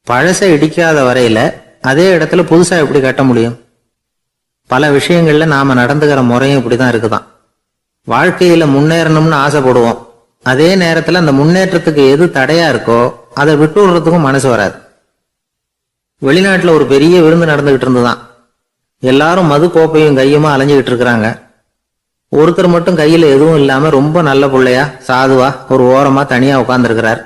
பழசை இடிக்காத வரையில அதே இடத்துல புதுசா எப்படி கட்ட முடியும்? பல விஷயங்கள்ல நாம நடந்துகிற முறையும் இப்படிதான் இருக்குதான். வாழ்க்கையில முன்னேறணும்னு ஆசைப்படுவோம், அதே நேரத்துல அந்த முன்னேற்றத்துக்கு எது தடையா இருக்கோ அதை விட்டு விடுறதுக்கும் மனசு வராது. வெளிநாட்டுல ஒரு பெரிய விருந்து நடந்துகிட்டு இருந்துதான். எல்லாரும் மது கோப்பையும் கையுமா அலைஞ்சுகிட்டு இருக்கிறாங்க. ஒருத்தர் மட்டும் கையில எதுவும் இல்லாம ரொம்ப நல்ல பிள்ளையா சாதுவா ஒரு ஓரமா தனியா உட்கார்ந்துருக்கிறார்.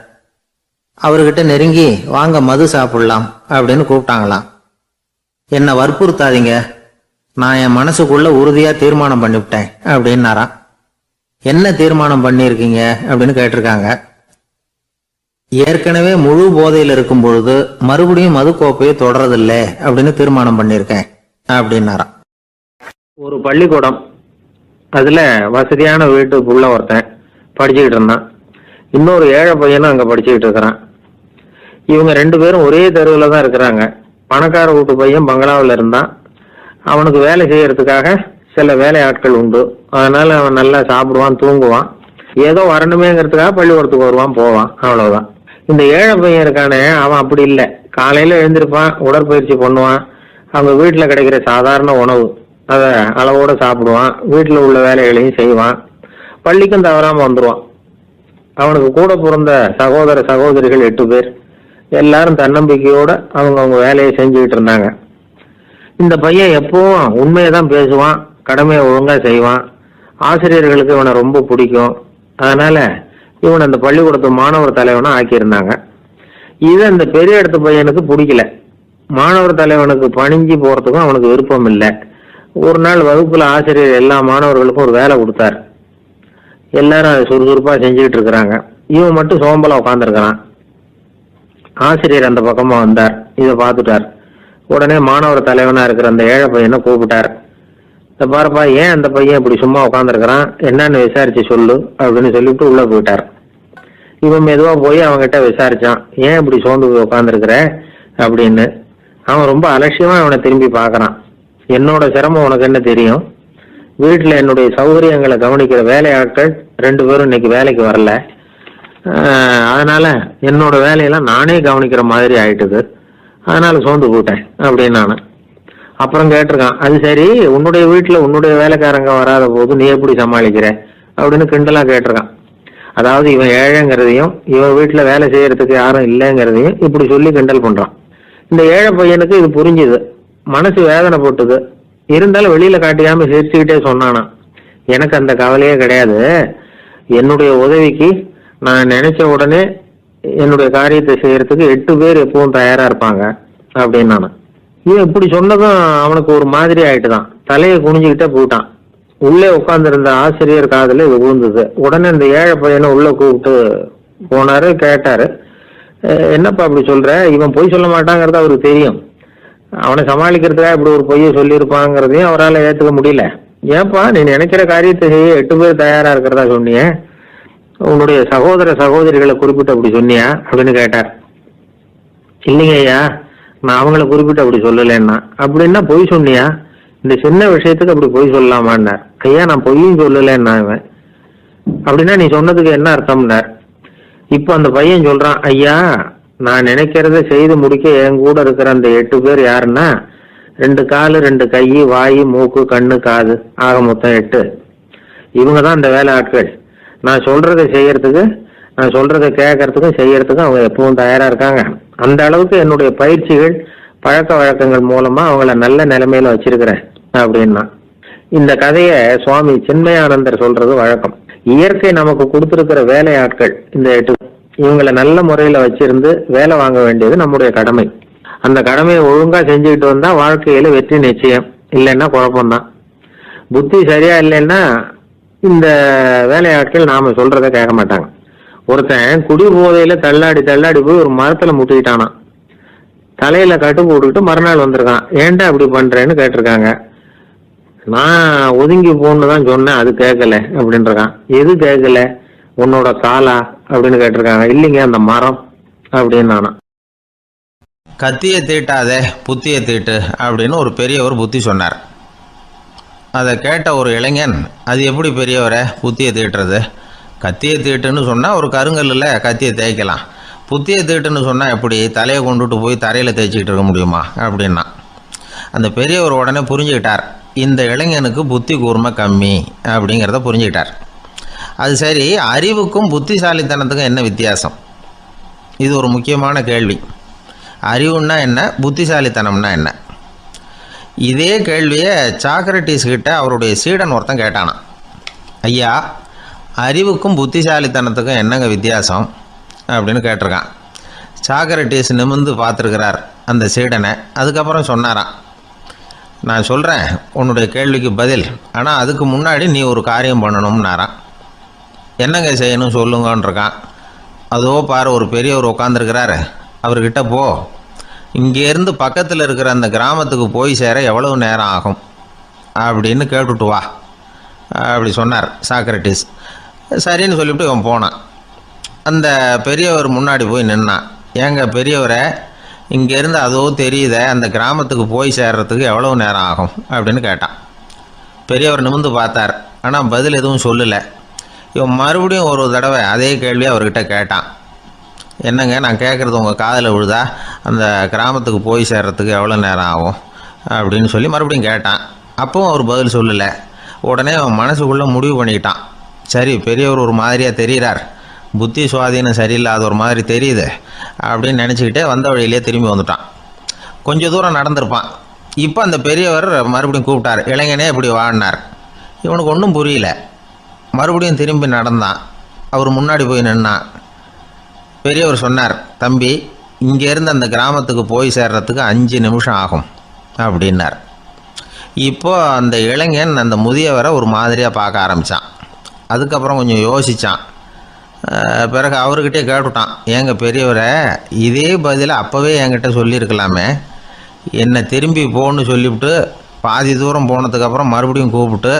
அவர்கிட்ட நெருங்கி வாங்க மது சாப்பிடலாம் அப்படின்னு கூப்பிட்டாங்களாம். என்ன வற்புறுத்தாதீங்க, நான் என் மனசுக்குள்ள உறுதியா தீர்மானம் பண்ணிவிட்டேன் அப்படின்னாராம். என்ன தீர்மானம் பண்ணிருக்கீங்க அப்படின்னு கேட்டிருக்காங்க. ஏற்கனவே முழு போதையில் இருக்கும் பொழுது மறுபடியும் மது கோப்பையை தொடரதில்லை அப்படின்னு தீர்மானம் பண்ணிருக்கேன் அப்படின்னாராம். ஒரு பள்ளிக்கூடம், அதுல வசதியான வீட்டுக்குள்ள ஒருத்தன் படிச்சுக்கிட்டு இருந்தான். இன்னொரு ஏழை பையனும் அங்க படிச்சுக்கிட்டு இருக்கிறான். இவங்க 2 பேரும் ஒரே தெருவுல தான் இருக்கிறாங்க. பணக்கார வீட்டு பையன் பங்களாவில் இருந்தான். அவனுக்கு வேலை செய்யறதுக்காக சில வேலை ஆட்கள் உண்டு. அதனால அவன் நல்லா சாப்பிடுவான், தூங்குவான். ஏதோ வரணுமேங்கிறதுக்காக பள்ளிக்கூடத்துக்கு வருவான், போவான், அவ்வளவுதான். இந்த ஏழை பையன் இருக்கானே, அவன் அப்படி இல்லை. காலையில எழுந்திருப்பான், உடற்பயிற்சி பண்ணுவான், அவங்க வீட்டுல கிடைக்கிற சாதாரண உணவு அதை அளவோட சாப்பிடுவான், வீட்டுல உள்ள வேலைகளையும் செய்வான், பள்ளிக்கும் தவறாம வந்துருவான். அவனுக்கு கூட பிறந்த சகோதர சகோதரிகள் 8 பேர். எல்லாரும் தன்னம்பிக்கையோட அவங்க வேலையை செஞ்சுக்கிட்டு இருந்தாங்க. இந்த பையன் எப்பவும் உண்மையதான் பேசுவான், கடமையை ஒழுங்கா செய்வான். ஆசிரியர்களுக்கு இவனை ரொம்ப பிடிக்கும். அதனால இவன் அந்த பள்ளிக்கூடத்து மாணவர் தலைவனா ஆக்கியிருந்தாங்க. இது அந்த பெரிய இடத்து பையனுக்கு பிடிக்கல. மாணவர் தலைவனுக்கு பணிஞ்சு போறதுக்கும் அவனுக்கு விருப்பம் இல்லை. ஒரு நாள் வகுப்புல ஆசிரியர் எல்லா மாணவர்களுக்கும் ஒரு வேலை கொடுத்தார். எல்லாரும் அதை சுறுசுறுப்பா செஞ்சுக்கிட்டு இருக்கிறாங்க. இவன் மட்டும் சோம்பலா உட்காந்துருக்கிறான். ஆசிரியர் அந்த பக்கமா வந்தார், இதை பார்த்துட்டார். உடனே மாணவர் தலைவனா இருக்கிற அந்த ஏழை பையனை கூப்பிட்டார். இந்த பாருப்பா, ஏன் அந்த பையன் இப்படி சும்மா உட்காந்துருக்கிறான், என்னன்னு விசாரிச்சு சொல்லு அப்படின்னு சொல்லிட்டு உள்ள போயிட்டார். இவன் மெதுவா போய் அவன்கிட்ட விசாரிச்சான், ஏன் இப்படி சோர்ந்து போய் உட்காந்துருக்கிற அப்படின்னு. அவன் ரொம்ப அலட்சியமா அவனை திரும்பி பார்க்கறான். என்னோட சிரமம் உனக்கு என்ன தெரியும்? வீட்டுல என்னுடைய சௌகரியங்களை கவனிக்கிற வேலையாட்கள் 2 பேரும் இன்னைக்கு வேலைக்கு வரல. அதனால என்னோட வேலையெல்லாம் நானே கவனிக்கிற மாதிரி ஆயிட்டுது. அதனால சோர்ந்து போயிட்டேன் அப்படின்னு நானு. அப்புறம் கேட்டிருக்கான், அது சரி, உன்னுடைய வீட்டுல உன்னுடைய வேலைக்காரங்க வராத போது நீ எப்படி சமாளிக்கிற அப்படின்னு கிண்டலா கேட்டிருக்கான். அதாவது இவன் ஏழைங்கிறதையும் இவன் வீட்டுல வேலை செய்யறதுக்கு யாரும் இல்லைங்கிறதையும் இப்படி சொல்லி கிண்டல் பண்றான். இந்த ஏழை பையனுக்கு இது புரிஞ்சுது, மனசு வேதனை போட்டுது. இருந்தாலும் வெளியில காட்டியாம சிரிச்சுக்கிட்டே சொன்னானா, எனக்கு அந்த கவலையே கிடையாது. என்னுடைய உதவிக்கு நான் நினைச்ச உடனே என்னுடைய காரியத்தை செய்யறதுக்கு 8 பேர் எப்பவும் தயாரா இருப்பாங்க அப்படின்னு நான். இவன் இப்படி சொன்னதும் அவனுக்கு ஒரு மாதிரி ஆயிட்டுதான். தலையை குனிஞ்சுக்கிட்டே போயிட்டான். உள்ளே உட்கார்ந்திருந்த ஆசிரியர் காதுல இது விழுந்தது. உடனே இந்த ஏழை பையனை உள்ள கூப்பிட்டு போனாரு, கேட்டாரு, என்னப்பா அப்படி சொல்ற? இவன் பொய் சொல்ல மாட்டாங்கிறது அவருக்கு தெரியும். அவனை சமாளிக்கிறதுக்காக இப்படி ஒரு பொய்யை சொல்லியிருப்பாங்கிறதையும் அவரால் ஏற்றுக்க முடியல. ஏன்பா நீ நினைக்கிற காரியத்தை செய்ய 8 பேர் தயாரா இருக்கிறதா சொன்னியே, உன்னுடைய சகோதர சகோதரிகளை குறிப்பிட்டு அப்படி சொன்னியா அப்படின்னு கேட்டார். இல்லைங்க ஐயா, நான் அவங்கள குறிப்பிட்டு அப்படி சொல்லலைன்னா. அப்படின்னா பொய் சொன்னியா? இந்த சின்ன விஷயத்துக்கு அப்படி பொய் சொல்லலாமான்னார். ஐயா நான் பொய்யும் சொல்லலைன்னா. இவன் அப்படின்னா நீ சொன்னதுக்கு என்ன அர்த்தம்னார். இப்போ அந்த பையன் சொல்றான், ஐயா நான் நினைக்கிறத செய்து முடிக்க என் கூட இருக்கிற அந்த 8 பேர் யாருன்னா 2 காலு 2 கை வாய் மூக்கு கண்ணு காது ஆக மொத்தம் 8. இவங்க தான் அந்த வேலை ஆட்கள். நான் சொல்றதை செய்யறதுக்கு, நான் சொல்றதை கேட்கறதுக்கும் செய்யறதுக்கும் அவங்க எப்பவும் தயாரா இருக்காங்க. அந்த அளவுக்கு என்னுடைய பயிற்சிகள் பழக்க வழக்கங்கள் மூலமா அவங்கள நல்ல நிலைமையில வச்சிருக்கிறேன் அப்படின்னா. இந்த கதையை சுவாமி சின்மயானந்தர் சொல்றது வழக்கம். இயற்கை நமக்கு கொடுத்திருக்கிற வேலை ஆட்கள் இந்த 8. இவங்களை நல்ல முறையில வச்சிருந்து வேலை வாங்க வேண்டியது நம்முடைய கடமை. அந்த கடமையை ஒழுங்கா செஞ்சுக்கிட்டு வந்தா வாழ்க்கையில வெற்றி நிச்சயம், இல்லைன்னா குழப்பம்தான். புத்தி சரியா இல்லைன்னா இந்த வேலையாட்கள் நாம சொல்றத கேட்க மாட்டாங்க. ஒருத்தன் குடி போதையில தள்ளாடி தள்ளாடி போய் ஒரு மரத்துல முட்டிக்கிட்டானா. தலையில கட்டு போட்டுக்கிட்டு மறுநாள் வந்திருக்கான். ஏன்டா அப்படி பண்றேன்னு கேட்டிருக்காங்க. நான் ஒதுங்கி போன்னு தான் சொன்னேன், அது கேட்கல அப்படின்றான். எது கேட்கல? உன்னோட காலா அப்படின்னு கேட்டிருக்காங்க. இல்லைங்க அந்த மரம் அப்படின்னு நானா. கத்தியை தீட்டாதே புத்தியை தீட்டு அப்படின்னு ஒரு பெரியவர் புத்தி சொன்னார். அதை கேட்ட ஒரு இளைஞன், அது எப்படி பெரியவரை புத்தியை தீட்டுறது? கத்தியை தீட்டுன்னு சொன்னால் ஒரு கருங்கல்லில் கத்தியை தேய்க்கலாம், புத்தியை தீட்டுன்னு சொன்னால் எப்படி தலையை கொண்டுட்டு போய் தரையில் தேய்ச்சிக்கிட்டு இருக்க முடியுமா அப்படின்னா. அந்த பெரியவர் உடனே புரிஞ்சுக்கிட்டார், இந்த இளைஞனுக்கு புத்தி கூர்மை கம்மி அப்படிங்கிறத புரிஞ்சுக்கிட்டார். அது சரி, அறிவுக்கும் புத்திசாலித்தனத்துக்கும் என்ன வித்தியாசம்? இது ஒரு முக்கியமான கேள்வி. அறிவுன்னா என்ன, புத்திசாலித்தனம்னா என்ன? இதே கேள்வியை சாக்ரட்டிஸ் கிட்ட அவருடைய சீடன் ஒருத்தன் கேட்டானான். ஐயா, அறிவுக்கும் புத்திசாலித்தனத்துக்கும் என்னங்க வித்தியாசம் அப்படின்னு கேட்டிருக்கான். சாக்ரட்டிஸ் நிமிர்ந்து பார்த்துருக்கிறார் அந்த சீடனை. அதுக்கப்புறம் சொன்னாராம், நான் சொல்கிறேன் உன்னுடைய கேள்விக்கு பதில், ஆனால் அதுக்கு முன்னாடி நீ ஒரு காரியம் பண்ணணும்னாரான். என்னங்க செய்யணும் சொல்லுங்கன்றிருக்கான். அதோ பாரு ஒரு பெரியவர் உட்காந்துருக்கிறாரு, அவர்கிட்ட போ, இங்கேருந்து பக்கத்தில் இருக்கிற அந்த கிராமத்துக்கு போய் சேர எவ்வளவு நேரம் ஆகும் அப்படின்னு கேட்டுட்டு வா அப்படி சொன்னார் சாக்ரட்டிஸ். சரின்னு சொல்லிவிட்டு இவன் போனான். அந்த பெரியவர் முன்னாடி போய் நின்னான். ஏங்க பெரியவரை, இங்கேருந்து அதோ தெரியுத அந்த கிராமத்துக்கு போய் சேர்றதுக்கு எவ்வளவு நேரம் ஆகும் அப்படின்னு கேட்டான். பெரியவர் நிமிர்ந்து பார்த்தார், ஆனால் பதில் எதுவும் சொல்லலை. இவன் மறுபடியும் ஒரு தடவை அதே கேள்வியை அவர்கிட்ட கேட்டான். என்னங்க நான் கேட்குறது உங்கள் காதில் விழுதா, அந்த கிராமத்துக்கு போய் சேர்றதுக்கு எவ்வளோ நேரம் ஆகும் அப்படின்னு சொல்லி மறுபடியும் கேட்டான். அப்பவும் அவர் பதில் சொல்லலை. உடனே அவன் மனசுக்குள்ளே முடிவு பண்ணிக்கிட்டான், சரி பெரியவர் ஒரு மாதிரியாக தெரிகிறார், புத்தி சுவாதீனம் சரியில்லாத ஒரு மாதிரி தெரியுது அப்படின்னு நினச்சிக்கிட்டே வந்த வழியிலே திரும்பி வந்துட்டான். கொஞ்சம் தூரம் நடந்திருப்பான். இப்போ அந்த பெரியவர் மறுபடியும் கூப்பிட்டார், இளைஞனே இப்படி வாடினார். இவனுக்கு ஒன்றும் புரியல. மறுபடியும் திரும்பி நடந்தான். அவர் முன்னாடி போய் நின்னான். பெரியவர் சொன்னார், தம்பி இங்கேருந்து அந்த கிராமத்துக்கு போய் சேர்றதுக்கு 5 நிமிஷம் ஆகும் அப்படின்னார். இப்போது அந்த இளைஞன் அந்த முதியவரை ஒரு மாதிரியாக பார்க்க ஆரம்பித்தான். அதுக்கப்புறம் கொஞ்சம் யோசித்தான். பிறகு அவர்கிட்டே கேட்டுட்டான், ஏங்க பெரியவரை, இதே பதிலை அப்போவே என்கிட்ட சொல்லியிருக்கலாமே, என்னை திரும்பி போன்னு சொல்லிவிட்டு பாதி தூரம் போனதுக்கப்புறம் மறுபடியும் கூப்பிட்டு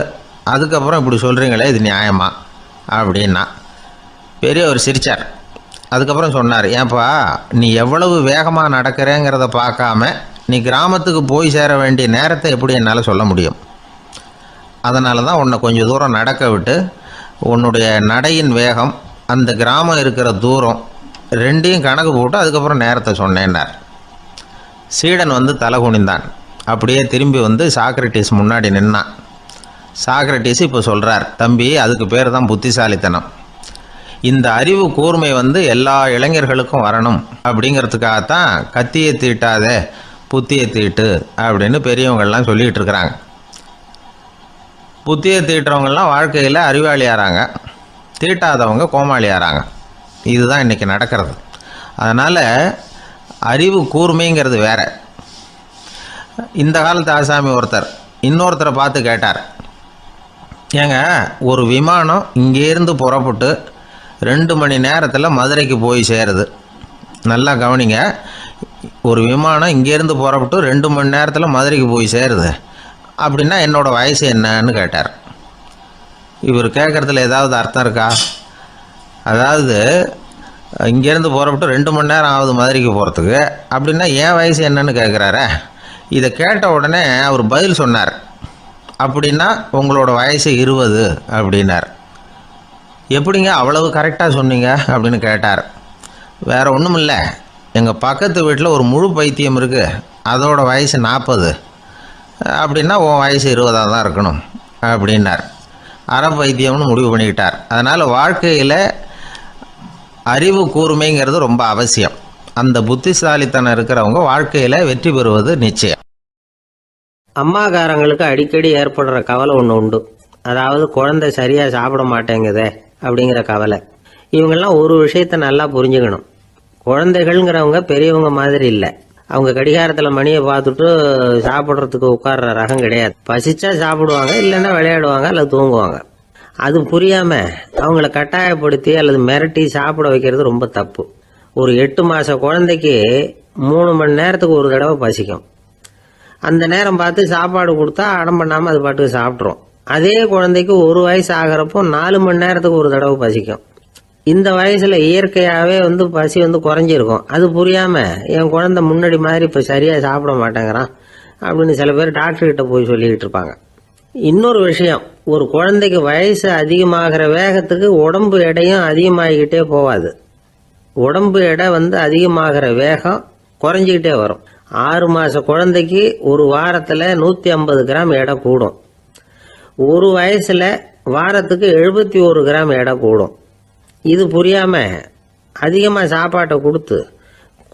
அதுக்கப்புறம் இப்படி சொல்கிறீங்களே, இது நியாயமா அப்படின்னா. பெரியவர் சிரித்தார். அதுக்கப்புறம் சொன்னார், ஏன்பா நீ எவ்வளவு வேகமாக நடக்கிறேங்கிறத பார்க்காம நீ கிராமத்துக்கு போய் சேர வேண்டிய நேரத்தை எப்படி என்னால் சொல்ல முடியும்? அதனால தான் உன்னை கொஞ்சம் தூரம் நடக்க விட்டு உன்னுடைய நடையின் வேகம், அந்த கிராமம் இருக்கிற தூரம் ரெண்டையும் கணக்கு போட்டு அதுக்கப்புறம் நேரத்தை சொன்னேன்னார். சீடன் வந்து தலை குனிந்தான். அப்படியே திரும்பி வந்து சாக்ரட்டிஸ் முன்னாடி நின்னான். சாக்ரட்டிஸ் இப்போ சொல்கிறார், தம்பி அதுக்கு பேர் தான் புத்திசாலித்தனம். இந்த அறிவு கூர்மை வந்து எல்லா இளைஞர்களுக்கும் வரணும் அப்படிங்கிறதுக்காகத்தான் கத்தியை தீட்டாதே புத்தியை தீட்டு அப்படின்னு பெரியவங்கள்லாம் சொல்லிகிட்டு இருக்கிறாங்க. புத்தியை தீட்டுறவங்கெல்லாம் வாழ்க்கையில் அறிவாளி ஆகிறாங்க, தீட்டாதவங்க கோமாளி ஆகிறாங்க. இதுதான் இன்றைக்கி நடக்கிறது. அதனால் அறிவு கூர்மைங்கிறது வேற. இந்த காலத்து ஆசாமி ஒருத்தர் இன்னொருத்தரை பார்த்து கேட்டார், ஏங்க ஒரு விமானம் இங்கேருந்து புறப்பட்டு 2 மணி நேரத்தில் மதுரைக்கு போய் சேருது. நல்லா கவனிங்க, ஒரு விமானம் இங்கேருந்து புறப்பட்டு 2 மணி நேரத்தில் மதுரைக்கு போய் சேருது அப்படின்னா என்னோடய வயசு என்னன்னு கேட்டார். இவர் கேட்குறதுல ஏதாவது அர்த்தம் இருக்கா? அதாவது இங்கேருந்து புறப்பட்டு 2 மணி நேரம் ஆகுது மதுரைக்கு போகிறதுக்கு, அப்படின்னா என் வயசு என்னன்னு கேட்குறாரே. இதை கேட்ட உடனே அவர் பதில் சொன்னார், அப்படின்னா உங்களோட வயசு 20 அப்படின்னார். எப்படிங்க அவ்வளவு கரெக்டாக சொன்னீங்க அப்படின்னு கேட்டார். வேறு ஒன்றும் இல்லை, எங்கள் பக்கத்து வீட்டில் ஒரு முழு பைத்தியம் இருக்குது, அதோட வயசு 40, அப்படின்னா உன் வயசு 20 தான் இருக்கணும் அப்படின்னார். அரை பைத்தியம்னு முடிவு பண்ணிக்கிட்டார். அதனால் வாழ்க்கையில் அறிவு கூர்மைங்கிறது ரொம்ப அவசியம். அந்த புத்திசாலித்தனம் இருக்கிறவங்க வாழ்க்கையில் வெற்றி பெறுவது நிச்சயம். அம்மாக்காரங்களுக்கு அடிக்கடி ஏற்படுற கவலை ஒன்று உண்டு. அதாவது குழந்தை சரியாக சாப்பிட மாட்டேங்குதே அப்படிங்கிற கவலை. இவங்கெல்லாம் ஒரு விஷயத்த நல்லா புரிஞ்சுக்கணும். குழந்தைகள்ங்கிறவங்க பெரியவங்க மாதிரி இல்லை. அவங்க கடிகாரத்தில் மணியை பார்த்துட்டு சாப்பிட்றதுக்கு உட்கார்ற ரகம் கிடையாது. பசிச்சா சாப்பிடுவாங்க, இல்லைன்னா விளையாடுவாங்க அல்லது தூங்குவாங்க. அது புரியாமல் அவங்கள கட்டாயப்படுத்தி அல்லது மிரட்டி சாப்பிட வைக்கிறது ரொம்ப தப்பு. ஒரு 8 மாத குழந்தைக்கு 3 மணி நேரத்துக்கு ஒரு தடவை பசிக்கும். அந்த நேரம் பார்த்து சாப்பாடு கொடுத்தா அடம் பண்ணாமல் அது பாட்டுக்கு சாப்பிட்றோம். அதே குழந்தைக்கு 1 வயசு ஆகிறப்போ 4 மணி நேரத்துக்கு ஒரு தடவை பசிக்கும். இந்த வயசுல இயற்கையாகவே பசி குறைஞ்சிருக்கும். அது புரியாமல் என் குழந்தை முன்னாடி மாதிரி இப்போ சரியாக சாப்பிட மாட்டேங்கிறான் அப்படின்னு சில பேர் டாக்டர்கிட்ட போய் சொல்லிக்கிட்டு இருப்பாங்க. இன்னொரு விஷயம், ஒரு குழந்தைக்கு வயசு அதிகமாகிற வேகத்துக்கு உடம்பு எடையும் அதிகமாகிக்கிட்டே போகாது. உடம்பு எடை அதிகமாகிற வேகம் குறைஞ்சிக்கிட்டே வரும். 6 மாத குழந்தைக்கு ஒரு வாரத்தில் 150 கிராம் எடை கூடும். ஒரு வயசில் வாரத்துக்கு 71 கிராம் எடை கூடும். இது புரியாமல் அதிகமாக சாப்பாட்டை கொடுத்து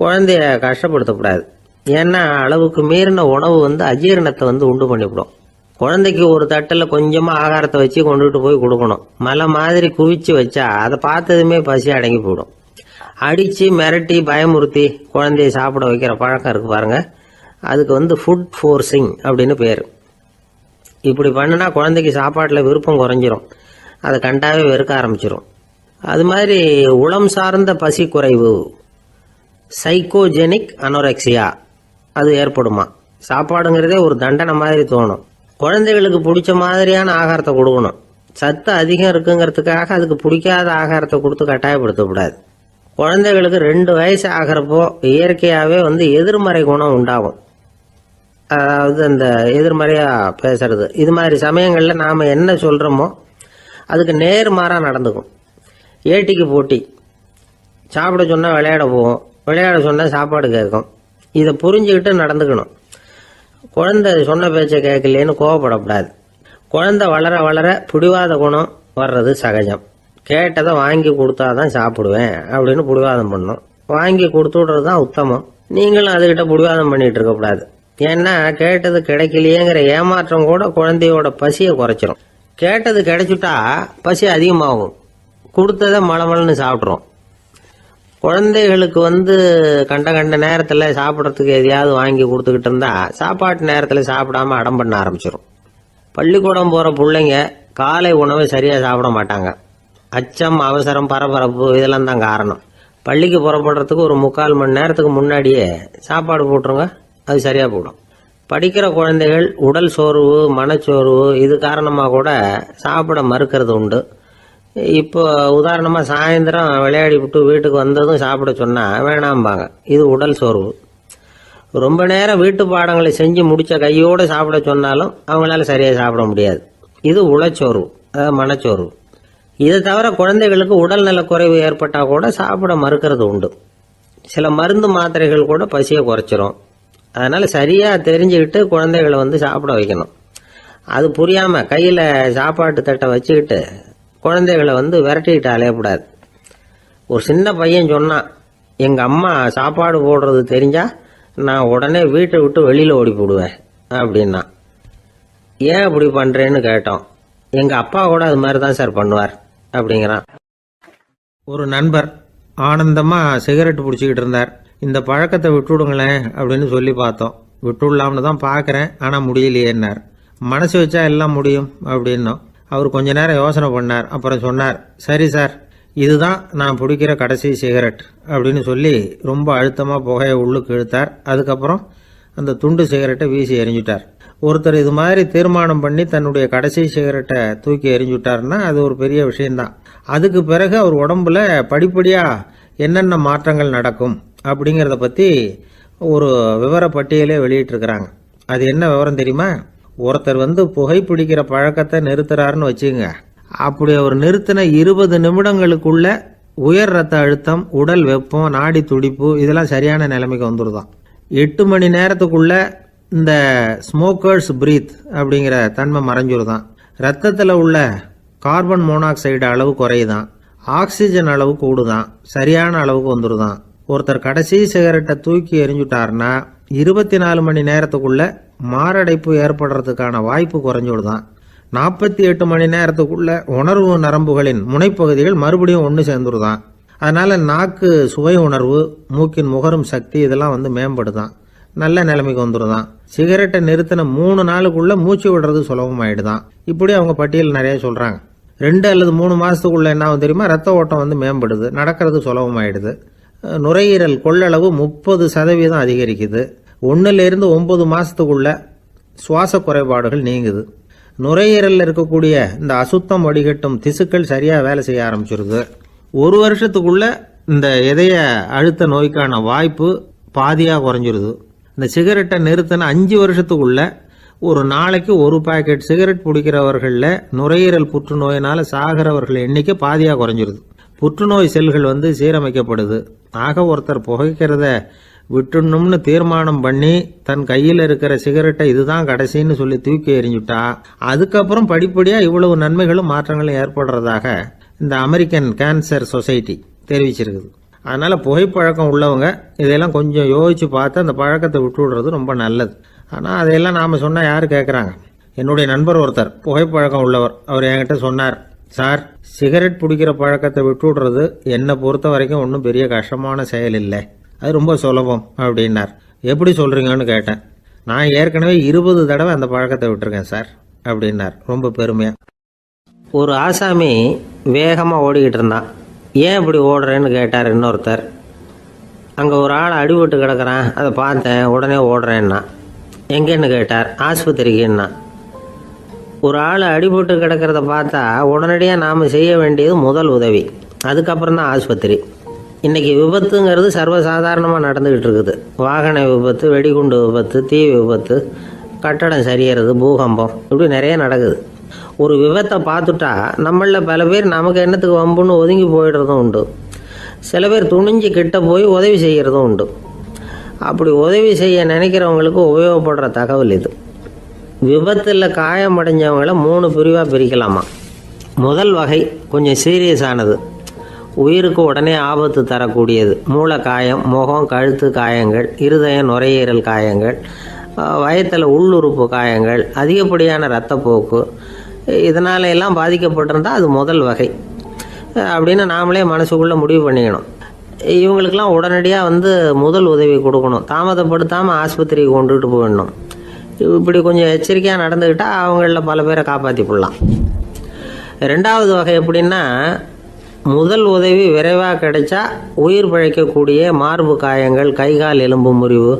குழந்தைய கஷ்டப்படுத்தக்கூடாது. ஏன்னா அளவுக்கு மீறின உணவு அஜீரணத்தை உண்டு பண்ணிவிடும். குழந்தைக்கு ஒரு தட்டில் கொஞ்சமாக ஆகாரத்தை வச்சு கொண்டுகிட்டு போய் கொடுக்கணும். மலை மாதிரி குவிச்சு வச்சா அதை பார்த்ததுமே பசி அடங்கி போயிடும். அடித்து மிரட்டி பயமுறுத்தி குழந்தைய சாப்பிட வைக்கிற பழக்கம் இருக்குது பாருங்க, அதுக்கு ஃபுட் ஃபோர்ஸிங் அப்படின்னு பேர். இப்படி பண்ணினா குழந்தைக்கு சாப்பாட்டில் விருப்பம் குறைஞ்சிரும், அதை கண்டாவே வெறுக்க ஆரம்பிச்சிடும். அது மாதிரி உளம் சார்ந்த பசி குறைவு, சைக்கோஜெனிக் அனோரெக்சியா, அது ஏற்படுமா. சாப்பாடுங்கிறதே ஒரு தண்டனை மாதிரி தோணும். குழந்தைகளுக்கு பிடிச்ச மாதிரியான ஆகாரத்தை கொடுக்கணும். சத்து அதிகம் இருக்குங்கிறதுக்காக அதுக்கு பிடிக்காத ஆகாரத்தை கொடுத்து கட்டாயப்படுத்தக்கூடாது. குழந்தைகளுக்கு 2 வயசு ஆகிறப்போ இயற்கையாகவே எதிர்மறை குணம் உண்டாகும். அதாவது அந்த எதிர்மறையாக பேசுறது. இது மாதிரி சமயங்களில் நாம் என்ன சொல்கிறோமோ அதுக்கு நேர்மாறாக நடந்துக்கும். ஏட்டிக்கு போட்டி. சாப்பிட சொன்னால் விளையாட போவோம், விளையாட சொன்னால் சாப்பாடு கேட்கும். இதை புரிஞ்சுக்கிட்டு நடந்துக்கணும். குழந்தை சொன்ன பேச்சை கேட்கலேன்னு கோவப்படக்கூடாது. குழந்தை வளர வளர பிடிவாத குணம் வர்றது சகஜம். கேட்டதை வாங்கி கொடுத்தாதான் சாப்பிடுவேன் அப்படின்னு பிடிவாதம் பண்ணணும். வாங்கி கொடுத்து விடுறது தான் உத்தமம். நீங்களும் அதுகிட்ட பிடிவாதம் பண்ணிட்டு இருக்கக்கூடாது. ஏன்னா கேட்டது கிடைக்கலையேங்கிற ஏமாற்றம் கூட குழந்தையோட பசியை குறைச்சிரும். கேட்டது கிடைச்சிட்டா பசி அதிகமாகும், கொடுத்ததை மளமளன்னு சாப்பிட்றோம். குழந்தைகளுக்கு கண்ட நேரத்தில் சாப்பிட்றதுக்கு எதையாவது வாங்கி கொடுத்துக்கிட்டு இருந்தா சாப்பாட்டு நேரத்தில் சாப்பிடாம அடம் பண்ண ஆரம்பிச்சிடும். பள்ளிக்கூடம் போகிற பிள்ளைங்க காலை உணவை சரியாக சாப்பிட மாட்டாங்க. அச்சம், அவசரம், பரபரப்பு இதெல்லாம் தான் காரணம். பள்ளிக்கு புறப்படுறதுக்கு ஒரு 3/4 மணி நேரத்துக்கு முன்னாடியே சாப்பாடு போட்டுருங்க, அது சரியாக போடும். படிக்கிற குழந்தைகள் உடல் சோர்வு, மனச்சோர்வு இது காரணமாக கூட சாப்பிட மறுக்கிறது உண்டு. இப்போ உதாரணமாக சாயந்தரம் விளையாடி விட்டு வீட்டுக்கு வந்ததும் சாப்பிட சொன்னால் வேணாம்பாங்க. இது உடல் சோர்வு. ரொம்ப நேரம் வீட்டு பாடங்களை செஞ்சு முடித்த கையோடு சாப்பிட சொன்னாலும் அவங்களால சரியாக சாப்பிட முடியாது. இது உளச்சோர்வு, அதாவது மனச்சோர்வு. இதை தவிர குழந்தைகளுக்கு உடல் நலக்குறைவு ஏற்பட்டால் கூட சாப்பிட மறுக்கிறது உண்டு. சில மருந்து மாத்திரைகள் கூட பசியை குறைச்சிரும். அதனால் சரியாக தெரிஞ்சுக்கிட்டு குழந்தைகளை சாப்பிட வைக்கணும். அது புரியாமல் கையில் சாப்பாட்டு தட்டை வச்சுக்கிட்டு குழந்தைகளை விரட்டிக்கிட்டு அலையக்கூடாது. ஒரு சின்ன பையன் சொன்னான், எங்கள் அம்மா சாப்பாடு போடுறது தெரிஞ்சா நான் உடனே வீட்டை விட்டு வெளியில் ஓடி போடுவேன் அப்படின்னா. ஏன் அப்படி பண்ணுறேன்னு கேட்டோம். எங்கள் அப்பா கூட அது மாதிரி தான் சார் பண்ணுவார் அப்படிங்கிறான். ஒரு நண்பர் ஆனந்தமாக சிகரெட் பிடிச்சிக்கிட்டு இருந்தார். இந்த பழக்கத்தை விட்டுவிடுங்களேன் அப்படின்னு சொல்லி பார்த்தோம். விட்டுடலாம்னு தான் பார்க்குறேன், ஆனால் முடியலையேன்னார். மனசு வச்சா எல்லாம் முடியும் அப்படின்னோம். அவர் கொஞ்ச நேரம் யோசனை பண்ணார். அப்புறம் சொன்னார், சரி சார், இதுதான் நான் பிடிக்கிற கடைசி சிகரெட் அப்படின்னு சொல்லி ரொம்ப அழுத்தமாக புகையை உள்ளுக்கு இழுத்தார். அதுக்கப்புறம் அந்த துண்டு சிகரெட்டை வீசி எறிஞ்சுட்டார். ஒருத்தர் இது மாதிரி தீர்மானம் பண்ணி தன்னுடைய கடைசி சிகரெட்டை தூக்கி எறிஞ்சுட்டார்னா அது ஒரு பெரிய விஷயம்தான். அதுக்கு பிறகு அவர் உடம்புல படிப்படியாக என்னென்ன மாற்றங்கள் நடக்கும் அப்படிங்கிறத பற்றி ஒரு விவர பட்டியலே வெளியிட்டிருக்கிறாங்க. அது என்ன விவரம் தெரியுமா? ஒருத்தர் புகைப்பிடிக்கிற பழக்கத்தை நிறுத்துறாருன்னு வச்சுங்க. அப்படி அவர் நிறுத்தின 20 நிமிடங்களுக்குள்ள உயர் ரத்த அழுத்தம், உடல் வெப்பம், நாடி துடிப்பு இதெல்லாம் சரியான நிலைமைக்கு வந்துடுதான். 8 மணி நேரத்துக்குள்ள இந்த ஸ்மோக்கர்ஸ் பிரீத் அப்படிங்கிற தன்மை மறைஞ்சிருதான். ரத்தத்தில் உள்ள கார்பன் மோனாக்சைடு அளவு குறையுதான், ஆக்சிஜன் அளவு கூடுதான், சரியான அளவுக்கு வந்துடுதான். ஒருத்தர் கடைசி சிகரெட்டை தூக்கி எறிஞ்சுட்டாருன்னா 24 மணி நேரத்துக்குள்ள மாரடைப்பு ஏற்படுறதுக்கான வாய்ப்பு குறைஞ்சுடுதான். 48 மணி நேரத்துக்குள்ள உணர்வு நரம்புகளின் முனைப்பகுதிகள் மறுபடியும் ஒன்று சேர்ந்துருதான். அதனால நாக்கு சுவை உணர்வு, மூக்கின் முகரும் சக்தி இதெல்லாம் மேம்படுதான், நல்ல நிலைமைக்கு வந்துடுதான். சிகரெட்டை நிறுத்தின 3 நாளுக்குள்ள மூச்சு விடுறது சுலபமாயிடுதான். இப்படி அவங்க பட்டியல் நிறைய சொல்றாங்க. 2 அல்லது 3 மாசத்துக்குள்ள என்ன ஆகும் தெரியுமா? ரத்த ஓட்டம் மேம்படுது, நடக்கிறது சுலபமாயிடுது. நுரையீரல் கொள்ளளவு 30% அதிகரிக்குது. 1லிருந்து 9 மாசத்துக்குள்ள சுவாச குறைபாடுகள் நீங்குது. நுரையீரலில் இருக்கக்கூடிய இந்த அசுத்தம் வடிகட்டும் திசுக்கள் சரியா வேலை செய்ய ஆரம்பிச்சிருது. 1 வருஷத்துக்குள்ள இந்த இதய அழுத்த நோய்க்கான வாய்ப்பு பாதியாக குறைஞ்சிருது. இந்த சிகரெட்டை நிறுத்தின 5 வருஷத்துக்குள்ள ஒரு நாளைக்கு 1 பாக்கெட் சிகரெட் பிடிக்கிறவர்களில் நுரையீரல் புற்றுநோயினால சாகிறவர்கள் எண்ணிக்கை பாதியாக குறைஞ்சிருது. புற்றுநோய் செல்கள் சீரமைக்கப்படுது. ஆக ஒருத்தர் புகைக்கிறத விட்டுணும்னு தீர்மானம் பண்ணி தன் கையில் இருக்கிற சிகரெட்டை இதுதான் கடைசின்னு சொல்லி தூக்கி எறிஞ்சுட்டா அதுக்கப்புறம் படிப்படியாக இவ்வளவு நன்மைகளும் மாற்றங்களும் ஏற்படுறதாக இந்த அமெரிக்கன் கேன்சர் சொசைட்டி தெரிவிச்சிருக்குது. அதனால புகைப்பழக்கம் உள்ளவங்க இதெல்லாம் கொஞ்சம் யோசிச்சு பார்த்து அந்த பழக்கத்தை விட்டு விடுறது ரொம்ப நல்லது. ஆனால் அதையெல்லாம் நாம் சொன்னால் யார் கேட்குறாங்க? என்னுடைய நண்பர் ஒருத்தர் புகைப்பழக்கம் உள்ளவர், அவர் என்கிட்ட சொன்னார், சார், சிகரெட் பிடிக்கிற பழக்கத்தை விட்டு விடுறது என்னை பொறுத்த வரைக்கும் ஒன்றும் பெரிய கஷ்டமான செயல் இல்லை, அது ரொம்ப சுலபம் அப்படின்னார். எப்படி சொல்கிறீங்கன்னு கேட்டேன். நான் ஏற்கனவே 20 தடவை அந்த பழக்கத்தை விட்டுருக்கேன் சார் அப்படின்னார் ரொம்ப பெருமையாக. ஒரு ஆசாமி வேகமாக ஓடிக்கிட்டு இருந்தான். ஏன் இப்படி ஓடுறேன்னு கேட்டார் இன்னொருத்தர். அங்கே ஒரு ஆள் அடிபட்டு கிடக்கிறான், அதை பார்த்தேன், உடனே ஓடுறேன்னா. எங்கேன்னு கேட்டார். ஆஸ்பத்திரிக்குன்னா. ஒரு ஆள் அடிபட்டு கிடக்கிறத பார்த்தா உடனடியாக நாம் செய்ய வேண்டியது முதல் உதவி, அதுக்கப்புறம் தான் ஆஸ்பத்திரி. இன்றைக்கி விபத்துங்கிறது சர்வசாதாரணமாக நடந்துக்கிட்டு இருக்குது. வாகன விபத்து, வெடிகுண்டு விபத்து, தீ விபத்து, கட்டடம் சரியறது, பூகம்பம், இப்படி நிறைய நடக்குது. ஒரு விபத்தை பார்த்துட்டா நம்மளில் பல பேர் நமக்கு என்னத்துக்கு வம்புன்னு ஒதுங்கி போயிடுறதும் உண்டு. சில பேர் துணிஞ்சு கிட்ட போய் உதவி செய்கிறதும் உண்டு. அப்படி உதவி செய்ய நினைக்கிறவங்களுக்கு உபயோகப்படுற தகவல் இது. விபத்தில் காயமடைஞ்சவங்களை 3 பிரிவாக பிரிக்கலாமா. முதல் வகை கொஞ்சம் சீரியஸானது, உயிருக்கு உடனே ஆபத்து தரக்கூடியது. மூளை காயம், முகம், கழுத்து காயங்கள், இருதயம், நுரையீரல் காயங்கள், வயத்தில் உள்ளுறுப்பு காயங்கள், அதிகப்படியான இரத்தப்போக்கு, இதனால எல்லாம் பாதிக்கப்பட்டிருந்தால் அது முதல் வகை அப்படின்னு நாமளே மனசுக்குள்ளே முடிவு பண்ணிக்கணும். இவங்களுக்கெல்லாம் உடனடியாக முதல் உதவி கொடுக்கணும். தாமதப்படுத்தாமல் ஆஸ்பத்திரிக்கு கொண்டுகிட்டு போயிடணும். இப்படி கொஞ்சம் எச்சரிக்கையாக நடந்துக்கிட்டால் அவங்களில் பல பேரை காப்பாற்றி போடலாம். 2வது வகை எப்படின்னா, முதல் உதவி விரைவாக கிடைச்சா உயிர் பிழைக்கக்கூடிய மார்பு காயங்கள், கைகால் எலும்பு முறிவு,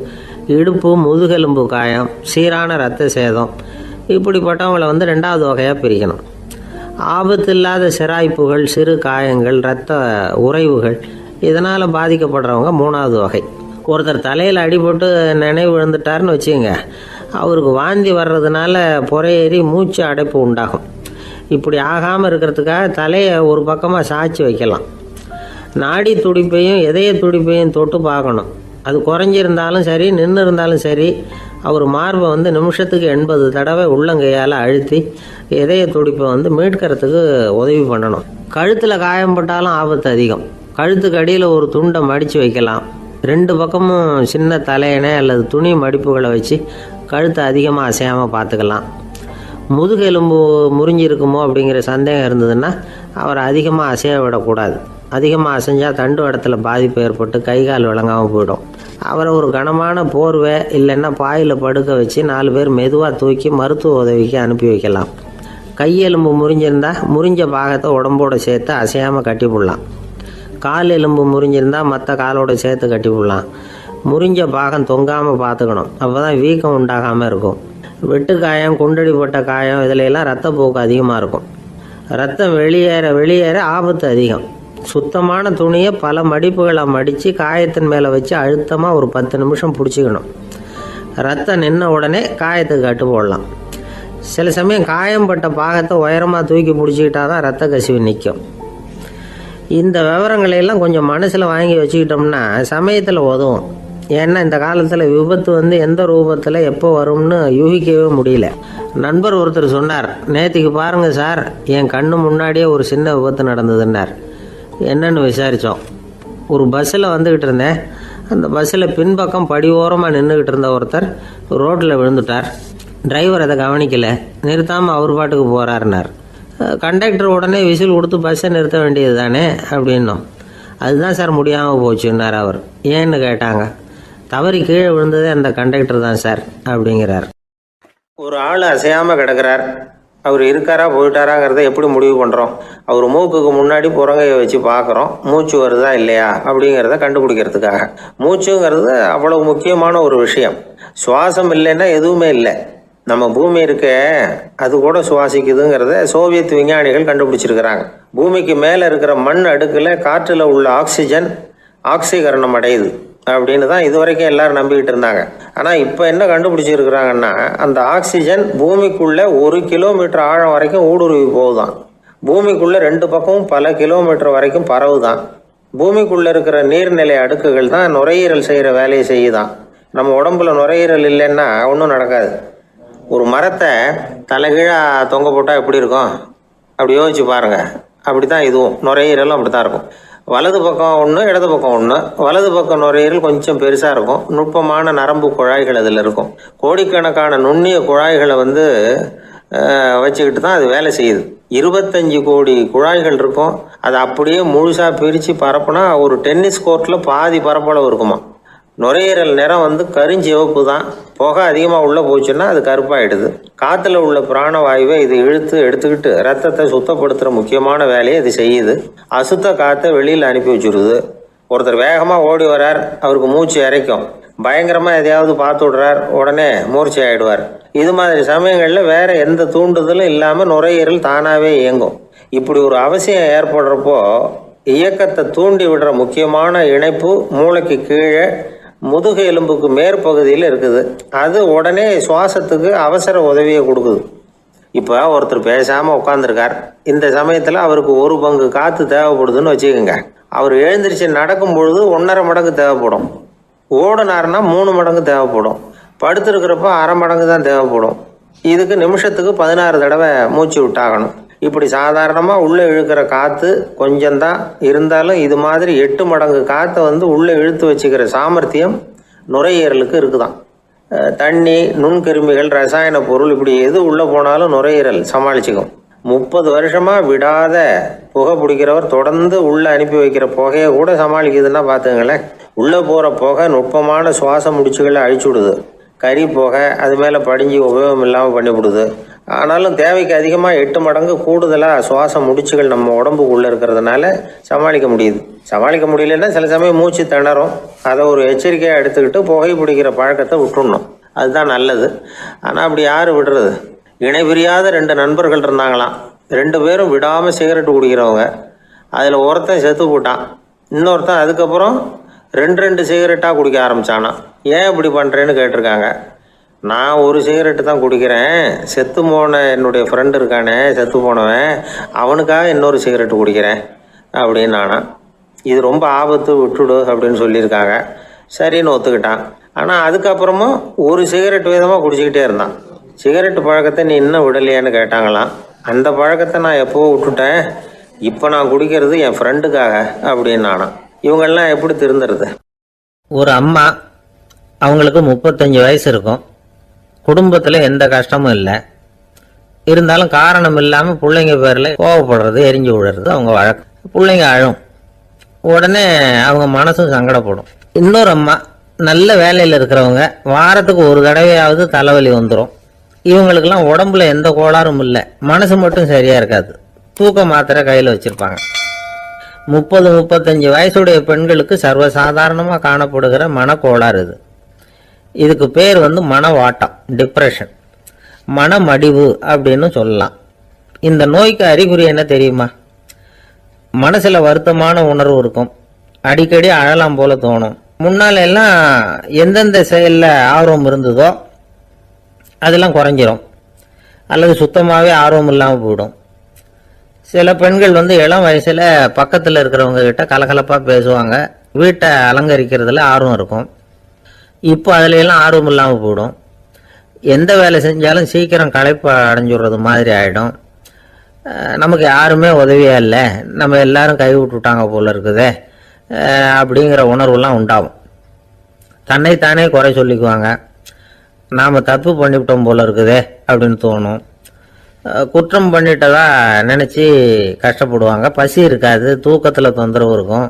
இடுப்பு முதுகெலும்பு காயம், சீரான இரத்த சேதம், இப்படிப்பட்டவங்களை 2வது வகையாக பிரிக்கணும். ஆபத்து இல்லாத சிராய்ப்புகள், சிறு காயங்கள், இரத்த உறைவுகள், இதனால் பாதிக்கப்படுறவங்க 3வது வகை. ஒருத்தர் தலையில் அடிபட்டு நினைவு விழுந்துட்டார்னு வச்சுங்க, அவருக்கு வாந்தி வர்றதுனால புறையேறி மூச்சு அடைப்பு உண்டாகும். இப்படி ஆகாமல் இருக்கிறதுக்காக தலையை ஒரு பக்கமாக சாய்ச்சி வைக்கலாம். நாடி துடிப்பையும் இதய துடிப்பையும் தொட்டு பார்க்கணும். அது குறைஞ்சிருந்தாலும் சரி, நின்று இருந்தாலும் சரி, அவர் மார்பை நிமிஷத்துக்கு 80 தடவை உள்ளங்கையால் அழுத்தி இதய துடிப்பை மீட்கிறதுக்கு உதவி பண்ணணும். கழுத்தில் காயம்பட்டாலும் ஆபத்து அதிகம். கழுத்துக்கு அடியில் ஒரு துண்டை மடித்து வைக்கலாம். 2 பக்கமும் சின்ன தலையணை அல்லது துணி மடிப்புகளை வச்சு கழுத்தை அதிகமாக அசையாமல் பார்த்துக்கலாம். முதுகெலும்பு முறிஞ்சிருக்குமோ அப்படிங்கிற சந்தேகம் இருந்ததுன்னா அவரை அதிகமாக அசைய விடக்கூடாது. அதிகமாக அசைஞ்சால் தண்டு இடத்துல பாதிப்பு ஏற்பட்டு கை கால் விளங்காமல் போயிடும். அவரை ஒரு கனமான போர்வை இல்லைன்னா பாயில் படுக்க வச்சு 4 பேர் மெதுவாக தூக்கி மருத்துவ உதவிக்கு அனுப்பி வைக்கலாம். கையெலும்பு முறிஞ்சிருந்தா முறிஞ்ச பாகத்தை உடம்போடு சேர்த்து அசையாமல் கட்டி போடலாம். கால் எலும்பு முறிஞ்சிருந்தா மற்ற காலோட சேர்த்து கட்டி போடலாம். முறிஞ்ச பாகம் தொங்காமல் பார்த்துக்கணும். அப்போ தான் வீக்கம் உண்டாகாமல் இருக்கும். வெட்டு காயம், குண்டடிப்பட்ட காயம் இதிலெல்லாம் ரத்தப்போக்கு அதிகமாக இருக்கும். ரத்தம் வெளியேற ஆபத்து அதிகம். சுத்தமான துணியை பல மடிப்புகளை மடித்து காயத்தின் மேலே வச்சு அழுத்தமாக ஒரு 10 நிமிஷம் பிடிச்சிக்கணும். ரத்தம் நின்ன உடனே காயத்துக்கு கட்டு போடலாம். சில சமயம் காயம்பட்ட பாகத்தை உயரமாக தூக்கி பிடிச்சிக்கிட்டா தான் ரத்த கசிவு நிற்கும். இந்த விவரங்களையெல்லாம் கொஞ்சம் மனசில் வாங்கி வச்சுக்கிட்டோம்னா சமயத்தில் உதவும். ஏன்னா இந்த காலத்தில் விபத்து எந்த ரூபத்தில் எப்போ வரும்னு யூகிக்கவே முடியல. நண்பர் ஒருத்தர் சொன்னார், நேற்றுக்கு பாருங்கள் சார், என் கண்ணு முன்னாடியே ஒரு சின்ன விபத்து நடந்ததுன்னார். என்னன்னு விசாரித்தோம். ஒரு பஸ்ஸில் வந்துக்கிட்டு இருந்தேன். அந்த பஸ்ஸில் பின்பக்கம் படி ஓரமாக நின்றுக்கிட்டு இருந்த ஒருத்தர் ரோட்டில் விழுந்துட்டார். டிரைவர் அதை கவனிக்கலை, நிறுத்தாமல் அவர் பாட்டுக்கு போகிறாருனார். கண்டக்டர் உடனே விசில் கொடுத்து பஸ்ஸை நிறுத்த வேண்டியது தானே அப்படின்னோம். அதுதான் சார் முடியாமல் போச்சுன்னார் அவர். ஏன்னு கேட்டாங்க. தவறி கீழே விழுந்ததே அந்த கண்டக்டர் தான் சார் அப்படிங்கிறார். ஒரு ஆள் அசையாமல் கிடக்கிறார். அவர் இருக்காரா போயிட்டாராங்கிறத எப்படி முடிவு பண்ணுறோம்? அவர் மூக்குக்கு முன்னாடி புறங்கையை வச்சு பார்க்குறோம், மூச்சு வருதா இல்லையா அப்படிங்கிறத கண்டுபிடிக்கிறதுக்காக. மூச்சுங்கிறது அவ்வளவு முக்கியமான ஒரு விஷயம். சுவாசம் இல்லைன்னா எதுவுமே இல்லை. நம்ம பூமி இருக்க அது கூட சுவாசிக்குதுங்கிறத சோவியத் விஞ்ஞானிகள் கண்டுபிடிச்சிருக்கிறாங்க. பூமிக்கு மேலே இருக்கிற மண் அடுக்கில் காற்றில் உள்ள ஆக்சிஜன் ஆக்சிகரணம் அடையுது அப்படின்னு தான் இதுவரைக்கும் எல்லாரும் நம்பிக்கிட்டு இருந்தாங்க. ஆனால் இப்போ என்ன கண்டுபிடிச்சிருக்கிறாங்கன்னா, அந்த ஆக்சிஜன் பூமிக்குள்ளே 1 கிலோமீட்டர் ஆழம் வரைக்கும் ஊடுருவி போகுதான். பூமிக்குள்ளே 2 பக்கமும் பல கிலோமீட்டர் வரைக்கும் பரவுதான். பூமிக்குள்ளே இருக்கிற நீர்நிலை அடுக்குகள் தான் நுரையீரல் செய்கிற வேலையை செய்யுதான். நம்ம உடம்புல நுரையீரல் இல்லைன்னா ஒன்றும் நடக்காது. ஒரு மரத்தை தலைகீழாக தொங்க போட்டால் எப்படி இருக்கும் அப்படி யோசிச்சு பாருங்கள். அப்படி தான் இதுவும் நுரையீரலும் அப்படி தான் இருக்கும். வலது பக்கம் ஒன்று, இடது பக்கம் ஒன்று. வலது பக்கம் நுரையீரல் கொஞ்சம் பெருசாக இருக்கும். நுட்பமான நரம்பு குழாய்கள் அதில் இருக்கும். கோடிக்கணக்கான நுண்ணிய குழாய்களை வச்சுக்கிட்டு தான் அது வேலை செய்யுது. 25 கோடி குழாய்கள் இருக்கும். அதை அப்படியே முழுசாக பிரித்து பரப்புனா ஒரு டென்னிஸ் கோர்ட்டில் பாதி பரப்பளவு இருக்குமா. நுரையீரல் நிறம் கருஞ்சிவப்பு தான். புகை அதிகமாக உள்ளே போச்சுன்னா அது கருப்பாயிடுது. காற்றுல உள்ள பிராணவாயுவை இது இழுத்து எடுத்துக்கிட்டு ரத்தத்தை சுத்தப்படுத்துகிற முக்கியமான வேலையை இது செய்யுது. அசுத்த காற்றை வெளியில் அனுப்பி வச்சுருது. ஒருத்தர் வேகமாக ஓடி வரார், அவருக்கு மூச்சு இறைக்கும். பயங்கரமாக எதையாவது பார்த்து விடுறார், உடனே மூர்ச்சி ஆகிடுவார். இது மாதிரி சமயங்களில் வேற எந்த தூண்டுதலும் இல்லாமல் நுரையீரல் தானாகவே இயங்கும். இப்படி ஒரு அவசியம் ஏற்படுறப்போ இயக்கத்தை தூண்டி விடுற முக்கியமான இணைப்பு மூளைக்கு கீழே முதுகு எலும்புக்கு மேற்பகுதியில் இருக்குது. அது உடனே சுவாசத்துக்கு அவசர உதவியை கொடுக்குது. இப்போ ஒருத்தர் பேசாமல் உட்காந்துருக்கார். இந்த சமயத்தில் அவருக்கு 1 பங்கு காற்று தேவைப்படுதுன்னு வச்சுக்கோங்க. அவர் எழுந்திரிச்சு நடக்கும் பொழுது 1.5 மடங்கு தேவைப்படும். ஓடினார்னா 3 மடங்கு தேவைப்படும். படுத்திருக்கிறப்ப 1/2 மடங்கு தான் தேவைப்படும். இதுக்கு நிமிஷத்துக்கு 16 தடவை மூச்சு விட்டாகணும். இப்படி சாதாரணமாக உள்ளே இழுக்கிற காற்று கொஞ்சம்தான் இருந்தாலும் இது மாதிரி 8 மடங்கு காற்றை உள்ளே இழுத்து வச்சுக்கிற சாமர்த்தியம் நுரையீரலுக்கு இருக்குதான். தண்ணி, நுண்கிருமிகள், ரசாயன பொருள் இப்படி எது உள்ளே போனாலும் நுரையீரல் சமாளிச்சுக்கும். 30 வருஷமாக விடாத புகை பிடிக்கிறவர் தொடர்ந்து உள்ளே அனுப்பி வைக்கிற புகையை கூட சமாளிக்குதுன்னா பார்த்துங்களேன். உள்ளே போகிற புகை நுட்பமான சுவாச முடிச்சுகளை அழிச்சுடுது. கறி புகை அது மேலே படிஞ்சு உபயோகம் இல்லாமல் பண்ணிவிடுது. ஆனாலும் தேவைக்கு அதிகமாக 8 மடங்கு கூடுதலாக சுவாச முடிச்சுகள் நம்ம உடம்புக்குள்ளே இருக்கிறதுனால சமாளிக்க முடியுது. சமாளிக்க முடியலன்னா சில சமயம் மூச்சு திணறும். அதை ஒரு எச்சரிக்கையாக எடுத்துக்கிட்டு புகை பிடிக்கிற பழக்கத்தை விட்டுடணும். அதுதான் நல்லது. ஆனால் அப்படி யார் விடுறது? இணை பிரியாத 2 நண்பர்கள் இருந்தாங்களாம். 2 பேரும் விடாமல் சிகரெட்டு குடிக்கிறவங்க. அதில் ஒருத்தன் செத்து போட்டான். இன்னொருத்தன் அதுக்கப்புறம் 2 சிகரெட்டாக குடிக்க ஆரம்பித்தானான். ஏன் இப்படி பண்ணுறேன்னு கேட்டிருக்காங்க. நான் 1 சிகரெட்டு தான் குடிக்கிறேன், செத்து போன என்னுடைய ஃப்ரெண்டு இருக்கானே செத்து போனவன், அவனுக்காக இன்னொரு சிகரெட்டு குடிக்கிறேன் அப்படின்னு நானா. இது ரொம்ப ஆபத்து, விட்டுடு அப்படின்னு சொல்லியிருக்காங்க. சரின்னு ஒத்துக்கிட்டான். ஆனால் அதுக்கப்புறமும் 1 சிகரெட் வீதமாக குடிச்சிக்கிட்டே இருந்தான். சிகரெட்டு பழக்கத்தை நீ இன்னும் விடலையான்னு கேட்டாங்களாம். அந்த பழக்கத்தை நான் எப்போ விட்டுட்டேன், இப்போ நான் குடிக்கிறது என் ஃப்ரெண்டுக்காக அப்படின்னு நானா. இவங்கெல்லாம் எப்படி திருந்துறது? ஒரு அம்மா, அவங்களுக்கு 35 வயசு இருக்கும். குடும்பத்தில் எந்த கஷ்டமும் இல்லை. இருந்தாலும் காரணம் இல்லாமல் பிள்ளைங்க பேரில் கோவப்படுறது, எரிஞ்சு விடுறது அவங்க வழக்கம். பிள்ளைங்க அழும். உடனே அவங்க மனசும் சங்கடப்படும். இன்னொரு அம்மா நல்ல வேலையில் இருக்கிறவங்க, வாரத்துக்கு ஒரு தடவையாவது தலைவலி வந்துடும். இவங்களுக்கெல்லாம் உடம்புல எந்த கோளாறும் இல்லை, மனசு மட்டும் சரியா இருக்காது. தூக்க மாத்திரை கையில் வச்சிருப்பாங்க. 30-35 வயசுடைய பெண்களுக்கு சர்வசாதாரணமாக காணப்படுகிற மனக்கோளாறு இது. இதுக்கு பேர் மனவாட்டம், டிப்ரெஷன், மனமடிவு அப்படின்னு சொல்லலாம். இந்த நோய்க்கு அறிகுறி என்ன தெரியுமா? மனசுல வருத்தமான உணர்வு இருக்கும், அடிக்கடி அழலாம் போல தோணும். முன்னால எல்லாம் எந்தெந்த செயல்ல ஆர்வம் இருந்ததோ அதெல்லாம் குறைஞ்சிரும், அல்லது சுத்தமாகவே ஆர்வம் இல்லாமல் போயிடும். சில பெண்கள் இளம் வயசுல பக்கத்தில் இருக்கிறவங்க கிட்ட கலகலப்பாக பேசுவாங்க, வீட்டை அலங்கரிக்கிறதுல ஆர்வம் இருக்கும். இப்போ அதுல எல்லாம் ஆர்வம் இல்லாமல் போயிடும். எந்த வேலை செஞ்சாலும் சீக்கிரம் களைப்பு அடைஞ்சுடுறது மாதிரி ஆகிடும். நமக்கு யாருமே உதவியா இல்லை, நம்ம எல்லாரும் கை விட்டுட்டாங்க போல இருக்குதே அப்படிங்கிற உணர்வுலாம் உண்டாகும். தன்னைத்தானே குறை சொல்லிக்குவாங்க, நாம் தப்பு பண்ணிவிட்டோம் போல இருக்குதே அப்படின்னு தோணும். குற்றம் பண்ணிட்டதா நினச்சி கஷ்டப்படுவாங்க. பசி இருக்காது, தூக்கத்தில் தொந்தரவு இருக்கும்.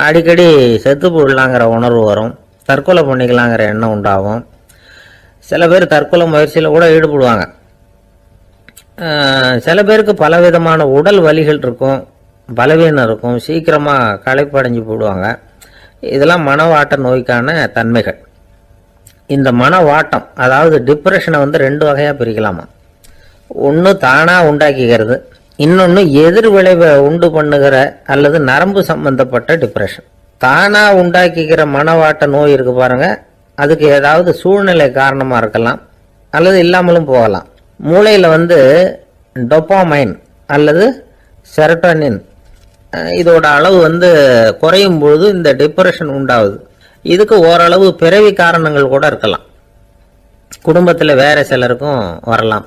அடிக்கடி செத்து போடலாங்கிற உணர்வு வரும், தற்கொலை பண்ணிக்கலாங்கிற எண்ணம் உண்டாகும். சில பேர் தற்கொலை முயற்சியில் கூட ஈடுபடுவாங்க. சில பேருக்கு பலவிதமான உடல் வலிகள் இருக்கும், பலவீனம் இருக்கும், சீக்கிரமாக களைப்படைஞ்சு போடுவாங்க. இதெல்லாம் மனவாட்ட நோய்க்கான தன்மைகள். இந்த மனவாட்டம், அதாவது டிப்ரெஷனை 2 வகையாக பிரிக்கலாமா. ஒன்று தானாக உண்டாக்கிக்கிறது, இன்னொன்று எதிர் விளைவை உண்டு பண்ணுகிற அல்லது நரம்பு சம்பந்தப்பட்ட டிப்ரெஷன். தானாக உண்டாக்கிக்கிற மனவாட்ட நோய் இருக்கு பாருங்க, அதுக்கு ஏதாவது சூழ்நிலை காரணமாக இருக்கலாம் அல்லது இல்லாமலும் போகலாம். மூளையில் டொப்பாமைன் அல்லது செரட்டோனின் இதோட அளவு குறையும் பொழுது இந்த டிப்ரெஷன் உண்டாகுது. இதுக்கு ஓரளவு பிறவி காரணங்கள் கூட இருக்கலாம், குடும்பத்தில் வேற சிலருக்கும் வரலாம்.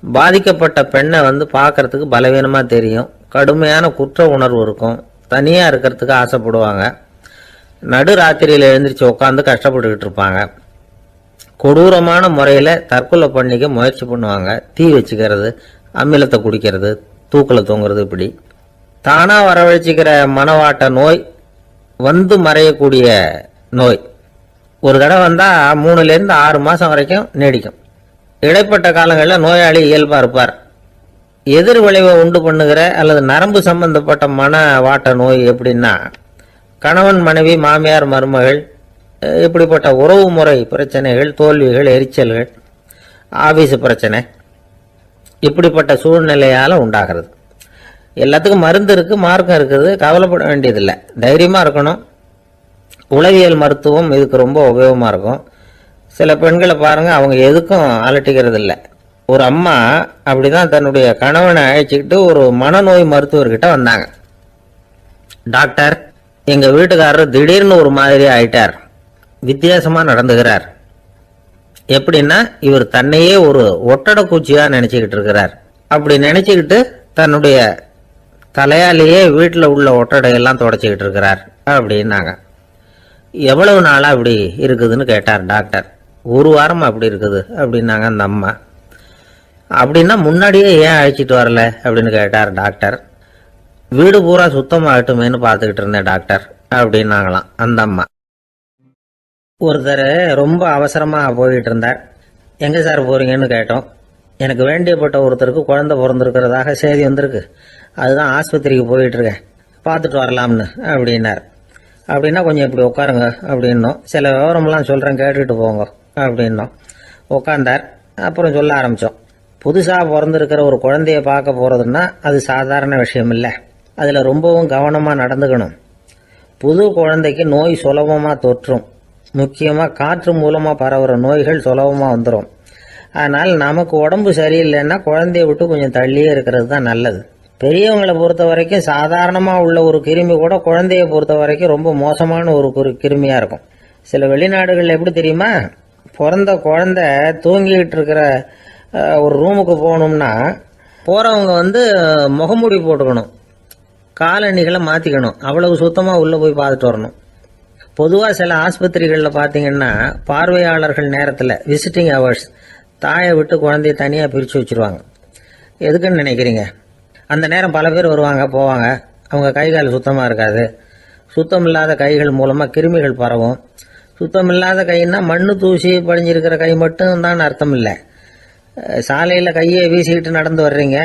பாதிக்கப்பட்ட பெண்ணை பார்க்கறதுக்கு பலவீனமாக தெரியும், கடுமையான குற்ற உணர்வு இருக்கும், தனியாக இருக்கிறதுக்கு ஆசைப்படுவாங்க, நடு ராத்திரியில் எழுந்திரிச்சு உட்காந்து கஷ்டப்பட்டுக்கிட்டு இருப்பாங்க, கொடூரமான முறையில் தற்கொலை பண்ணிக்க முயற்சி பண்ணுவாங்க, தீ வச்சுக்கிறது, அமிலத்தை குடிக்கிறது, தூக்கில் தொங்குறது. இப்படி தானாக வரவழைச்சிக்கிற மனவாட்ட நோய் மறையக்கூடிய நோய். ஒரு தடவை வந்தால் 3லேருந்து 6 மாதம் வரைக்கும் நீடிக்கும். இடைப்பட்ட காலங்களில் நோயாளி இயல்பாக இருப்பார். எதிர் விளைவை உண்டு பண்ணுகிற அல்லது நரம்பு சம்பந்தப்பட்ட மனவாட்ட நோய் எப்படின்னா, கணவன் மனைவி, மாமியார் மருமகள், இப்படிப்பட்ட உறவு முறை பிரச்சனைகள், தோல்விகள், எரிச்சல்கள், ஆபீஸ் பிரச்சனை, இப்படிப்பட்ட சூழ்நிலையால் உண்டாகிறது. எல்லாத்துக்கும் மருந்து இருக்குது, மார்க்கம் இருக்குது, கவலைப்பட வேண்டியதில்லை, தைரியமாக இருக்கணும். உளவியல் மருத்துவம் இதுக்கு ரொம்ப உபயோகமாக இருக்கும். சில பெண்களை பாருங்கள், அவங்க எதுக்கும் அலட்டிக்கிறது இல்லை. ஒரு அம்மா அப்படிதான் தன்னுடைய கணவனை அழைச்சிக்கிட்டு ஒரு மனநோய் மருத்துவர்கிட்ட வந்தாங்க. டாக்டர், எங்கள் வீட்டுக்காரர் திடீர்னு ஒரு மாதிரி ஆயிட்டார், வித்தியாசமாக நடந்துகிறார். எப்படின்னா, இவர் தன்னையே ஒரு ஒட்டடை பூச்சியாக நினச்சிக்கிட்டு இருக்கிறார். அப்படி நினச்சிக்கிட்டு தன்னுடைய தலையாலேயே வீட்டில் உள்ள ஒட்டடையெல்லாம் தொடச்சிக்கிட்டு இருக்கிறார் அப்படின்னாங்க. எவ்வளவு நாளாக அப்படி இருக்குதுன்னு கேட்டார் டாக்டர். 1 வாரமாக அப்படி இருக்குது அப்படின்னாங்க அந்த அம்மா. அப்படின்னா முன்னாடியே ஏன் அழைச்சிட்டு வரல அப்படின்னு கேட்டார் டாக்டர். வீடு பூரா சுத்தமாகட்டுமேனு பார்த்துக்கிட்டு இருந்தேன் டாக்டர் அப்படின்னாங்களாம் அந்த அம்மா. ஒருத்தர் ரொம்ப அவசரமாக போயிட்டு இருந்தார். எங்கே சார் போகிறீங்கன்னு கேட்டோம். எனக்கு வேண்டியப்பட்ட ஒருத்தருக்கு குழந்தை பிறந்திருக்கிறதாக செய்தி வந்திருக்கு, அதுதான் ஆஸ்பத்திரிக்கு போயிட்டுருக்கேன், பார்த்துட்டு வரலாம்னு அப்படின்னார். அப்படின்னா கொஞ்சம் இப்படி உட்காருங்க அப்படின்னோம். சில விவரம்லாம் சொல்கிறேன், கேட்டுட்டு போங்க அப்படின்னோம். உட்காந்தார். அப்புறம் சொல்ல ஆரம்பித்தோம். புதுசாக பிறந்திருக்கிற ஒரு குழந்தைய பார்க்க போகிறதுன்னா அது சாதாரண விஷயம் இல்லை, அதில் ரொம்பவும் கவனமாக நடந்துக்கணும். புது குழந்தைக்கு நோய் சுலபமாக தொற்றும், முக்கியமாக காற்று மூலமாக பரவுகிற நோய்கள் சுலபமாக வந்துடும். அதனால் நமக்கு உடம்பு சரியில்லைன்னா குழந்தைய விட்டு கொஞ்சம் தள்ளியே இருக்கிறது தான் நல்லது. பெரியவங்களை பொறுத்த வரைக்கும் சாதாரணமாக உள்ள ஒரு கிருமி கூட குழந்தைய பொறுத்த வரைக்கும் ரொம்ப மோசமான ஒரு கிருமியாக இருக்கும். சில வெளிநாடுகளில் எப்படி தெரியுமா, பிறந்த குழந்தை தூங்கிக்கிட்டு இருக்கிற ஒரு ரூமுக்கு போகணும்னா போகிறவங்க முகமூடி போட்டுக்கணும், காலணிகளை மாற்றிக்கணும், அவ்வளவு சுத்தமாக உள்ளே போய் பார்த்துட்டு வரணும். பொதுவாக சில ஆஸ்பத்திரிகளில் பார்த்தீங்கன்னா பார்வையாளர்கள் நேரத்தில், விசிட்டிங் ஹவர்ஸ், தாயை விட்டு குழந்தைய தனியாக பிரித்து வச்சுருவாங்க. எதுக்குன்னு நினைக்கிறீங்க? அந்த நேரம் பல பேர் வருவாங்க போவாங்க, அவங்க கை கால் சுத்தமாக இருக்காது. சுத்தம் இல்லாத கைகள் மூலமாக கிருமிகள் பரவும். சுத்தம் இல்லாத கைன்னா மண்ணு தூசி படிஞ்சிருக்கிற கை மட்டும் தான் அர்த்தம் இல்லை. சாலையில் கையை வீசிக்கிட்டு நடந்து வர்றீங்க,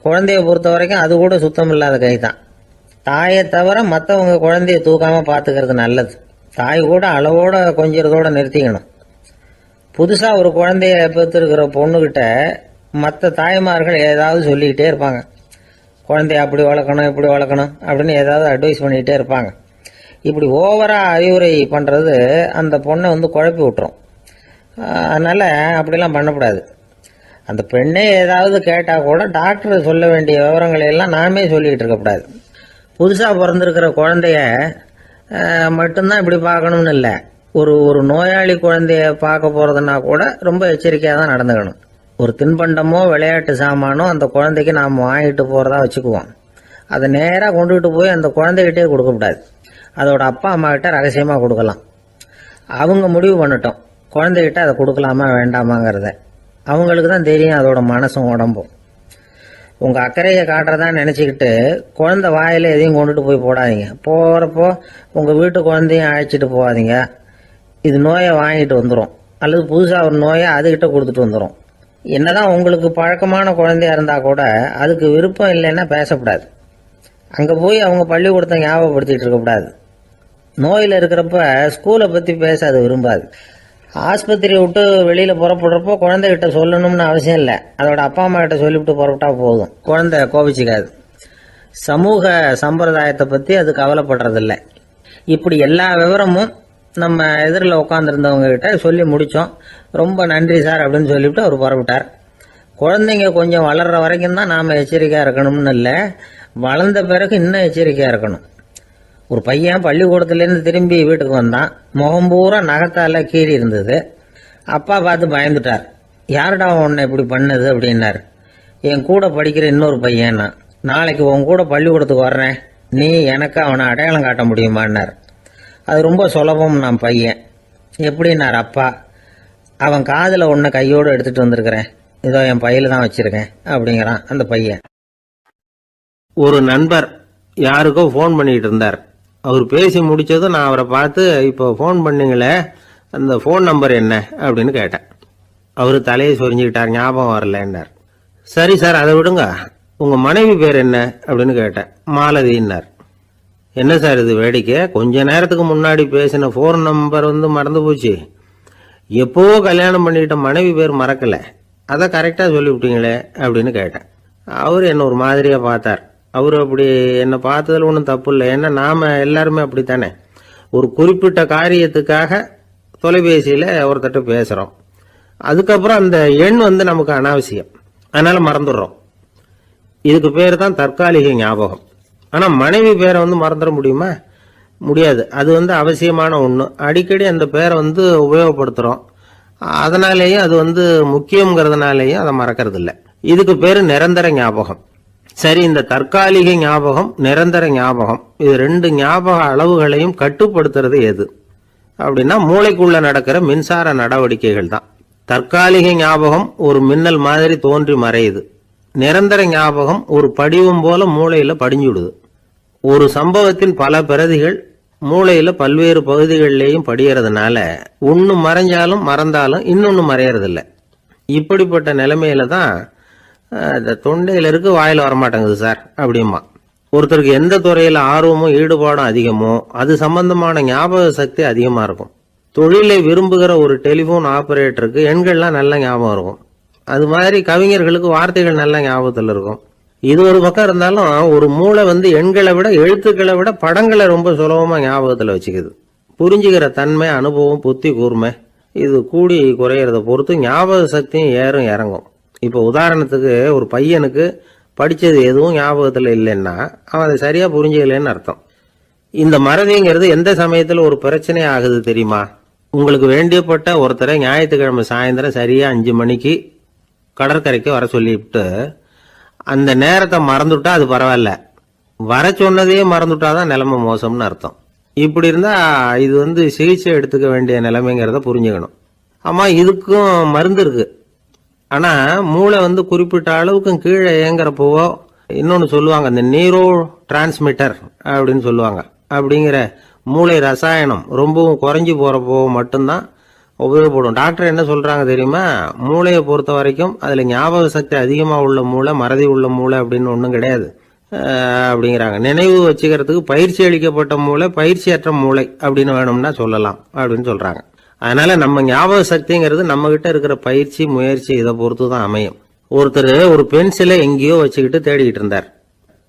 குழந்தைய பொறுத்த வரைக்கும் அது கூட சுத்தம் இல்லாத கை தான். தாயை தவிர மற்றவங்க குழந்தைய தூக்காமல் பார்த்துக்கிறது நல்லது. தாய் கூட அளவோட கொஞ்சிறதோட நிறுத்திக்கணும். புதுசாக ஒரு குழந்தைய பெற்றுருக்கிற பொண்ணுக்கிட்ட மற்ற தாய்மார்கள் ஏதாவது சொல்லிக்கிட்டே இருப்பாங்க. குழந்தைய அப்படி வளர்க்கணும் இப்படி வளர்க்கணும் அப்படின்னு ஏதாவது அட்வைஸ் பண்ணிக்கிட்டே இருப்பாங்க. இப்படி ஓவராக அறிவுரை பண்ணுறது அந்த பொண்ணை குழப்பி விட்டுரும். அதனால் அப்படிலாம் பண்ணக்கூடாது. அந்த பெண்ணே ஏதாவது கேட்டால் கூட டாக்டர் சொல்ல வேண்டிய விவரங்களை எல்லாம் நாமே சொல்லிக்கிட்டு இருக்கக்கூடாது. புதுசாக பிறந்திருக்கிற குழந்தைய மட்டும்தான் இப்படி பார்க்கணும்னு இல்லை. ஒரு நோயாளி குழந்தைய பார்க்க போகிறதுனா கூட ரொம்ப எச்சரிக்கையாக தான் நடந்துக்கணும். ஒரு தின்பண்டமோ விளையாட்டு சாமானோ அந்த குழந்தைக்கு நாம் வாங்கிட்டு போகிறதா வச்சுக்குவோம். அதை நேராக கொண்டுகிட்டு போய் அந்த குழந்தைகிட்டே கொடுக்கக்கூடாது. அதோட அப்பா அம்மா கிட்ட ரகசியமாக கொடுக்கலாம். அவங்க முடிவு பண்ணட்டும் குழந்தைகிட்ட அதை கொடுக்கலாமா வேண்டாமாங்கிறத. அவங்களுக்கு தான் தெரியும் அதோட மனசும் உடம்பும். உங்கள் அக்கறையை காட்டுறதா நினச்சிக்கிட்டு குழந்தை வாயில் எதையும் கொண்டுட்டு போய் போடாதீங்க. போகிறப்போ உங்கள் வீட்டு குழந்தையும் அழைச்சிட்டு போகாதீங்க. இது நோயை வாங்கிட்டு வந்துடும், அல்லது புதுசாக ஒரு நோயை அதுக்கிட்ட கொடுத்துட்டு வந்துடும். என்னதான் உங்களுக்கு பழக்கமான குழந்தையா இருந்தால் கூட அதுக்கு விருப்பம் இல்லைன்னா பேசக்கூடாது. அங்கே போய் அவங்க பள்ளிக்கூடத்தை ஞாபகப்படுத்திகிட்டு இருக்கக்கூடாது. நோயில் இருக்கிறப்ப ஸ்கூலை பற்றி பேச அது விரும்பாது. ஆஸ்பத்திரியை விட்டு வெளியில் புறப்படுறப்போ குழந்தைகிட்ட சொல்லணும்னு அவசியம் இல்லை. அதோட அப்பா அம்மா கிட்ட சொல்லிவிட்டு புறப்பட்டா போதும். குழந்தை கோபிச்சிக்காது. சமூக சம்பிரதாயத்தை பற்றி அது கவலைப்படுறதில்லை. இப்படி எல்லா விவரமும் நம்ம எதிரில் உட்காந்துருந்தவங்க கிட்ட சொல்லி முடித்தோம். ரொம்ப நன்றி சார் அப்படின்னு சொல்லிவிட்டு அவர் புறப்பட்டார். குழந்தைங்க கொஞ்சம் வளர்கிற வரைக்கும் தான் நாம் எச்சரிக்கையாக இருக்கணும்னு இல்லை, வளர்ந்த பிறகு இன்னும் எச்சரிக்கையாக இருக்கணும். ஒரு பையன் பள்ளிக்கூடத்துலேருந்து திரும்பி வீட்டுக்கு வந்தான். முகம் பூரா நகத்தால் கீறி இருந்தது. அப்பா பார்த்து பயந்துட்டார். யாருடா உன்னை இப்படி பண்ணது அப்படின்னாரு. என் கூட படிக்கிற இன்னொரு பையன். நாளைக்கு உன் கூட பள்ளிக்கூடத்துக்கு வர்றேன், நீ எனக்கு அவனை அடையாளம் காட்ட முடியுமான்னார். அது ரொம்ப சுலபம் நான் பையன். எப்படின்னார் அப்பா. அவன் காதில் ஒன்றை கையோடு எடுத்துகிட்டு வந்திருக்கிறேன், இதோ என் பையில தான் வச்சுருக்கேன் அப்படிங்கிறான் அந்த பையன். ஒரு நண்பர் யாருக்கோ ஃபோன் பண்ணிகிட்டு இருந்தார். அவர் பேசி முடித்ததும் நான் அவரை பார்த்து, இப்போ ஃபோன் பண்ணீங்களே அந்த ஃபோன் நம்பர் என்ன அப்படின்னு கேட்டேன். அவர் தலையை சொரிஞ்சுக்கிட்டார். ஞாபகம் வரலன்னார். சரி சார் அதை விடுங்க, உங்கள் மனைவி பேர் என்ன அப்படின்னு கேட்டேன். மாலதின்னார். என்ன சார் இது வேடிக்கை, கொஞ்ச நேரத்துக்கு முன்னாடி பேசின ஃபோன் நம்பர் மறந்து போச்சு. எப்போவோ கல்யாணம் பண்ணிக்கிட்ட மனைவி பேர் மறக்கலை, அதை கரெக்டாக சொல்லிவிட்டீங்களே அப்படின்னு கேட்டேன். அவர் என்ன ஒரு மாதிரியாக பார்த்தார். அவர் அப்படி என்னை பார்த்ததில் ஒன்றும் தப்பு இல்லை, ஏன்னா நாம் எல்லாருமே அப்படித்தானே. ஒரு குறிப்பிட்ட காரியத்துக்காக தொலைபேசியில் ஒருத்தட்ட பேசுகிறோம், அதுக்கப்புறம் அந்த எண் நமக்கு அனாவசியம், அதனால் மறந்துடுறோம். இதுக்கு பேர் தான் தற்காலிக ஞாபகம். ஆனால் மனைவி பேரை மறந்துட முடியுமா? முடியாது. அது அவசியமான ஒன்று. அடிக்கடி அந்த பேரை உபயோகப்படுத்துகிறோம், அதனாலேயும் அது முக்கியங்கிறதுனாலேயும் அதை மறக்கிறது இல்லை. இதுக்கு பேர் நிரந்தர ஞாபகம். சரி, இந்த தற்காலிக ஞாபகம் நிரந்தர ஞாபகம் இது ரெண்டு ஞாபக அளவுகளையும் கட்டுப்படுத்துறது எது அப்படின்னா மூளைக்குள்ள நடக்கிற மின்சார நடவடிக்கைகள் தான். தற்காலிக ஞாபகம் ஒரு மின்னல் மாதிரி தோன்றி மறையுது. நிரந்தர ஞாபகம் ஒரு படிவம் போல மூளையில படிஞ்சுடுது. ஒரு சம்பவத்தின் பல பிரதிகள் மூளையில பல்வேறு பகுதிகளிலேயும் படியறதுனால ஒன்னு மறைஞ்சாலும் மறந்தாலும் இன்னொன்னு மறையறதில்லை. இப்படிப்பட்ட நிலைமையில தான் இந்த தொண்டையில இருக்கு வாயில வரமாட்டேங்குது சார் அப்படிமா. ஒருத்தருக்கு எந்த துறையில ஆர்வமும் ஈடுபாடும் அதிகமோ அது சம்பந்தமான ஞாபக சக்தி அதிகமா இருக்கும். தொழிலை விரும்புகிற ஒரு டெலிபோன் ஆபரேட்டருக்கு எண்கள்லாம் நல்ல ஞாபகம் இருக்கும். அது மாதிரி கவிஞர்களுக்கு வார்த்தைகள் நல்ல ஞாபகத்தில் இருக்கும். இது ஒரு பக்கம் இருந்தாலும் ஒரு மூளை எண்களை விட எழுத்துக்களை விட படங்களை ரொம்ப சுலபமா ஞாபகத்தில் வச்சுக்குது. புரிஞ்சுக்கிற தன்மை, அனுபவம், புத்தி கூர்மை இது கூடி குறையிறத பொறுத்து ஞாபக சக்தியும் ஏறும் இறங்கும். இப்போ உதாரணத்துக்கு ஒரு பையனுக்கு படித்தது எதுவும் ஞாபகத்தில் இல்லைன்னா அவன் அதை சரியாக புரிஞ்சுக்கலன்னு அர்த்தம். இந்த மறதிங்கிறது எந்த சமயத்தில் ஒரு பிரச்சனை ஆகுது தெரியுமா? உங்களுக்கு வேண்டியப்பட்ட ஒருத்தரை ஞாயிற்றுக்கிழமை சாயந்தரம் சரியாக 5 மணிக்கு கடற்கரைக்கு வர சொல்லிவிட்டு அந்த நேரத்தை மறந்துவிட்டா அது பரவாயில்ல, வர சொன்னதையே மறந்துவிட்டாதான் நிலைமை மோசம்னு அர்த்தம். இப்படி இருந்தால் இது சிகிச்சை எடுத்துக்க வேண்டிய நிலைமைங்கிறத புரிஞ்சுக்கணும். ஆமாம், இதுக்கும் மருந்து இருக்கு. ஆனால் மூளை குறிப்பிட்ட அளவுக்கு கீழே இயங்குறப்போவோ இன்னொன்று சொல்லுவாங்க, இந்த நீரோ டிரான்ஸ்மிட்டர் அப்படின்னு சொல்லுவாங்க. அப்படிங்கிற மூளை ரசாயனம் ரொம்பவும் குறைஞ்சி போகிறப்போ மட்டும்தான் உபயோகப்படும். டாக்டர் என்ன சொல்கிறாங்க தெரியுமா, மூளையை பொறுத்த வரைக்கும் அதில் ஞாபக சக்தி அதிகமாக உள்ள மூளை, மறதி உள்ள மூளை அப்படின்னு ஒன்றும் கிடையாது அப்படிங்கிறாங்க. நினைவு வச்சுக்கிறதுக்கு பயிற்சி அளிக்கப்பட்ட மூளை, பயிற்சியற்ற மூளை அப்படின்னு வேணும்னா சொல்லலாம் அப்படின்னு சொல்கிறாங்க. அதனால் நம்ம ஞாபக சக்திங்கிறது நம்மக்கிட்ட இருக்கிற பயிற்சி, முயற்சி இதை பொறுத்து தான் அமையும். ஒருத்தர் ஒரு பென்சிலை எங்கேயோ வச்சுக்கிட்டு தேடிக்கிட்டு இருந்தார்.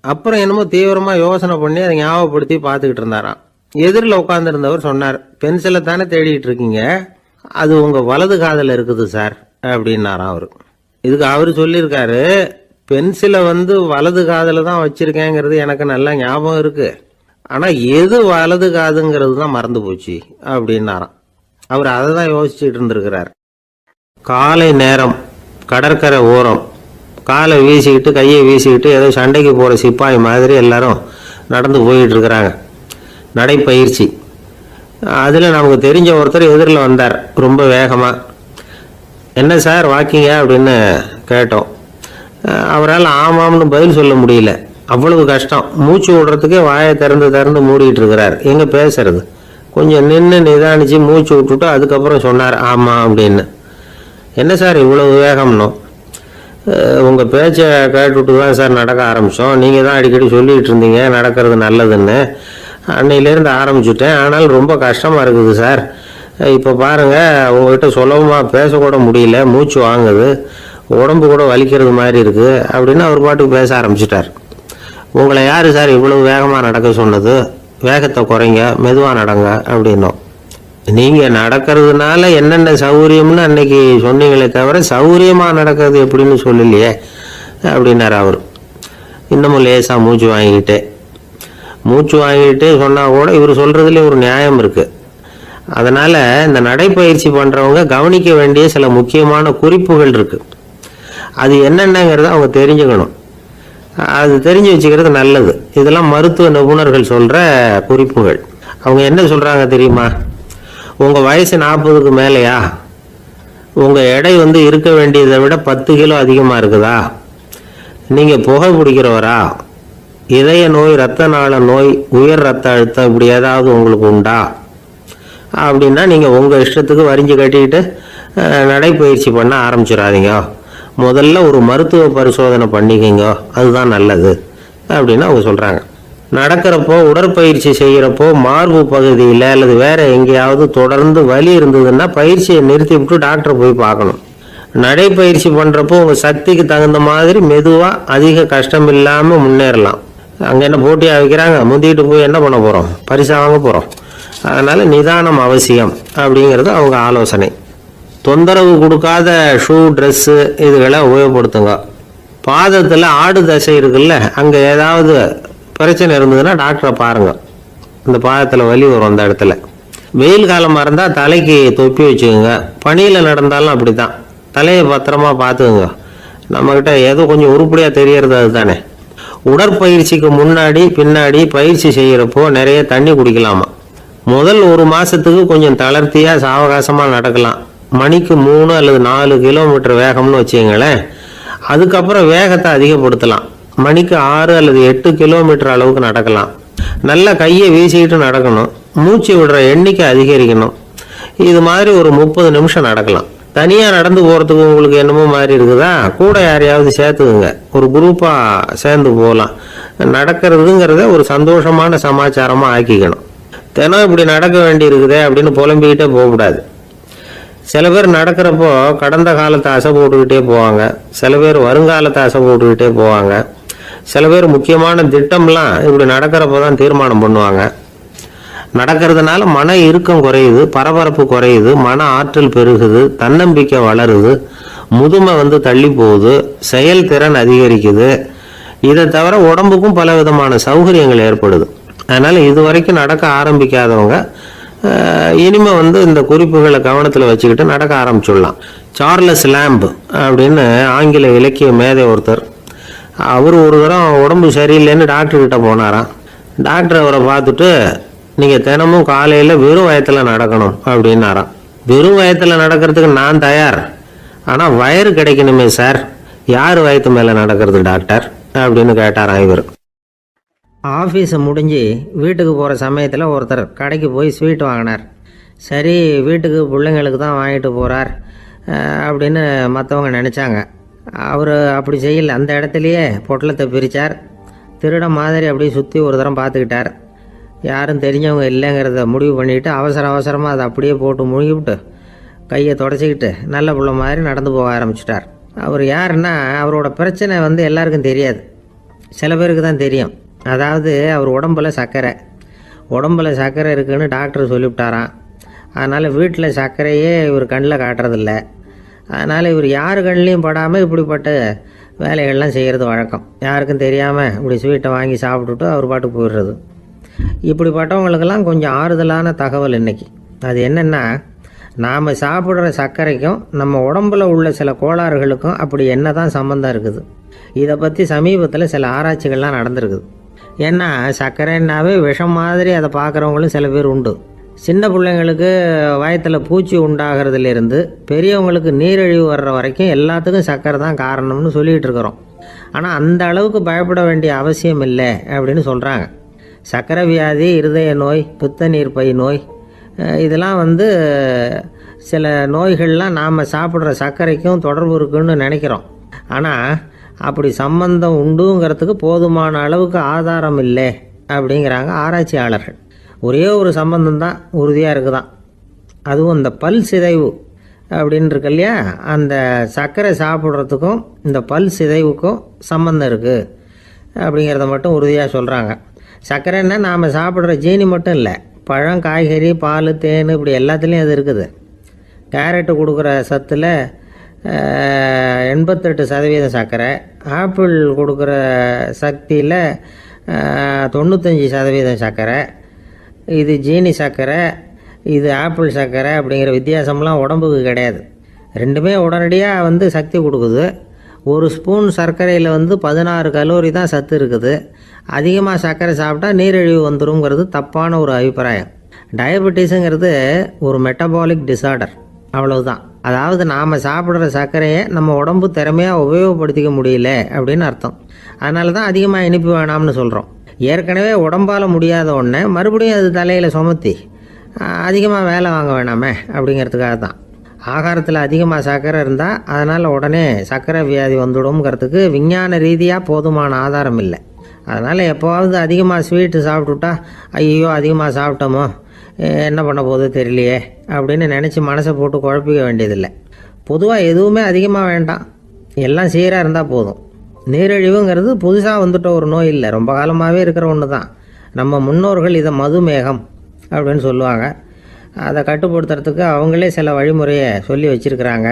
அப்புறம் என்னமோ தீவிரமாக யோசனை பண்ணி அதை ஞாபகப்படுத்தி பார்த்துக்கிட்டு இருந்தாராம். எதிரில் உட்காந்துருந்தவர் சொன்னார், பென்சிலை தானே தேடிட்டு இருக்கீங்க, அது உங்கள் வலது காதில் இருக்குது சார் அப்படின்னாராம் அவர். இதுக்கு அவர் சொல்லியிருக்காரு, பென்சிலை வலது காதில் தான் வச்சிருக்கேங்கிறது எனக்கு நல்லா ஞாபகம் இருக்கு, ஆனால் எது வலது காதுங்கிறது தான் மறந்து போச்சு அப்படின்னாராம். அவர் அதை தான் யோசிச்சுட்டு இருந்திருக்கிறார். காலை நேரம், கடற்கரை ஓரம், காலை வீசிக்கிட்டு கையை வீசிக்கிட்டு ஏதோ சண்டைக்கு போகிற சிப்பாய் மாதிரி எல்லாரும் நடந்து போயிட்டு இருக்கிறாங்க. நடைப்பயிற்சி. அதில் நமக்கு தெரிஞ்ச ஒருத்தர் எதிரில் வந்தார் ரொம்ப வேகமாக. என்ன சார் வாக்கிங்க அப்படின்னு கேட்டோம். அவரால் ஆமாம்னு பதில் சொல்ல முடியல, அவ்வளவு கஷ்டம். மூச்சு விடுறதுக்கே வாயை திறந்து மூடிட்டு இருக்கிறார். எங்கே பேசுறது? கொஞ்சம் நின்று நிதானிச்சு மூச்சு விட்டுட்டு அதுக்கப்புறம் சொன்னார் ஆமாம் அப்படின்னு. என்ன சார் இவ்வளவு வேகம்னோ? உங்கள் பேச்சை கேட்டுவிட்டு தான் சார் நடக்க ஆரம்பித்தோம். நீங்கள் தான் அடிக்கடி சொல்லிகிட்டு இருந்தீங்க நடக்கிறது நல்லதுன்னு. அன்னையிலேருந்து ஆரம்பிச்சுட்டேன், ஆனால் ரொம்ப கஷ்டமாக இருக்குது சார். இப்போ பாருங்கள், உங்கள்கிட்ட சுலபமாக பேசக்கூட முடியல, மூச்சு வாங்குது, உடம்பு கூட வலிக்கிறது மாதிரி இருக்குது அப்படின்னு அவர் பாட்டுக்கு பேச ஆரம்பிச்சிட்டார். உங்களை யார் சார் இவ்வளவு வேகமாக நடக்க சொன்னது? வேகத்தை குறைங்க, மெதுவாக நடங்க அப்படின்னோம். நீங்கள் நடக்கிறதுனால என்னென்ன சௌகரியம்னு அன்னைக்கு சொன்னீங்களே தவிர சௌகரியமாக நடக்கிறது எப்படின்னு சொல்லலையே அப்படின்னார் அவர். இன்னமும் லேசாக மூச்சு வாங்கிக்கிட்டே சொன்னால் கூட இவர் சொல்கிறதுலேயே ஒரு நியாயம் இருக்குது. அதனால் இந்த நடைப்பயிற்சி பண்ணுறவங்க கவனிக்க வேண்டிய சில முக்கியமான குறிப்புகள் இருக்குது. அது என்னென்னங்கிறத அவங்க தெரிஞ்சுக்கணும். அது தெரிஞ்சு வச்சுக்கிறது நல்லது. இதெல்லாம் மருத்துவ நிபுணர்கள் சொல்கிற குறிப்புகள். அவங்க என்ன சொல்கிறாங்க தெரியுமா? உங்கள் வயசு 40க்கு மேலேயா? உங்கள் எடை இருக்க வேண்டியதை விட 10 கிலோ அதிகமாக இருக்குதா? நீங்கள் புகை பிடிக்கிறவரா? இதய நோய், இரத்த நாள நோய், உயர் ரத்த அழுத்தம் இப்படி ஏதாவது உங்களுக்கு உண்டா? அப்படின்னா நீங்கள் உங்கள் இஷ்டத்துக்கு வரிஞ்சு கட்டிக்கிட்டு நடைப்பயிற்சி பண்ண ஆரம்பிச்சிடாதீங்க. முதல்ல ஒரு மருத்துவ பரிசோதனை பண்ணிக்கங்க, அதுதான் நல்லது அப்படின்னு அவங்க சொல்கிறாங்க. நடக்கிறப்போ, உடற்பயிற்சி செய்கிறப்போ மார்பு பகுதியில் அல்லது வேற எங்கேயாவது தொடர்ந்து வலி இருந்ததுன்னா பயிற்சியை நிறுத்தி விட்டு டாக்டரை போய் பார்க்கணும். நடைப்பயிற்சி பண்ணுறப்போ உங்கள் சக்திக்கு தகுந்த மாதிரி மெதுவாக அதிக கஷ்டம் இல்லாமல் முன்னேறலாம். அங்கே என்ன போட்டியாக வைக்கிறாங்க, முந்திக்கிட்டு போய் என்ன பண்ண போகிறோம்? பரிசா வாங்க போகிறோம். அதனால் நிதானம் அவசியம் அப்படிங்கிறது அவங்க ஆலோசனை. தொந்தரவு கொடுக்காத ஷூ, ட்ரெஸ்ஸு இதுகளை உபயோகப்படுத்துங்க. பாதத்தில் ஆடு தசை இருக்குல்ல, அங்கே ஏதாவது பிரச்சனை இருந்ததுன்னா டாக்டரை பாருங்கள். இந்த பாதத்தில் வலி வரும் அந்த இடத்துல. வெயில் காலமாக இருந்தால் தலைக்கு தொப்பி வச்சுக்கோங்க. பனியில் நடந்தாலும் அப்படி தான், தலையை பத்திரமா பார்த்துக்குங்க. நம்மக்கிட்ட ஏதோ கொஞ்சம் உருப்படியாக தெரியறது அதுதானே. உடற்பயிற்சிக்கு முன்னாடி பின்னாடி பயிற்சி செய்கிறப்போ நிறைய தண்ணி குடிக்கலாமா. முதல் 1 மாதத்துக்கு கொஞ்சம் தளர்த்தியாக சாவகாசமாக நடக்கலாம். மணிக்கு 3 அல்லது 4 கிலோமீட்டர் வேகம்னு வச்சுங்களேன். அதுக்கப்புறம் வேகத்தை அதிகப்படுத்தலாம். மணிக்கு 6 அல்லது 8 கிலோமீட்டர் அளவுக்கு நடக்கலாம். நல்லா கையை வீசிக்கிட்டு நடக்கணும். மூச்சு விடுற எண்ணிக்கை அதிகரிக்கணும். இது மாதிரி ஒரு 30 நிமிஷம் நடக்கலாம். தனியாக நடந்து போகிறதுக்கு உங்களுக்கு என்னமோ மாதிரி இருக்குதா, கூட யாரையாவது சேர்த்துக்குங்க. ஒரு குரூப்பாக சேர்ந்து போகலாம். நடக்கிறதுங்கிறத ஒரு சந்தோஷமான சமாச்சாரமாக ஆக்கிக்கணும். தினம் இப்படி நடக்க வேண்டி இருக்குதே அப்படின்னு புலம்பிக்கிட்டே போகக்கூடாது. சில பேர் நடக்கிறப்போ கடந்த காலத்தை அசை போட்டுக்கிட்டே போவாங்க. சில பேர் வருங்காலத்தை அசை போட்டுக்கிட்டே போவாங்க. சில பேர் முக்கியமான திட்டம்லாம் இப்படி நடக்கிறப்போ தான் தீர்மானம் பண்ணுவாங்க. நடக்கிறதுனால மன இறுக்கம் குறையுது, பரபரப்பு குறையுது, மன ஆற்றல் பெருகுது, தன்னம்பிக்கை வளருது, முதுமை தள்ளி போகுது, செயல்திறன் அதிகரிக்குது. இதை தவிர உடம்புக்கும் பல விதமான சௌகரியங்கள் ஏற்படுது. அதனால் இது வரைக்கும் நடக்க ஆரம்பிக்காதவங்க இனிமே இந்த குறிப்புகளை கவனத்தில் வச்சுக்கிட்டு நடக்க ஆரம்பிச்சுடலாம். சார்லஸ் லேம்ப் அப்படின்னு ஆங்கில இலக்கிய மேதை ஒருத்தர், அவர் ஒரு தரம் உடம்பு சரியில்லைன்னு டாக்டர்கிட்ட போனாராம். டாக்டர் அவரை பார்த்துட்டு, நீங்கள் தினமும் காலையில் வெறும் வயத்தில் நடக்கணும் அப்படின்னாராம். வெறும் வயத்தில் நடக்கிறதுக்கு நான் தயார், ஆனால் வயிறு கிடைக்கணுமே சார். யார் வயத்து மேலே நடக்கிறது டாக்டர் அப்படின்னு கேட்டாராம் இவர். ஆஃபீஸை முடிஞ்சு வீட்டுக்கு போகிற சமயத்தில் ஒருத்தர் கடைக்கு போய் ஸ்வீட் வாங்கினார். சரி, வீட்டுக்கு பிள்ளைங்களுக்கு தான் வாங்கிட்டு போகிறார் அப்படின்னு மற்றவங்க நினச்சாங்க. அவர் அப்படி செய்யல. அந்த இடத்துலையே பொட்டலத்தை பிரித்தார். திருட மாதிரி அப்படியே சுற்றி ஒரு தரம் பார்த்துக்கிட்டார். யாரும் தெரிஞ்சவங்க இல்லைங்கிறத முடிவு பண்ணிவிட்டு அவசரமாக அதை அப்படியே போட்டு முழுகிவிட்டு கையை தொடச்சிக்கிட்டு நல்ல பிள்ளை மாதிரி நடந்து போக ஆரம்பிச்சிட்டார். அவர் யாருன்னா, அவரோட பிரச்சனை எல்லாருக்கும் தெரியாது, சில பேருக்கு தான் தெரியும். அதாவது அவர் உடம்பில் சர்க்கரை இருக்குதுன்னு டாக்டர் சொல்லிவிட்டாராம். அதனால் வீட்டில் சர்க்கரையே இவர் கண்ணில் காட்டுறதில்ல. அதனால் இவர் யார் கண்ணிலையும் படாமல் இப்படிப்பட்ட வேலைகள்லாம் செய்கிறது வழக்கம். யாருக்கும் தெரியாமல் இப்படி ஸ்வீட்டை வாங்கி சாப்பிட்டுட்டு அவர் பாட்டுக்கு போயிடுறது. இப்படிப்பட்டவங்களுக்கெல்லாம் கொஞ்சம் ஆறுதலான தகவல் இன்றைக்கி. அது என்னென்னா, நாம் சாப்பிட்ற சர்க்கரைக்கும் நம்ம உடம்பில் உள்ள சில கோளாறுகளுக்கும் அப்படி என்ன தான் சம்மந்தம் இருக்குது. இதை பற்றி சமீபத்தில் சில ஆராய்ச்சிகள்லாம் நடந்திருக்குது. ஏன்னா சர்க்கரைன்னாவே விஷம் மாதிரி அதை பார்க்குறவங்களும் சில பேர் உண்டு. சின்ன பிள்ளைங்களுக்கு வயத்தில் பூச்சி உண்டாகிறதுலேருந்து பெரியவங்களுக்கு நீரிழிவு வர்ற வரைக்கும் எல்லாத்துக்கும் சர்க்கரை தான் காரணம்னு சொல்லிகிட்டு இருக்கிறோம். ஆனால் அந்த அளவுக்கு பயப்பட வேண்டிய அவசியம் இல்லை அப்படின்னு சொல்கிறாங்க. சர்க்கரை வியாதி, இருதய நோய், பித்த நீர் பை நோய், இதெல்லாம் சில நோய்கள்லாம் நாம் சாப்பிட்ற சர்க்கரைக்கும் தொடர்பு இருக்குன்னு நினைக்கிறோம். ஆனால் அப்படி சம்பந்தம் உண்டுங்கிறதுக்கு போதுமான அளவுக்கு ஆதாரம் இல்லை அப்படிங்கிறாங்க ஆராய்ச்சியாளர்கள். ஒரே ஒரு சம்பந்தம் தான் உறுதியாக இருக்குதான். அதுவும் இந்த பல் சிதைவு அப்படின்னு இருக்கு இல்லையா, அந்த சர்க்கரை சாப்பிட்றதுக்கும் இந்த பல் சிதைவுக்கும் சம்பந்தம் இருக்குது அப்படிங்கிறத மட்டும் உறுதியாக சொல்கிறாங்க. சர்க்கரைன்னா நாம் சாப்பிட்ற ஜீனி மட்டும் இல்லை, பழம், காய்கறி, பால், தேன், இப்படி எல்லாத்துலேயும் அது இருக்குது. கேரட்டு கொடுக்குற சத்தில் 88% சர்க்கரை, ஆப்பிள் கொடுக்குற சக்தியில் 95% சர்க்கரை. இது ஜீனி சர்க்கரை, இது ஆப்பிள் சர்க்கரை அப்படிங்கிற வித்தியாசம்லாம் உடம்புக்கு கிடையாது. ரெண்டுமே உடனடியாக சக்தி கொடுக்குது. ஒரு ஸ்பூன் சர்க்கரையில் 16 கலோரி தான் சத்து இருக்குது. அதிகமாக சர்க்கரை சாப்பிட்டா நீரிழிவு வந்துருங்கிறது தப்பான ஒரு அபிப்பிராயம். டயபெட்டிஸுங்கிறது ஒரு மெட்டபாலிக் டிசார்டர், அவ்வளவுதான். அதாவது நாம் சாப்பிட்ற சர்க்கரையை நம்ம உடம்பு திறமையாக உபயோகப்படுத்திக்க முடியல அப்படின்னு அர்த்தம். அதனால தான் அதிகமாக இனிப்பு வேணாம்னு சொல்கிறோம். ஏற்கனவே உடம்பால் முடியாத ஒன்றை மறுபடியும் அது தலையில் சுமத்தி அதிகமாக வேலை வாங்க வேணாமே அப்படிங்கிறதுக்காக தான். ஆகாரத்தில் அதிகமாக சர்க்கரை இருந்தால் அதனால் உடனே சர்க்கரை வியாதி வந்துடும்ங்கிறதுக்கு விஞ்ஞான ரீதியாக போதுமான ஆதாரம் இல்லை. அதனால் எப்போவாவது அதிகமாக ஸ்வீட்டு சாப்பிட்டுட்டா ஐயோ அதிகமாக சாப்பிட்டோமோ என்ன பண்ண போகுது தெரியலையே அப்படின்னு நினச்சி மனசை போட்டு குழப்பிக்க வேண்டியதில்லை. பொதுவாக எதுவுமே அதிகமாக வேண்டாம், எல்லாம் சீராக இருந்தால் போதும். நீரிழிவுங்கிறது புதுசாக வந்துட்ட ஒரு நோய் இல்லை, ரொம்ப காலமாகவே இருக்கிற ஒன்று தான். நம்ம முன்னோர்கள் இதை மதுமேகம் அப்படின்னு சொல்லுவாங்க. அதை கட்டுப்படுத்துறதுக்கு அவங்களே சில வழிமுறையை சொல்லி வச்சுருக்கிறாங்க.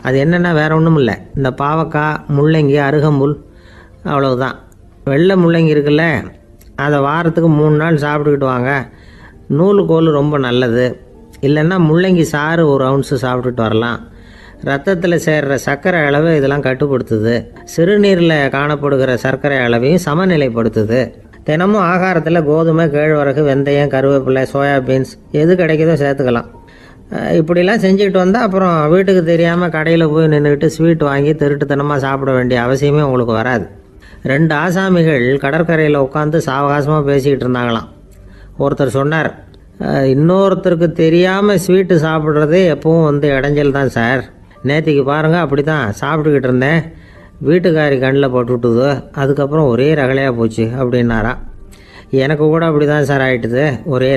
அது என்னென்னா வேறு ஒன்றும் இல்லை, இந்த பாவக்காய், முள்ளங்கி, அருகம்புல், அவ்வளவுதான். வெள்ளை முள்ளங்கி இருக்குல்ல, அதை வாரத்துக்கு 3 நாள் சாப்பிட்டுக்கிட்டு வாங்க. நூலுக்கோல் ரொம்ப நல்லது. இல்லைன்னா முள்ளங்கி சாறு 1 ounce சாப்பிட்டுட்டு வரலாம். ரத்தத்தில் சேர்கிற சர்க்கரை அளவை இதெல்லாம் கட்டுப்படுத்துது. சிறுநீரில் காணப்படுகிற சர்க்கரை அளவையும் சமநிலைப்படுத்துது. தினமும் ஆகாரத்தில் கோதுமை, கேழ்வரகு, வெந்தயம், கருவேப்பிலை, சோயாபீன்ஸ் எது கிடைக்குதோ சேர்த்துக்கலாம். இப்படிலாம் செஞ்சுக்கிட்டு வந்தால் அப்புறம் வீட்டுக்கு தெரியாமல் கடையில் போய் நின்றுக்கிட்டு ஸ்வீட் வாங்கி திருட்டுத்தனமாக சாப்பிட வேண்டிய அவசியமே உங்களுக்கு வராது. 2 ஆசாமிகள் கடற்கரையில் உட்காந்து சாவகாசமாக பேசிக்கிட்டு இருந்தாங்களாம். ஒருத்தர் சொன்னார், இன்னொருத்தருக்கு தெரியாமல் ஸ்வீட்டு சாப்பிட்றதே எப்பவும் இடைஞ்சல் தான் சார். நேற்றுக்கு பாருங்கள், அப்படி தான் சாப்பிட்டுக்கிட்டு இருந்தேன், வீட்டுக்காரி கண்ணில் போட்டுவிட்டுது, அதுக்கப்புறம் ஒரே ரகலையாக போச்சு அப்படின்னாரா. எனக்கு கூட அப்படி தான் சார் ஆகிட்டுது, ஒரே